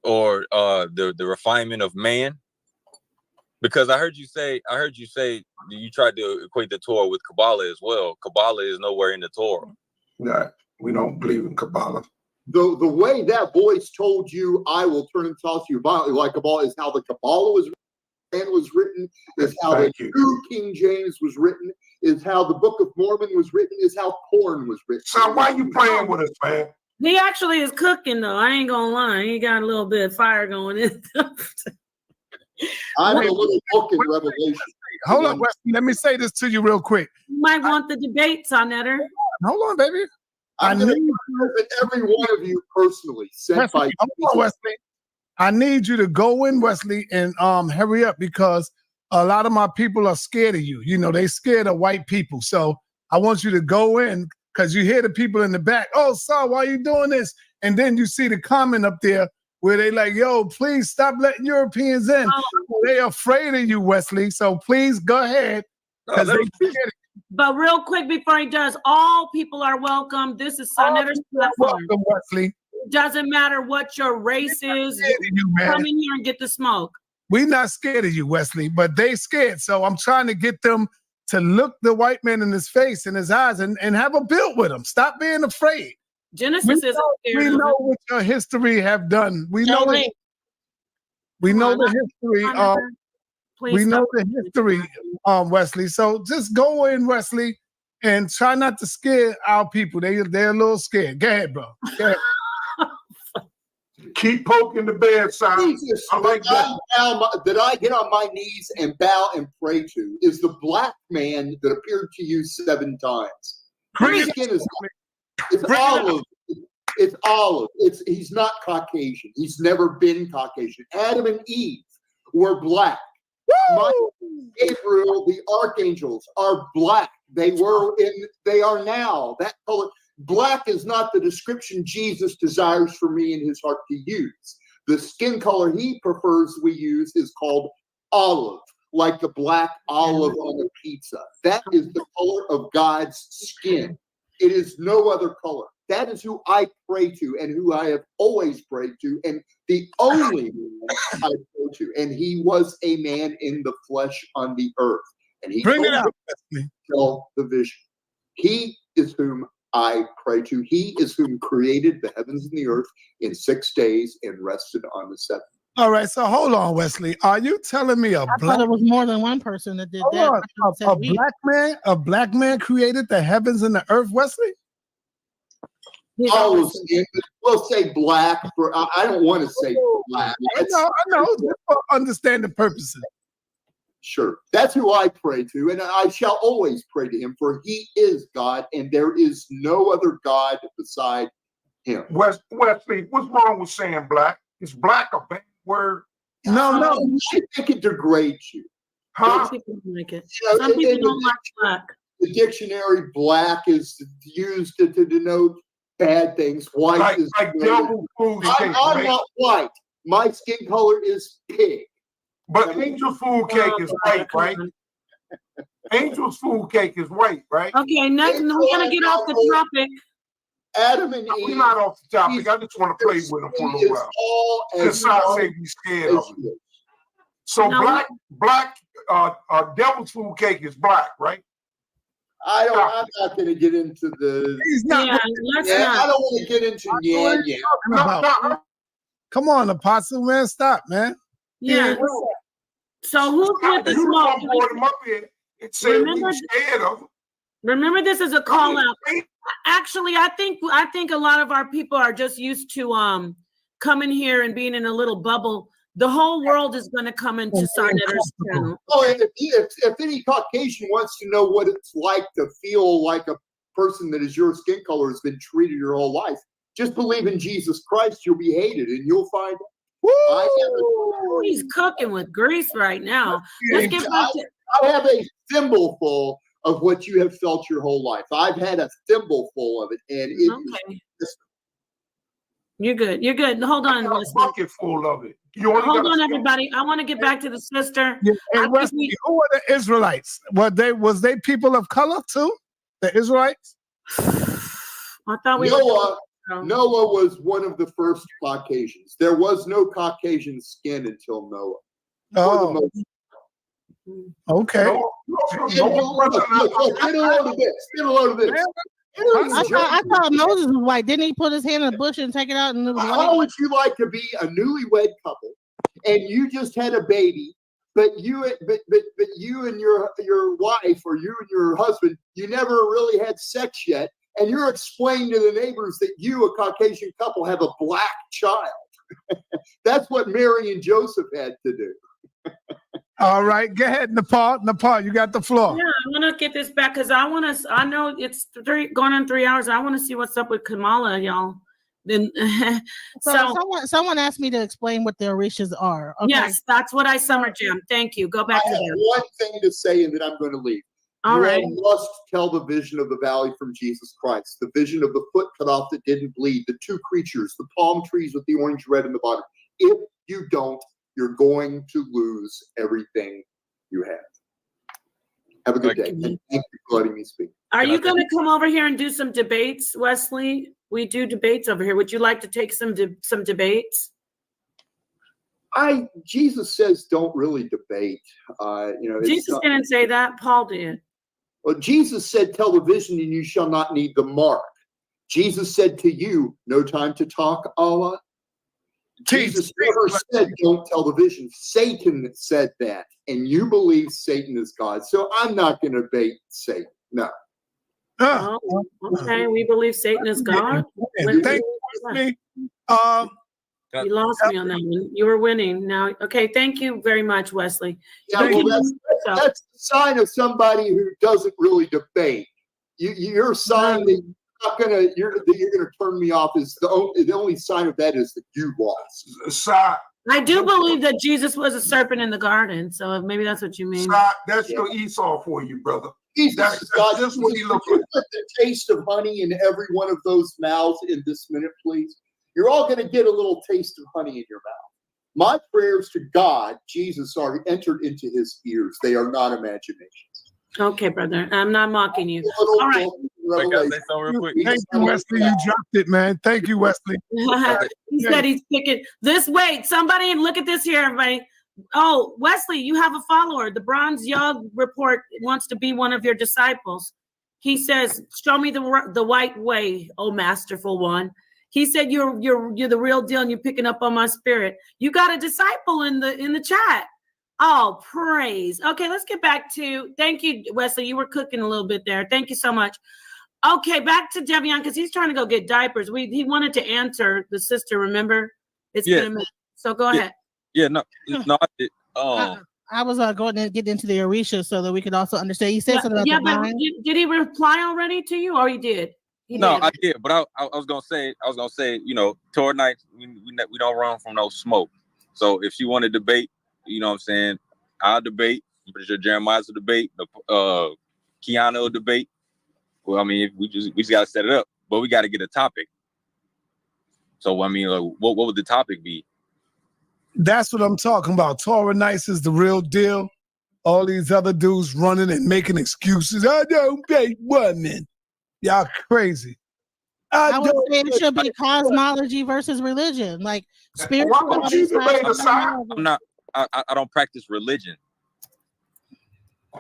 or the refinement of man, because I heard you say you tried to equate the Torah with Kabbalah as well. Kabbalah is nowhere in the Torah. Yeah, we don't believe in Kabbalah. The way that voice told you, I will turn and toss you violently like a ball, is how the Kabbalah was written, is how the New King James was written, is how the Book of Mormon was written, is how porn was written. So why you playing with us, man? He actually is cooking, though. I ain't gonna lie. He got a little bit of fire going in. I'm a little book in Revelation. Hold on, Wesley. Let me say this to you real quick. You might want the debate, Saneter. Hold on, baby. I need every one of you personally. Sent by hold on, Wesley. I need you to go in, Wesley, and hurry up, because a lot of my people are scared of you. You know, they scared of white people. So I want you to go in, because you hear the people in the back, oh, son, why are you doing this? And then you see the comment up there where they like, yo, please stop letting Europeans in. They're afraid of you, Wesley. So please go ahead. But real quick before he does, all people are welcome. This is Saneter's platform. Welcome, Wesley. It doesn't matter what your race is. Come in here and get the smoke. We're not scared of you, Wesley, but they scared. So I'm trying to get them to look the white man in his face, in his eyes, and have a build with him. Stop being afraid. Genesis isn't scared. We know what your history have done. We know the history. We know the history, Wesley. So just go in, Wesley, and try not to scare our people. They're a little scared. Go ahead, bro. Go ahead. Keep poking the bedside. Jesus, I like that I get on my knees and bow and pray to is the black man that appeared to you 7 times. His skin is olive. It's olive. He's not Caucasian. He's never been Caucasian. Adam and Eve were black. Michael, Gabriel, the archangels are black. They are now. That color. Black is not the description Jesus desires for me in his heart to use. The skin color he prefers we use is called olive, like the black olive on a pizza. That is the color of God's skin. It is no other color. That is who I pray to and who I have always prayed to, and the only man I pray to. And he was a man in the flesh on the earth. And he bring it out. Tell the vision. He is whom I pray to. He is whom created the heavens and the earth in 6 days and rested on the 7th. All right, so hold on, Wesley. Are you telling me I thought it was more than one person that did that. A black man created the heavens and the earth, Wesley? We'll say black. I don't want to say black. I know. Just for understanding purposes. Sure. That's who I pray to, and I shall always pray to him, for he is God, and there is no other God beside him. Wesley, what's wrong with saying black? Is black a bad word? No. I think it degrades you. Huh? Some people like it. Some people don't like black. The dictionary, black is used to denote bad things. White is like devil food cake. I'm not white. My skin color is pig. But angel food cake is white, right? Angel's food cake is white, right? Okay, next, we're gonna get off the topic. Adam and Eve. We're not off the topic. I just want to play with them for a little while. Because I say be scared of it. So No, black devil's food cake is black, right? I'm not going to get into the. He's not. yeah, let's not. I don't want to get into yeah. Come on, Apostle, man. Stop, man. Yeah. So who's with the smoke? Remember, this is a call out. Actually, I think a lot of our people are just used to coming here and being in a little bubble. The whole world is going to come into Saneter's channel. Oh, if any Caucasian wants to know what it's like to feel like a person that is your skin color has been treated your whole life, just believe in Jesus Christ. You'll be hated, and you'll find. Woo! He's cooking with grease right now. Let's get back to. I have a thimbleful of what you have felt your whole life. I've had a thimbleful of it, and it. You're good. You're good. Hold on, a bucket full of it. Hold on, everybody. I want to get back to the sister. Yeah, and Wesley, who are the Israelites? Was they people of color too? The Israelites? I thought we Noah was one of the first Caucasians. There was no Caucasian skin until Noah. Oh. Okay. Get a load of this. Get a load of this. I thought Moses was white. Didn't he put his hand in the bush and take it out? And it was How would you like to be a newlywed couple and you just had a baby, but you and your wife or you and your husband, you never really had sex yet, and you're explaining to the neighbors that you, a Caucasian couple, have a black child? That's what Mary and Joseph had to do. All right, go ahead, Nepal. Nepal, you got the floor. Yeah, I'm gonna get this back because I know it's going on 3 hours. I want to see what's up with Kamala, y'all. Then someone asked me to explain what the Orishas are. Okay. Yes, that's what I summer jam. Thank you. Go back to have that. one thing to say, and then I'm going to leave. All right. You must tell the vision of the valley from Jesus Christ, the vision of the foot cut off that didn't bleed, the two creatures, the palm trees with the orange red in the bottom. If you don't, you're going to lose everything you have. Have a good day. And thank you for letting me speak. Are you going to come over here and do some debates, Wesley? We do debates over here. Would you like to take some debates? Jesus says don't really debate. Jesus didn't say that. Paul did. Well, Jesus said, tell the vision and you shall not need the mark. Jesus said to you, no time to talk, Allah. Jesus never said, don't tell the vision. Satan said that, and you believe Satan is God. So I'm not going to debate Satan. No. Oh, okay, we believe Satan is God. Thank you. You lost me on that one. You were winning. Now, okay, thank you very much, Wesley. Yeah, well, that's the sign of somebody who doesn't really debate. Your sign that you're gonna turn me off is the only sign of that is that you lost. I do believe that Jesus was a serpent in the garden, so maybe that's what you mean. That's your Esau for you, brother. That's just what he looked like. Put the taste of honey in every one of those mouths in this minute, please. You're all going to get a little taste of honey in your mouth. My prayers to God, Jesus, are entered into his ears. They are not imaginations. Okay, brother. I'm not mocking you. All right. Thank you, Wesley. You dropped it, man. Thank you, Wesley. He said he's picking this. Wait, somebody look at this here, everybody. Oh, Wesley, you have a follower. The Bronze Young Report wants to be one of your disciples. He says, show me the white way, oh masterful one. He said, you're the real deal and you're picking up on my spirit. You got a disciple in the chat. Oh, praise. Okay, let's get back to, thank you, Wesley. You were cooking a little bit there. Thank you so much. Okay, back to Devion, because he's trying to go get diapers. He wanted to answer the sister, remember? It's been a minute. So go ahead. Yeah, no, I did. I was going to get into the Orishas so that we could also understand. He said something about the but did he reply already to you, or he did? I did, but I was gonna say, toward nights we don't run from no smoke. So if you want to debate, you know what I'm saying, I'll debate. I'm pretty sure Jeremiah's will debate. Kiana will debate. Well, I mean, we just gotta set it up, but we gotta get a topic. So I mean, what would the topic be? That's what I'm talking about. Torah Nights is the real deal. all these other dudes running and making excuses. I don't date women. Y'all crazy. I would say it should be cosmology versus religion, like spirituality. I don't practice religion.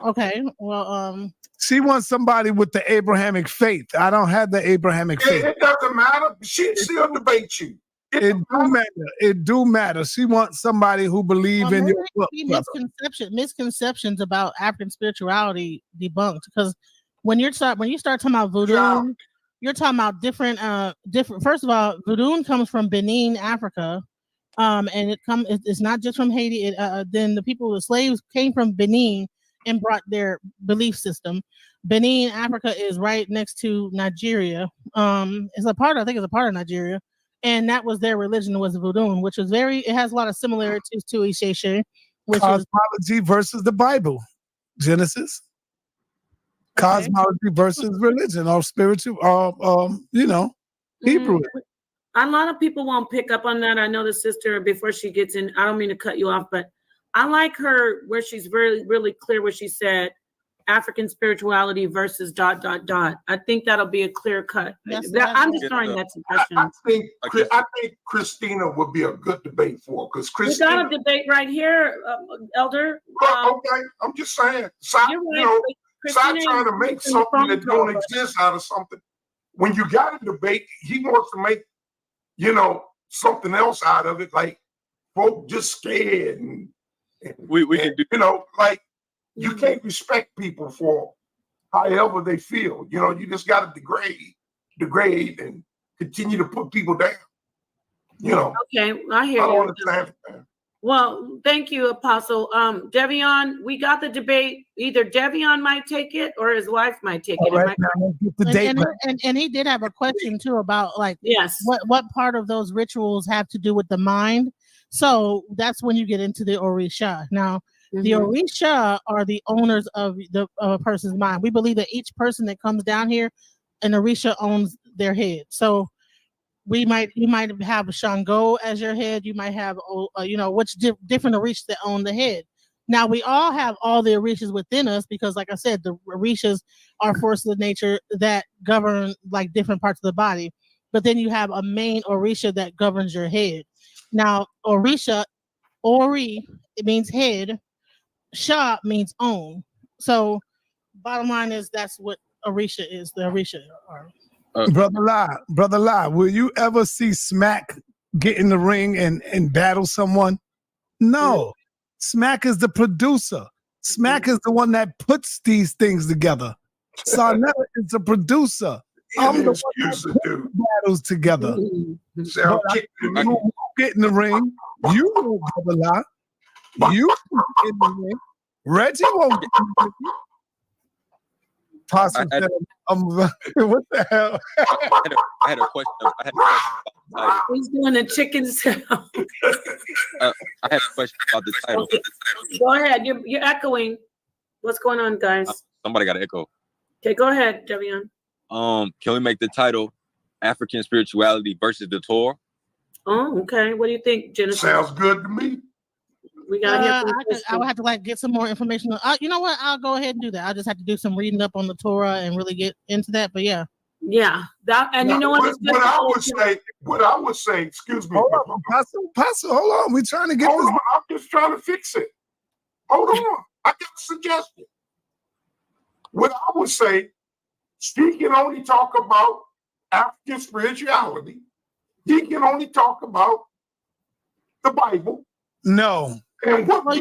Okay, well, she wants somebody with the Abrahamic faith. I don't have the Abrahamic faith. It doesn't matter. She still debate you. It do matter. It do matter. She wants somebody who believes in your book. Misconceptions about African spirituality debunked, because when you start talking about voodoo, you're talking about different. First of all, voodoo comes from Benin, Africa, and it's not just from Haiti. Then the slaves came from Benin and brought their belief system. Benin, Africa is right next to Nigeria. I think it's a part of Nigeria. And that was their religion, was voodoo, which is it has a lot of similarities to Isheshe. Cosmology versus the Bible. Genesis. Okay. Cosmology versus religion or spiritual, Hebrew. A lot of people won't pick up on that. I know the sister, before she gets in, I don't mean to cut you off, but I like her where she's really, really clear where she said African spirituality versus ... I think that'll be a clear cut. I'm just throwing that suggestion. I think Christina would be a good debate for, because Christina. We got a debate right here, Elder. Okay, I'm just saying. Stop trying to make something that don't exist out of something. When you got a debate, he wants to make, something else out of it, like folk just scared and we can do, you can't respect people for however they feel. You just got to degrade and continue to put people down. Okay, I hear you. Understand. Well, thank you, Apostle. Devion, we got the debate. Either Devion might take it or his wife might take it. Right, now, and he did have a question too about what part of those rituals have to do with the mind. So that's when you get into the Orisha. Now, the Orisha are the owners of a person's mind. We believe that each person that comes down here, an Orisha owns their head. So you might have Shango as your head. You might have different Orishas that own the head. Now we all have all the Orishas within us, because, like I said, the Orishas are forces of nature that govern like different parts of the body. But then you have a main Orisha that governs your head. Now, Orisha, Ori, it means head. Sha means own. So, bottom line is that's what Orisha is. The Orisha are. Brother Lie, will you ever see Smack get in the ring and battle someone? No. Smack is the producer. Smack is the one that puts these things together. Saneter is the producer. I'm the one that puts battles together. You won't get in the ring. You won't, Brother Lie. You won't get in the ring. Reggie won't get in the ring. Possum said, what the hell? I had a question. He's doing a chicken sound. I had a question about the title. Okay. Go ahead. You're echoing. What's going on, guys? Somebody got an echo. Okay, go ahead, Devion. Can we make the title African Spirituality versus the Torah? Oh, okay. What do you think, Genesis? Sounds good to me. We gotta I would have to get some more information. You know what? I'll go ahead and do that. I'll just have to do some reading up on the Torah and really get into that. But yeah. That, and you know what? What I would say. Excuse me, hold on, Pastor, hold on. We're trying to get this. I'm just trying to fix it. Hold on. I got a suggestion. What I would say, he can only talk about African spirituality. He can only talk about the Bible. No. And what I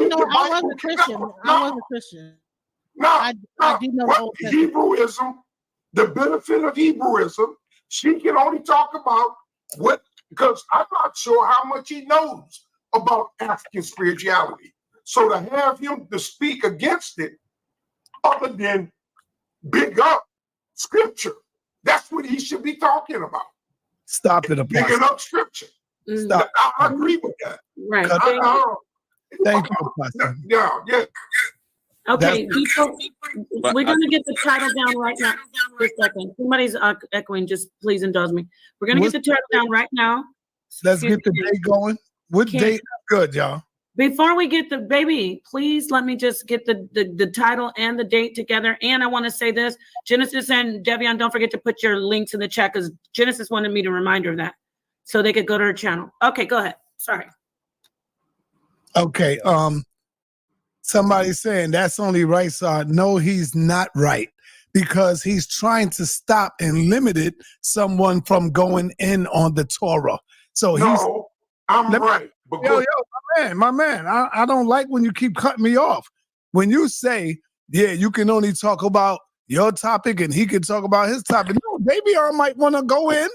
was a Christian. I do know Hebrewism, the benefit of Hebrewism, she can only talk about because I'm not sure how much he knows about African spirituality. So to have him to speak against it, other than big up scripture, that's what he should be talking about. Stop it, Apostle. Bigging up scripture. Stop. I agree with that. Right. Thank you, Apostle. Yeah. Okay, people, we're going to get the title down right now. Just a second. Somebody's echoing. Just please indulge me. We're going to get the title down right now. Let's get the day going. What day is good, y'all? Before we get the baby, please let me just get the title and the date together. And I want to say this, Genesis and Devion, don't forget to put your links in the chat because Genesis wanted me to remind her of that so they could go to her channel. Okay, go ahead. Sorry. Okay. Somebody's saying that's only right, sir. No, he's not right because he's trying to stop and limit someone from going in on the Torah. So I'm right. But yo, my man, I don't like when you keep cutting me off. When you say, yeah, you can only talk about your topic and he can talk about his topic. No, Davion might want to go in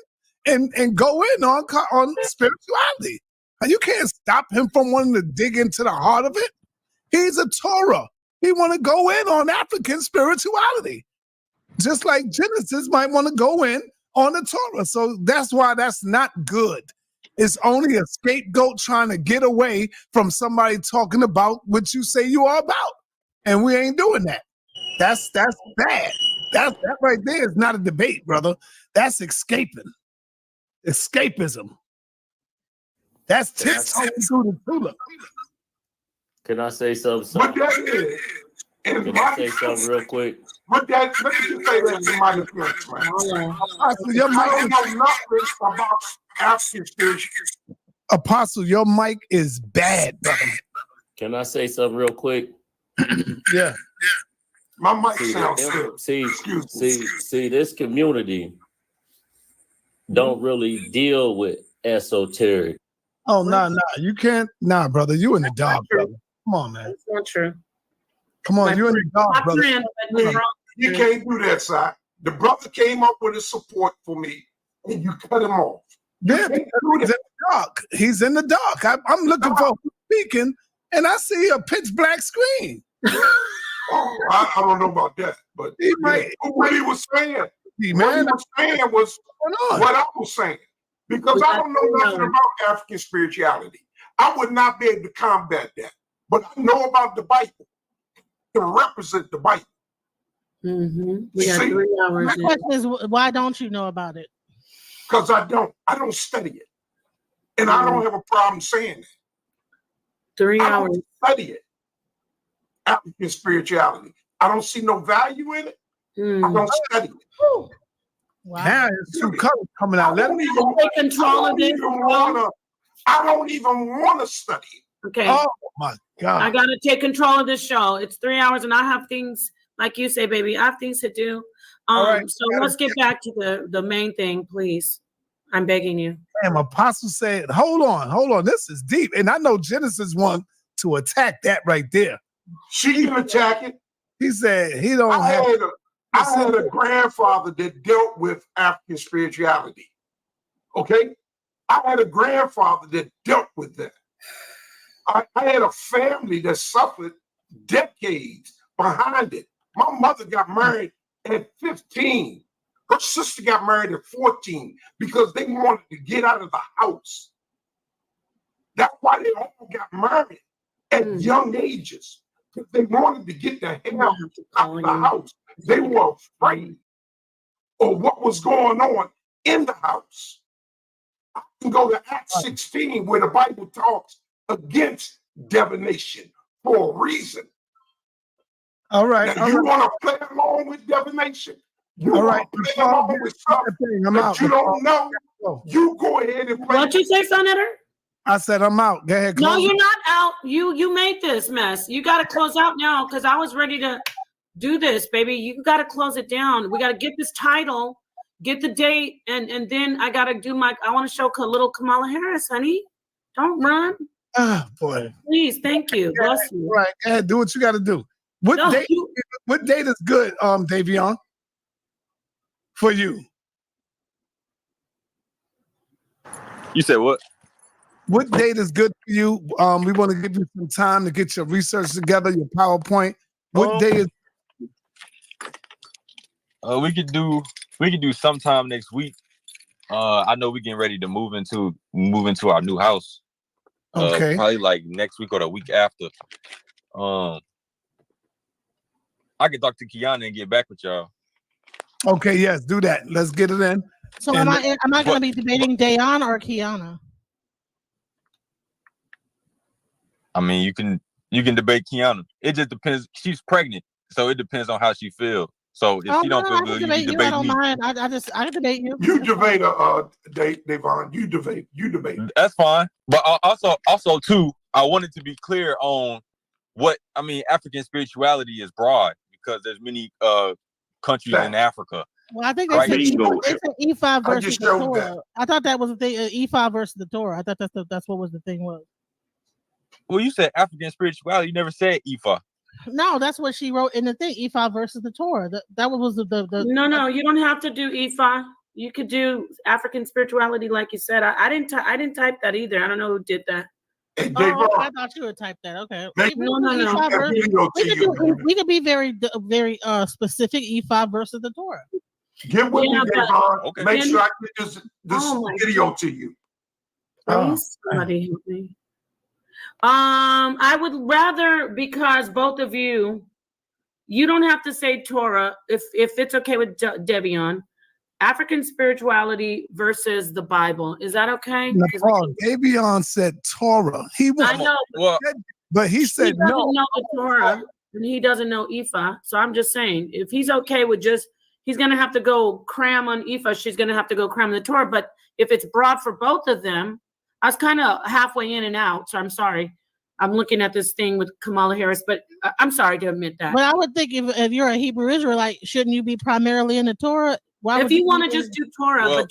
and go in on spirituality. And you can't stop him from wanting to dig into the heart of it. He's a Torah. He want to go in on African spirituality. Just like Genesis might want to go in on the Torah. So that's why that's not good. It's only a scapegoat trying to get away from somebody talking about what you say you are about. And we ain't doing that. That's bad. That right there is not a debate, brother. That's escaping. Escapism. That's tiptoeing through the tulip. Can I say something? What that is, Can I say something real quick? What that, let me just say that in my defense, man. Apostle, your mic I don't know nothing about African spirituality. Apostle, your mic is bad, brother. Can I say something real quick? Yeah. My mic sounds good. See, this community don't really deal with esoteric. Oh, no, you can't. Nah, brother, you in the dark, brother. Come on, man. That's not true. Come on, you're in the dark, brother. You can't do that, Si. The brother came up with his support for me, and you cut him off. Yeah, he's in the dark. He's in the dark. I'm looking for speaking, and I see a pitch black screen. I don't know about that, but what he was saying, what he was saying was what I was saying. Because I don't know nothing about African spirituality. I would not be able to combat that. But I know about the Bible to represent the Bible. Mm-hmm. We got 3 hours. My question is, why don't you know about it? Because I don't study it. And I don't have a problem saying that. 3 hours. I don't study it. African spirituality. I don't see no value in it. I don't study it. Wow. Now it's two colors coming out. Take control of this. I don't even want to study it. Okay. Oh my God. I gotta take control of this show. It's 3 hours, and I have things like you say, baby. I have things to do. So let's get back to the main thing, please. I'm begging you. Damn, Apostle said, hold on. This is deep. And I know Genesis want to attack that right there. She can attack it. He said he don't have. I had a grandfather that dealt with African spirituality. Okay? I had a grandfather that dealt with that. I had a family that suffered decades behind it. My mother got married at 15. Her sister got married at 14 because they wanted to get out of the house. That's why they all got married at young ages. Because they wanted to get the hell out of the house. They were afraid of what was going on in the house. I can go to Acts 16 where the Bible talks against divination for a reason. All right. Now, you want to play along with divination? You want to play along with something that you don't know? You go ahead and play. What you say, Saneter? I said I'm out. Go ahead. No, you're not out. You made this mess. You got to close out now because I was ready to do this, baby. You got to close it down. We got to get this title, get the date, and then I got to do I want to show little Kamala Harris, honey. Don't run. Oh, boy. Please, thank you. Bless you. All right, go ahead, do what you got to do. What date is good, Davion, for you? You said what? What date is good for you? We want to give you some time to get your research together, your PowerPoint. What day is? We could do sometime next week. I know we're getting ready to move into our new house. Okay. Probably like next week or the week after. I can talk to Kiana and get back with y'all. Okay, yes, do that. Let's get it in. So am I going to be debating Dayon or Kiana? I mean, you can debate Kiana. It just depends. She's pregnant, so it depends on how she feels. So if she don't feel I good, can you can debate you. I debate don't me. mind. I can debate you. You debate, Devon. You debate. That's fine. But also too, I wanted to be clear on what I mean. African spirituality is broad because there's many countries in Africa. Well, I think they Right? said E5 I versus just the showed Torah. that. I thought that was the thing. E5 versus the Torah. I thought that's what was the thing was. Well, you said African spirituality. You never said Ifa. No, that's what she wrote in the thing. E5 versus the Torah. That was the. No, you don't have to do Ifa. You could do African spirituality, like you said. I didn't type that either. I don't know who did that. Oh, okay, I thought you would type that. Okay. No. We could be very specific. E5 versus the Torah. Get with me, Devon. Okay. Make sure I get this video to you. Please, somebody help me. I would rather, because both of you don't have to say Torah if it's okay with Devion. African spirituality versus the Bible. Is that okay? Davion said Torah. I know, but he said he doesn't no. know the Torah and he doesn't know Ifa. So I'm just saying, if he's okay with he's gonna have to go cram on Ifa. She's gonna have to go cram the Torah. But if it's broad for both of them, I was kind of halfway in and out. So I'm sorry. I'm looking at this thing with Kamala Harris, but I'm sorry to admit that. But I would think if you're a Hebrew Israelite, shouldn't you be primarily in the Torah? If you want to just do Torah, Well, but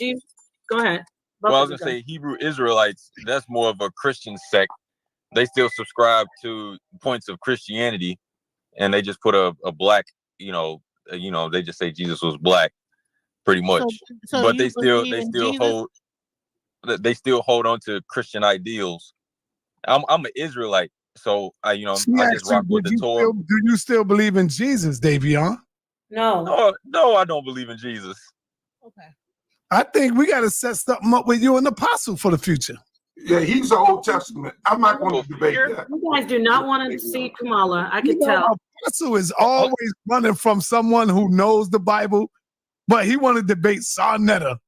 go ahead. Well, I was gonna say Hebrew Israelites. That's more of a Christian sect. They still subscribe to points of Christianity, and they just put a black. They just say Jesus was black, pretty much. But they still hold on to Christian ideals. I'm an Israelite, so I just rock with the Torah. Do you still believe in Jesus, Davion? No, I don't believe in Jesus. Okay. I think we got to set something up with you and the apostle for the future. Yeah, he's the Old Testament. I'm not going to debate that. You guys do not want to see Kamala. I can tell. Apostle is always running from someone who knows the Bible, but he want to debate Saneter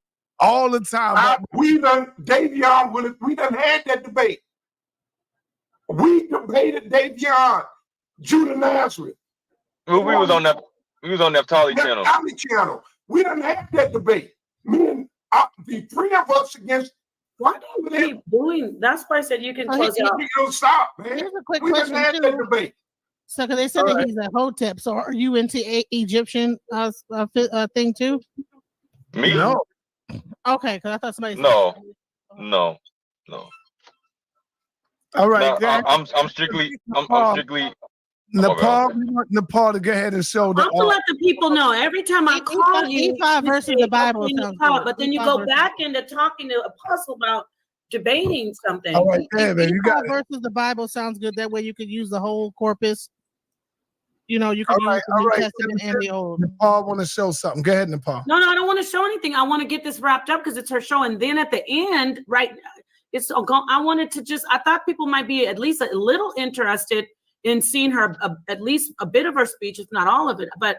all the time. We done had that debate. We debated Davion, Judah Nazareth. Well, we was on Naphtali channel. Channel. We done had that debate. Me and the three of us against. Why do you keep doing? That's why I said you can close out. You don't stop, man. Here's a quick we question done had that debate. So, because they said that he's a Hotep, so are you into Egyptian thing too? Me? No. Okay, because I thought somebody. No. All right. No, I'm strictly. Nepal, we want Nepal to go ahead and show I'm to let the people know every time I call you. E5 versus the Bible sounds good. But then you go back into talking to Apostle about debating something. All right, man, you got E5 versus the Bible sounds good. That way you could use the whole corpus. You can use the New Testament and the Old. Nepal want to show something. Go ahead, Nepal. No, I don't want to show anything. I want to get this wrapped up because it's her show, and then at the end, right? I wanted to I thought people might be at least a little interested in seeing her, at least a bit of her speech, if not all of it. But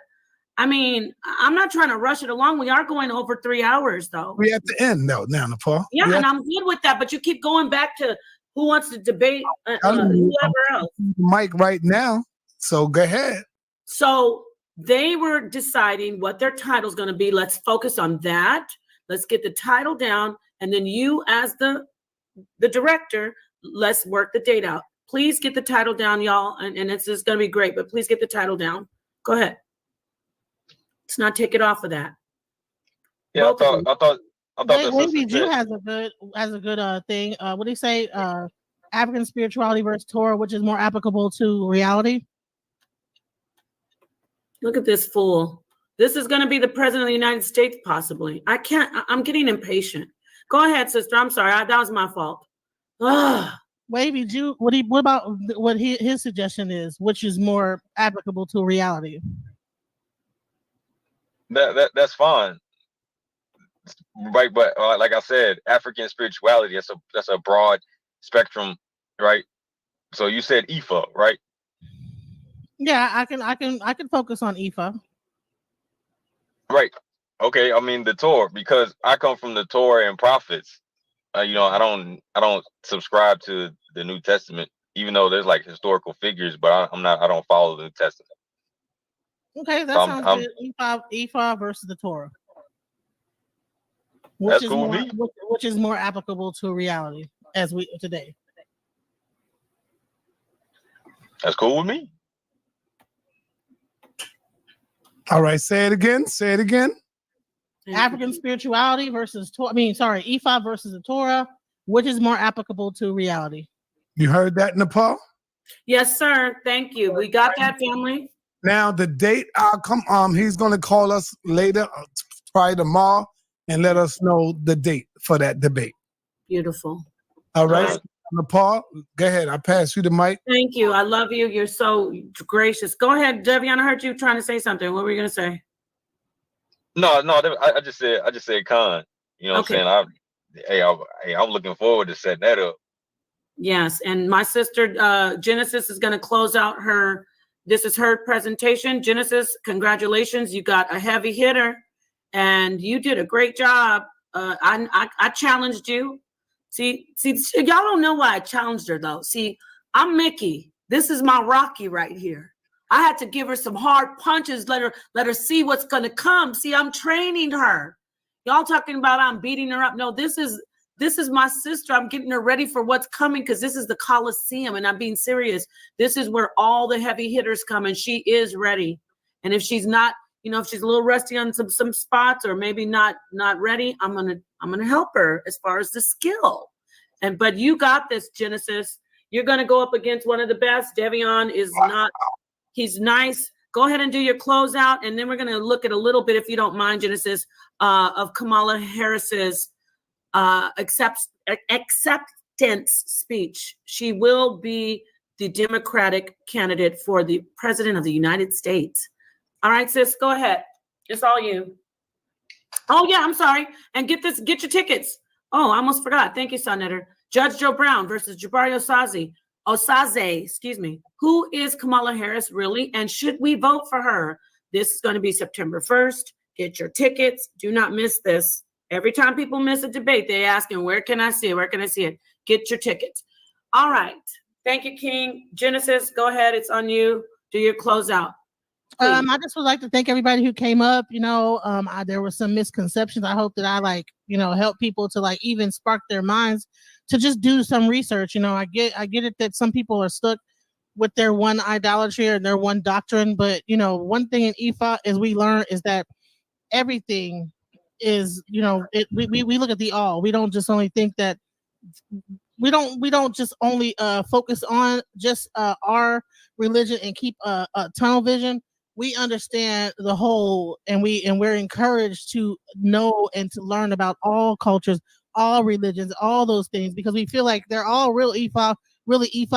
I mean, I'm not trying to rush it along. We are going over 3 hours, though. We at the end now, Nepal. Yeah, and I'm good with that. But you keep going back to who wants to debate whoever else. Mike, right now. So go ahead. So they were deciding what their title's going to be. Let's focus on that. Let's get the title down, and then you, as the director, let's work the date out. Please get the title down, y'all, and it's just going to be great. But please get the title down. Go ahead. Let's not take it off of that. Yeah, I thought maybe Jew has a good thing. What do you say? African spirituality versus Torah, which is more applicable to reality. Look at this fool. This is going to be the president of the United States, possibly. I'm getting impatient. Go ahead, sister. I'm sorry. That was my fault. Ugh. Wavy Jew, what about what his suggestion is, which is more applicable to reality? That's fine, right? But like I said, African spirituality, that's a broad spectrum, right? So you said Ifa, right? Yeah, I can focus on Ifa. Right. Okay. I mean the Torah, because I come from the Torah and prophets. I don't subscribe to the New Testament. even though there's like historical figures, but I don't follow the New Testament. Okay, that So sounds I'm good. Ephah versus the Torah. Which that's is cool more with me. which is more applicable to reality as we today. That's cool with me. All right, say it again. Say it again. African spirituality versus Ephah versus the Torah. Which is more applicable to reality? You heard that, Nepal? Yes, sir. Thank you. We got that, family. Now the date outcome. He's gonna call us later, probably tomorrow, and let us know the date for that debate. Beautiful. All right, Nepal, go ahead. I pass you the mic. Thank you. I love you. You're so gracious. Go ahead, Devian. I heard you trying to say something. What were you gonna say? No, I just said con. You know Okay. what I'm saying? I'm looking forward to setting that up. Yes, and my sister Genesis is going to close out her. This is her presentation. Genesis, congratulations! You got a heavy hitter, and you did a great job. I challenged you. See, y'all don't know why I challenged her though. See, I'm Mickey. This is my Rocky right here. I had to give her some hard punches. Let her see what's going to come. See, I'm training her. Y'all talking about I'm beating her up? No, this is my sister. I'm getting her ready for what's coming because this is the Coliseum, and I'm being serious. This is where all the heavy hitters come, and she is ready. And if she's not, if she's a little rusty on some spots or maybe not ready, I'm gonna help her as far as the skill. But you got this, Genesis. You're gonna go up against one of the best. Devion is not. He's nice. Go ahead and do your closeout, and then we're gonna look at a little bit, if you don't mind, Genesis, of Kamala Harris's acceptance speech. She will be the Democratic candidate for the President of the United States. All right, sis, go ahead. It's all you. Oh, yeah, I'm sorry. And get your tickets. Oh, I almost forgot. Thank you, Saneter. Judge Joe Brown versus Jabari Osaze, excuse me. Who is Kamala Harris really? And should we vote for her? This is going to be September 1st. Get your tickets. Do not miss this. Every time people miss a debate, they asking, where can I see it? Where can I see it? Get your tickets. All right. Thank you, King. Genesis, go ahead. It's on you. Do your closeout. I just would like to thank everybody who came up. There were some misconceptions. I hope that I help people to even spark their minds to just do some research. I get it that some people are stuck with their one idolatry or their one doctrine, but one thing in Ifa is we learn is that everything is we look at the all. We don't just only think that we don't just only focus on just our religion and keep a tunnel vision. We understand the whole, and we're encouraged to know and to learn about all cultures, all religions, all those things, because we feel like they're all really Ifa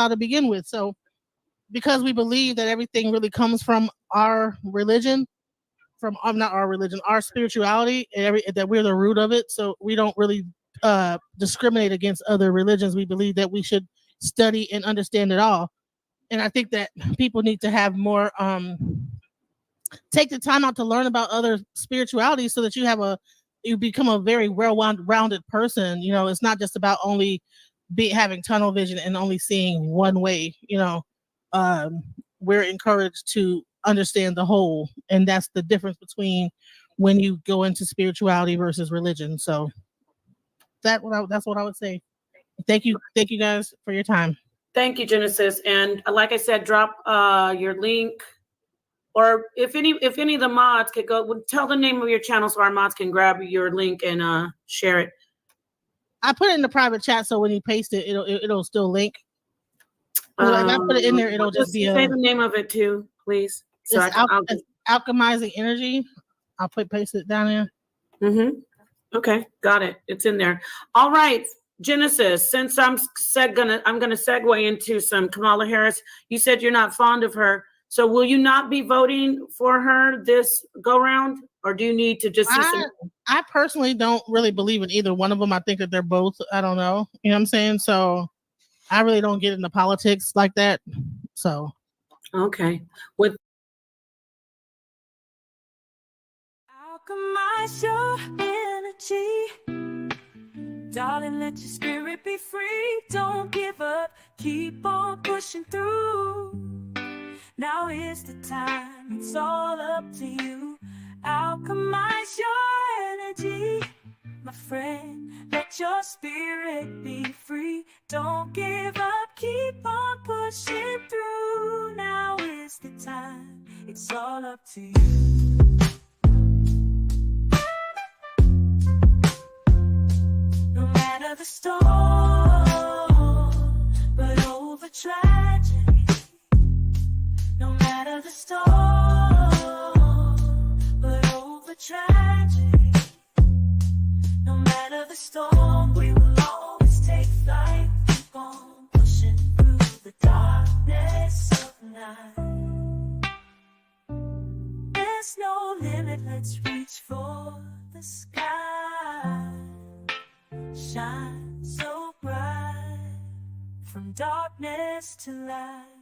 to begin with. So because we believe that everything really comes from our religion, our spirituality, and that we're the root of it. So we don't really discriminate against other religions. We believe that we should study and understand it all. And I think that people need to have more take the time out to learn about other spiritualities so that you become a very well-rounded person. It's not just about only having tunnel vision and only seeing one way. We're encouraged to understand the whole, and that's the difference between when you go into spirituality versus religion. So that's what I would say. Thank you guys for your time. Thank you, Genesis. And like I said, drop your link, or if any of the mods could go, tell the name of your channel so our mods can grab your link and share it. I put it in the private chat, so when you paste it, it'll still link. If I put it in there, it'll just be say the name of it too, please. So it's Alchemizing Energy. I'll paste it down there. Okay, got it. It's in there. All right, Genesis. Since I'm gonna segue into some Kamala Harris. You said you're not fond of her, so will you not be voting for her this go round, or do you need to just? I personally don't really believe in either one of them. I think that they're both. I don't know. You know what I'm saying? So I really don't get into politics like that. So okay. With Alchemize your energy. Darling, let your spirit be free. Don't give up. keep on pushing through. Now is the time, it's all up to you. Alchemize your energy, my friend. Let your spirit be free. Don't give up, keep on pushing through. Now is the time, it's all up to you. No matter the storm, but over tragedy. No matter the storm, but over tragedy. No matter the storm, we will always take flight. Keep on pushing through the darkness of night. There's no limit, let's reach for the sky. Shine so bright, from darkness to light.